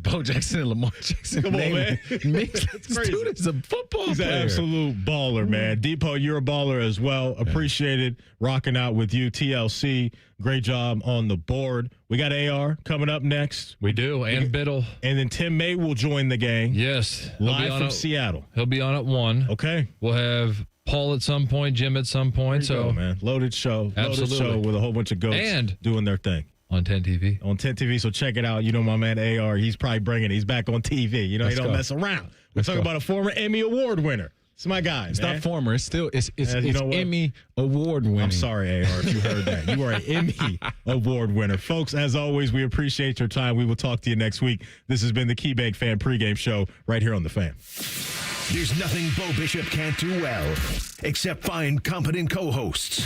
Bo Jackson and Lamar Jackson.
Come on, man.
That's crazy. Dude is a football
He's
player.
An absolute baller, man. Depot, you're a baller as well. Appreciate it. Rocking out with you. TLC, great job on the board. We got AR coming up next.
We do, and Biddle.
And then Tim May will join the gang.
Yes.
Live from Seattle.
He'll be on at 1.
Okay.
We'll have Paul at some point, Jim at some point.
So, man, loaded show.
Absolutely.
Loaded show with a whole bunch of goats
and
doing their thing.
On 10 TV.
On 10 TV, so check it out. You know my man AR, he's probably bringing it. He's back on TV. You know, he don't mess around. We're talking about a former Emmy Award winner. It's my guy,
It's
man.
not former. It's still it's Emmy Award winning.
I'm sorry, AR, if you heard that. You are an Emmy Award winner. Folks, as always, we appreciate your time. We will talk to you next week. This has been the KeyBank Fan Pregame Show right here on The Fan.
There's nothing Bo Bishop can't do well, except find competent co-hosts.